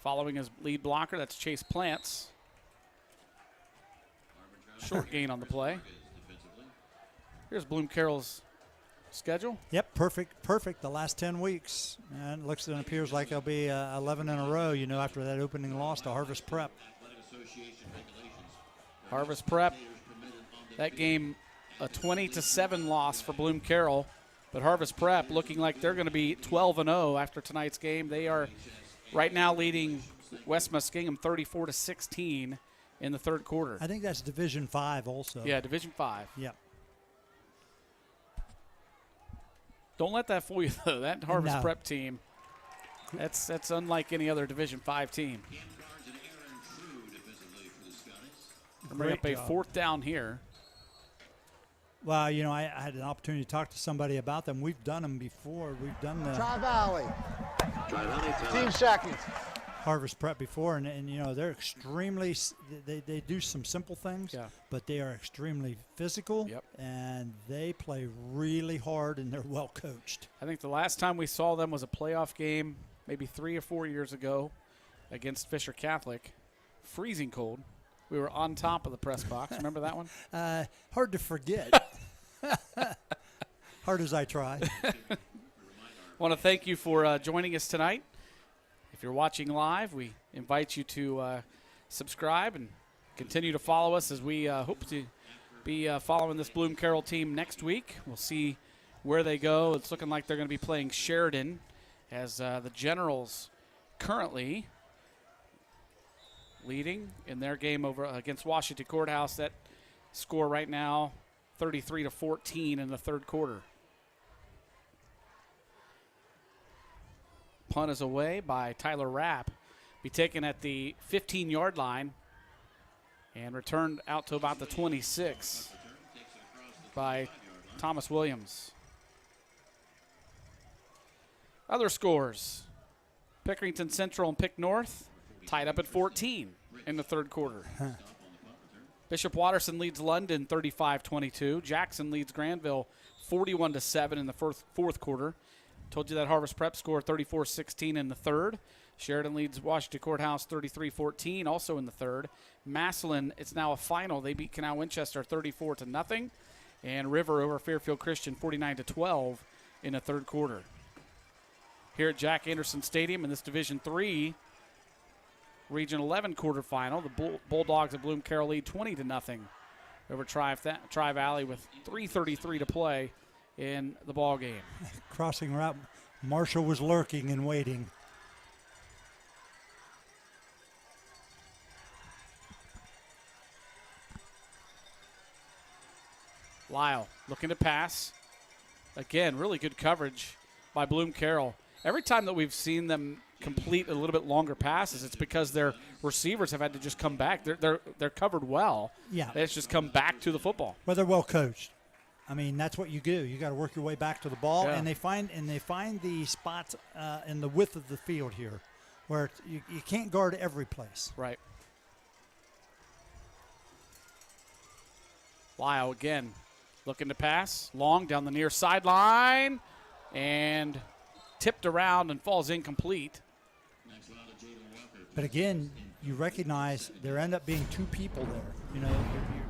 following his lead blocker. That's Chase Plants. Short gain on the play. Here's Bloom-Carroll's schedule. Yep, perfect. The last 10 weeks. And it looks and appears like it'll be 11 in a row, after that opening loss to Harvest Prep. Harvest Prep, that game a 20-7 loss for Bloom-Carroll. But Harvest Prep looking like they're going to be 12-0 after tonight's game. They are right now leading West Muskingum 34-16 in the third quarter. I think that's Division 5 also. Yeah, Division 5. Yep. Don't let that fool you, though. That Harvest No. Prep team, that's unlike any other Division 5 team. Bring up a 4th down here. Well, I had an opportunity to talk to somebody about them. We've done them before. We've done the Tri-Valley. Team seconds. Harvest Prep before, and they're extremely. They do some simple things, but they are extremely physical, and they play really hard, and they're well coached. I think the last time we saw them was a playoff game, maybe 3 or 4 years ago, against Fisher Catholic. Freezing cold. We were on top of the press box. Remember that one? Hard to forget. Hard as I try. Want to thank you for joining us tonight. If you're watching live, we invite you to subscribe and continue to follow us as we hope to be following this Bloom-Carroll team next week. We'll see where they go. It's looking like they're going to be playing Sheridan as the Generals currently leading in their game over against Washington Courthouse. That score right now, 33-14 in the third quarter. Punt is away by Tyler Rapp. Be taken at the 15-yard line and returned out to about the 26 by Thomas Williams. Other scores. Pickerington Central and Pick North tied up at 14 in the third quarter. Bishop Watterson leads London 35-22. Jackson leads Granville 41-7 in the fourth quarter. Told you that Harvest Prep score 34-16 in the third. Sheridan leads Washington Courthouse 33-14 also in the third. Massillon, it's now a final. They beat Canal Winchester 34-0. And River over Fairfield Christian 49-12 in the third quarter. here at Jack Anderson Stadium in this Division III Region 11 quarterfinal. The Bulldogs of Bloom-Carroll lead 20-0 over Tri-Valley with 3:33 to play in the ball game. Crossing route, Marshall was lurking and waiting. Lyle looking to pass. Again, really good coverage by Bloom-Carroll. Every time that we've seen them complete a little bit longer passes, it's because their receivers have had to just come back. They're covered well. Yeah. They just come back to the football. Well, they're well coached. I mean, that's what you do. You got to work your way back to the ball, Yeah. and they find the spots in the width of the field here, where you can't guard every place. Right. Lyle again looking to pass. Long down the near sideline and tipped around and falls incomplete. But again, you recognize there end up being two people there. You know,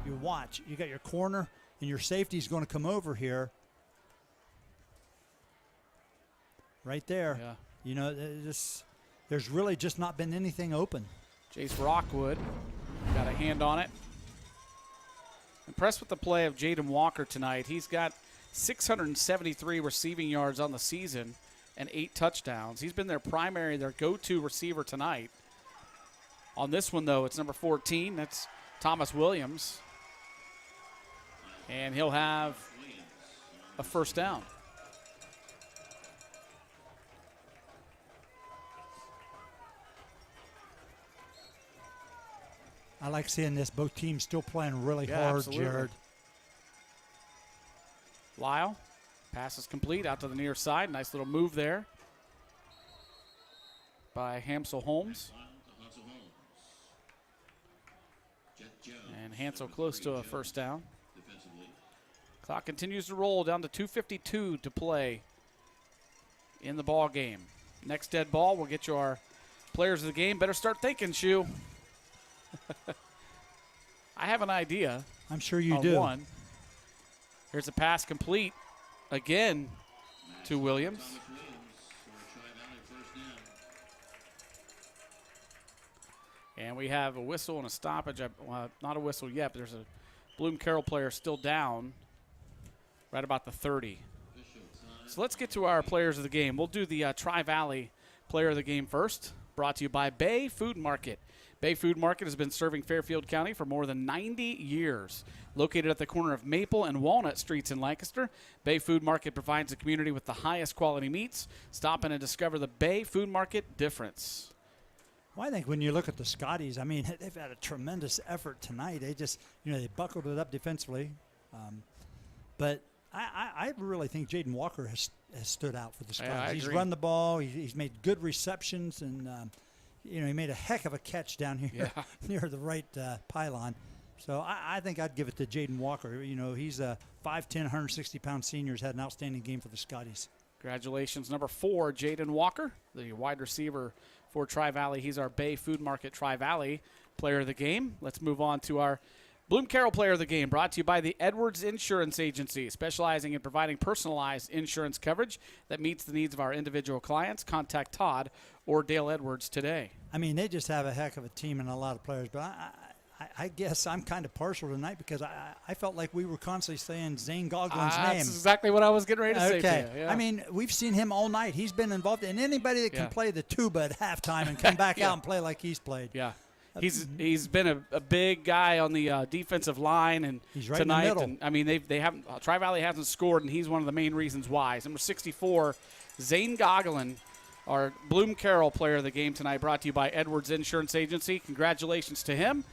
you watch. You got your corner, and your safety's going to come over here. Right there. Yeah. You know, there's really just not been anything open. Jace Rockwood got a hand on it. Impressed with the play of Jaden Walker tonight. He's got 673 receiving yards on the season and 8 touchdowns. He's been their go-to receiver tonight. On this one, though, it's number 14. That's Thomas Williams. And he'll have a first down. I like seeing this. Both teams still playing really hard, absolutely. Jared. Lyle, pass is complete out to the near side. Nice little move there by Hansel Holmes. And Hansel close to a first down. Clock continues to roll down to 2:52 to play in the ball game. Next dead ball, we'll get you our players of the game. Better start thinking, Shu. I have an idea. I'm sure you do. One. Here's a pass complete again to Williams. And we have a whistle and a stoppage. Not a whistle yet, but there's a Bloom-Carroll player still down right about the 30. So let's get to our players of the game. We'll do the Tri-Valley player of the game first, brought to you by Bay Food Market. Bay Food Market has been serving Fairfield County for more than 90 years. Located at the corner of Maple and Walnut Streets in Lancaster, Bay Food Market provides the community with the highest quality meats. Stop in and discover the Bay Food Market difference. Well, I think when you look at the Scotties, I mean, they've had a tremendous effort tonight. They just, they buckled it up defensively. But I really think Jaden Walker has stood out for the Scotties. Yeah, he's run the ball. He's made good receptions, and he made a heck of a catch down here near the right pylon. So I think I'd give it to Jaden Walker. He's a 5'10", 160-pound senior. Has had an outstanding game for the Scotties. Congratulations. Number 4, Jaden Walker, the wide receiver for Tri-Valley. He's our Bay Food Market Tri-Valley player of the game. Let's move on to our Bloom-Carroll player of the game, brought to you by the Edwards Insurance Agency, specializing in providing personalized insurance coverage that meets the needs of our individual clients. Contact Todd or Dale Edwards today. I mean, they just have a heck of a team and a lot of players, but I guess I'm kind of partial tonight because I felt like we were constantly saying Zane Goglin's name. That's exactly what I was getting ready to say to you. Yeah. I mean, we've seen him all night. He's been involved in anybody that can play the tuba at halftime and come back out and play like he's played. Yeah. He's been a big guy on the defensive line, and he's right tonight, in the middle. And I mean they haven't Tri-Valley hasn't scored, and he's one of the main reasons why. Number 64, Zane Goglin, our Bloom-Carroll player of the game tonight, brought to you by Edwards Insurance Agency. Congratulations to him.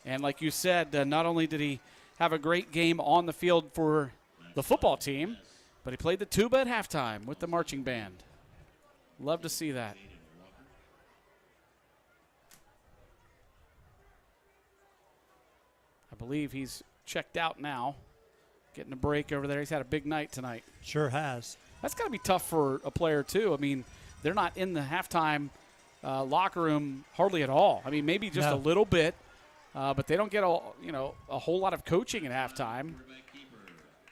And like you said, not only did he have a great game on the field for the football team, but he played the tuba at halftime with the marching band. Love to see that. I believe he's checked out now, getting a break over there. He's had a big night tonight. Sure has. That's got to be tough for a player, too. I mean, they're not in the halftime locker room hardly at all. I mean, maybe just a little bit, but they don't get a whole lot of coaching at halftime.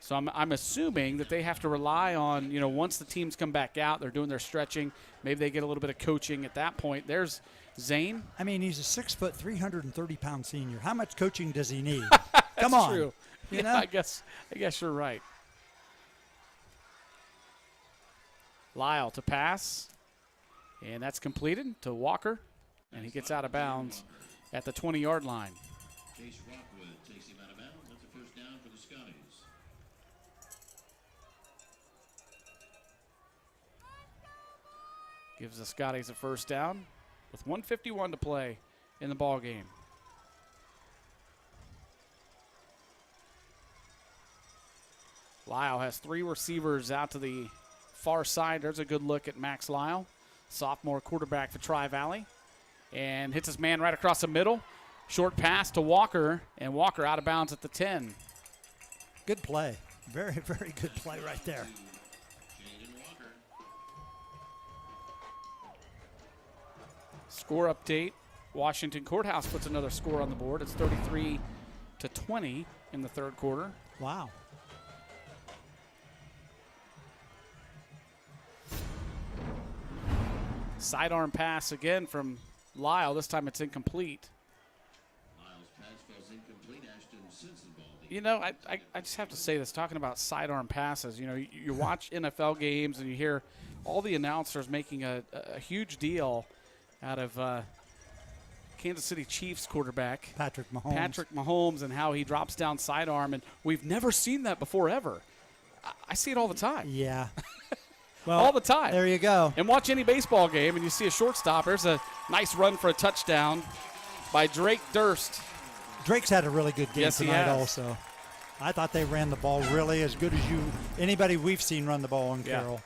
So I'm assuming that they have to rely on, once the teams come back out, they're doing their stretching. Maybe they get a little bit of coaching at that point. There's Zane. I mean, he's a 6 foot, 330-pound senior. How much coaching does he need? That's Come on. True. You know? I guess you're right. Lyle to pass, and that's completed to Walker, and he gets out of bounds at the 20-yard line. Chase Rockwood takes him out of bounds. That's a first down for the Scotties. Gives the Scotties a first down with 1:51 to play in the ball game. Lyle has 3 receivers out to the far side. There's a good look at Max Lyle, sophomore quarterback for Tri-Valley, and hits his man right across the middle. Short pass to Walker, and Walker out of bounds at the 10. Good play. Very, very good play right there. Score update. Washington Courthouse puts another score on the board. It's 33-20 in the third quarter. Wow. Sidearm pass again from Lyle. This time it's incomplete. Lyle's pass falls incomplete. Ashton Simpson ball. I just have to say this, talking about sidearm passes. You watch NFL games and you hear all the announcers making a huge deal out of Kansas City Chiefs quarterback Patrick Mahomes and how he drops down sidearm, and we've never seen that before ever. I see it all the time. Yeah. Well, all the time. There you go. And watch any baseball game, and you see a shortstop. There's a nice run for a touchdown by Drake Durst. Drake's had a really good game Yes, he tonight has. also. I thought they ran the ball really as good as anybody we've seen run the ball on Carroll.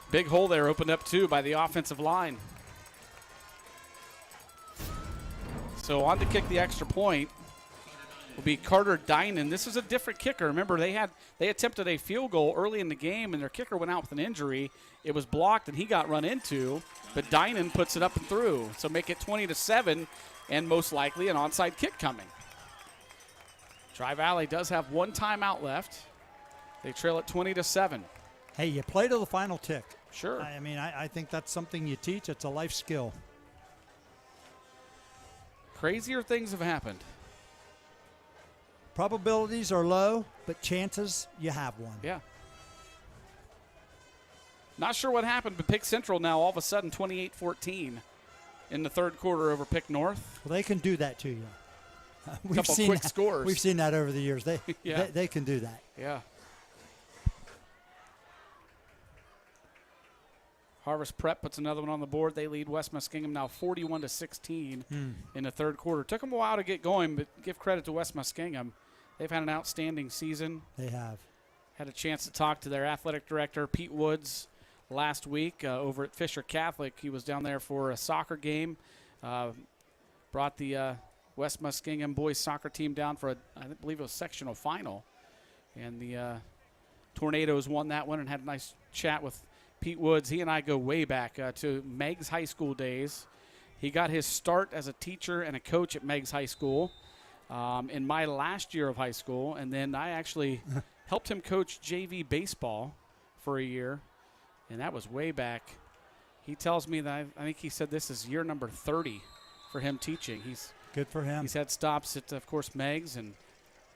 Big hole there opened up, too, by the offensive line. So on to kick the extra point will be Carter Dinan. This is a different kicker. Remember, they attempted a field goal early in the game, and their kicker went out with an injury. It was blocked, and he got run into, but Dinan puts it up and through. So make it 20-7, and most likely an onside kick coming. Tri-Valley does have one timeout left. They trail at 20-7. Hey, you play to the final tick. Sure. I mean, I think that's something you teach. It's a life skill. Crazier things have happened. Probabilities are low, but chances, you have one. Yeah. Not sure what happened, but Pick Central now all of a sudden 28-14 in the third quarter over Pick North. Well, they can do that to you. Couple quick scores. We've seen that over the years. Yeah. They can do that. Yeah. Harvest Prep puts another one on the board. They lead West Muskingum now 41-16 in the third quarter. Took them a while to get going, but give credit to West Muskingum. They've had an outstanding season. They have. Had a chance to talk to their athletic director, Pete Woods, last week over at Fisher Catholic. He was down there for a soccer game. Brought the West Muskingum boys soccer team down for I believe it was sectional final. And the Tornadoes won that one and had a nice chat with Pete Woods. He and I go way back to Meigs High School days. He got his start as a teacher and a coach at Meigs High School in my last year of high school. And then I actually helped him coach JV baseball for a year. And that was way back. He tells me that I think he said this is year number 30 for him teaching. He's good for him. He's had stops at, of course, Meigs and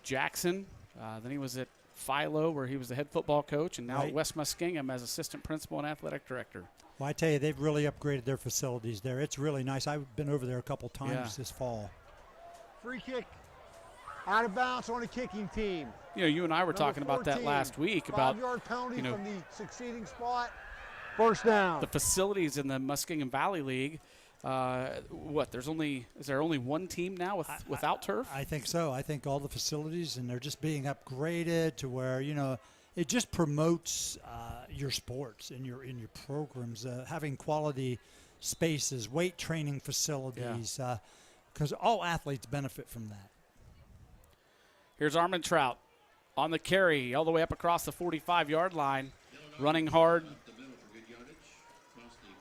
Jackson. Then he was at Philo, where he was the head football coach, and now at West Muskingum as assistant principal and athletic director. Well, I tell you, they've really upgraded their facilities there. It's really nice. I've been over there a couple times this fall. Free kick out of bounds on a kicking team. You and I were talking about that last week about 5-yard penalty from the succeeding spot. First down. The facilities in the Muskingum Valley League. Is there only one team now without turf? I think so. I think all the facilities, and they're just being upgraded to where, it just promotes your sports and your programs, having quality spaces, weight training facilities, because all athletes benefit from that. Here's Armand Trout on the carry all the way up across the 45-yard line, running hard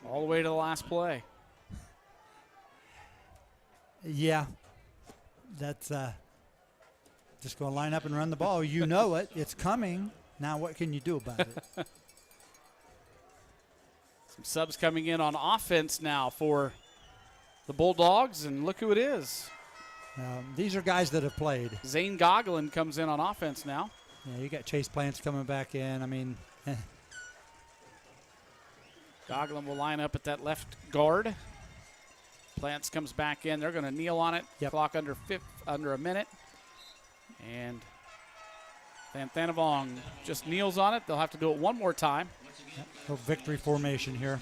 all the way to the last play. Yeah, that's just going to line up and run the ball. You know it. It's coming. Now what can you do about it? Some subs coming in on offense now for the Bulldogs, and look who it is. These are guys that have played. Zane Goglin comes in on offense now. Yeah, you got Chase Plants coming back in. I mean, Goglin will line up at that left guard. Plants comes back in. They're going to kneel on it. Yep. Clock under a minute. And Van Thanavong just kneels on it. They'll have to do it one more time. Yep. Victory formation here.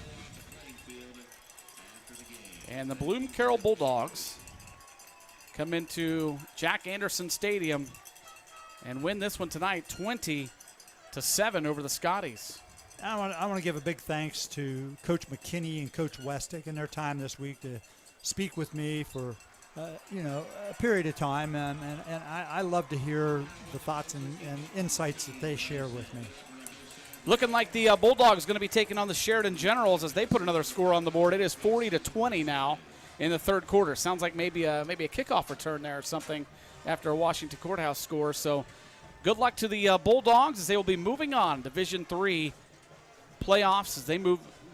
And the Bloom-Carroll Bulldogs come into Jack Anderson Stadium and win this one tonight 20-7 over the Scotties. I want to give a big thanks to Coach McKinney and Coach West taking their time this week to speak with me for a period of time, and I love to hear the thoughts and insights that they share with me. Looking like the Bulldogs going to be taking on the Sheridan Generals as they put another score on the board. It is 40-20 now in the third quarter. Sounds like maybe a kickoff return there or something after a Washington Courthouse score. So good luck to the Bulldogs as they will be moving on Division III playoffs as they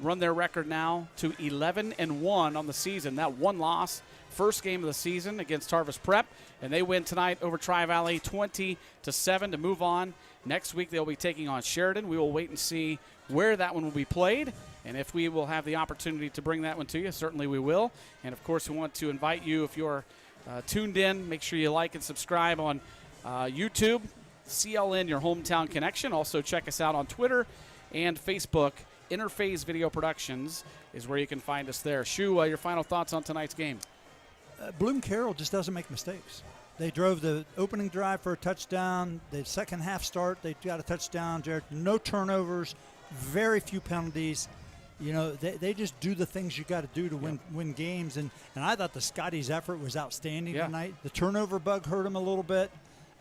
run their record now to 11-1 on the season. That one loss, first game of the season against Harvest Prep, and they win tonight over Tri-Valley 20-7 to move on. Next week they'll be taking on Sheridan. We will wait and see where that one will be played, and if we will have the opportunity to bring that one to you, certainly we will. And of course we want to invite you, if you're tuned in, make sure you like and subscribe on YouTube, CLN, your hometown connection. Also check us out on Twitter and Facebook. Interphase Video Productions is where you can find us there. Shu, your final thoughts on tonight's game? Bloom-Carroll just doesn't make mistakes. They drove the opening drive for a touchdown. The second half start, they got a touchdown, Jared. No turnovers, very few penalties. You know, they just do the things you got to do to win games. And I thought the Scotties' effort was outstanding tonight. The turnover bug hurt them a little bit.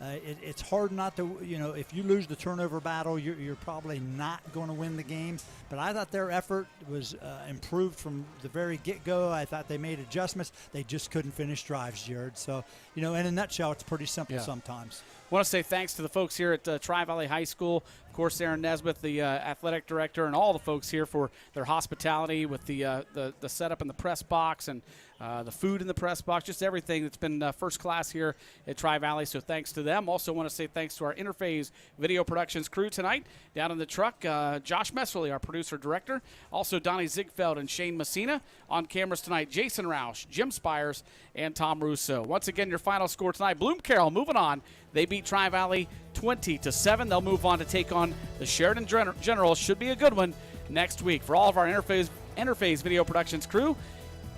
It's hard not to, if you lose the turnover battle, you're probably not going to win the game. But I thought their effort was improved from the very get-go. I thought they made adjustments. They just couldn't finish drives, Jared. So, in a nutshell, it's pretty simple sometimes. I want to say thanks to the folks here at Tri-Valley High School. Of course, Aaron Nesbitt, the athletic director, and all the folks here for their hospitality with the setup in the press box and the food in the press box, just everything that's been first class here at Tri-Valley. So thanks to them. Also want to say thanks to our Interphase Video Productions crew tonight. Down in the truck, Josh Messerly, our producer-director. Also Donnie Ziegfeld and Shane Messina. On cameras tonight, Jason Roush, Jim Spires, and Tom Russo. Once again, your final score tonight, Bloom-Carroll moving on. They beat Tri-Valley 20-7. They'll move on to take on the Sheridan Generals. Should be a good one next week. For all of our Interphase Video Productions crew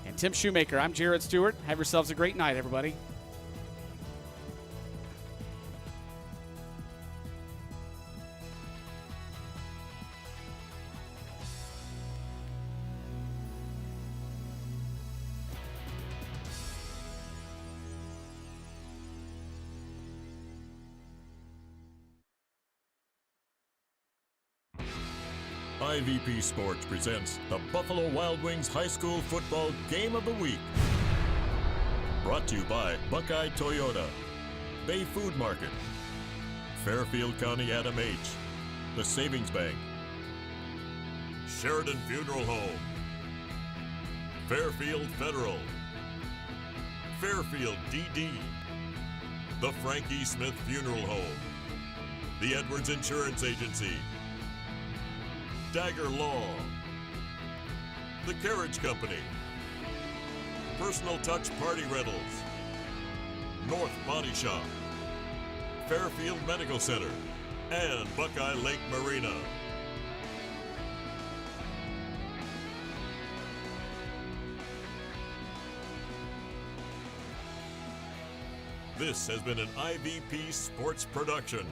and Tim Shoemaker, I'm Jared Stewart. Have yourselves a great night, everybody. IVP Sports presents the Buffalo Wild Wings High School Football Game of the Week. Brought to you by Buckeye Toyota, Bay Food Market, Fairfield County Adam H., the Savings Bank, Sheridan Funeral Home, Fairfield Federal, Fairfield DD, the Frankie Smith Funeral Home, the Edwards Insurance Agency, Dagger Law, The Carriage Company, Personal Touch Party Rentals, North Body Shop, Fairfield Medical Center, and Buckeye Lake Marina. This has been an IVP Sports production.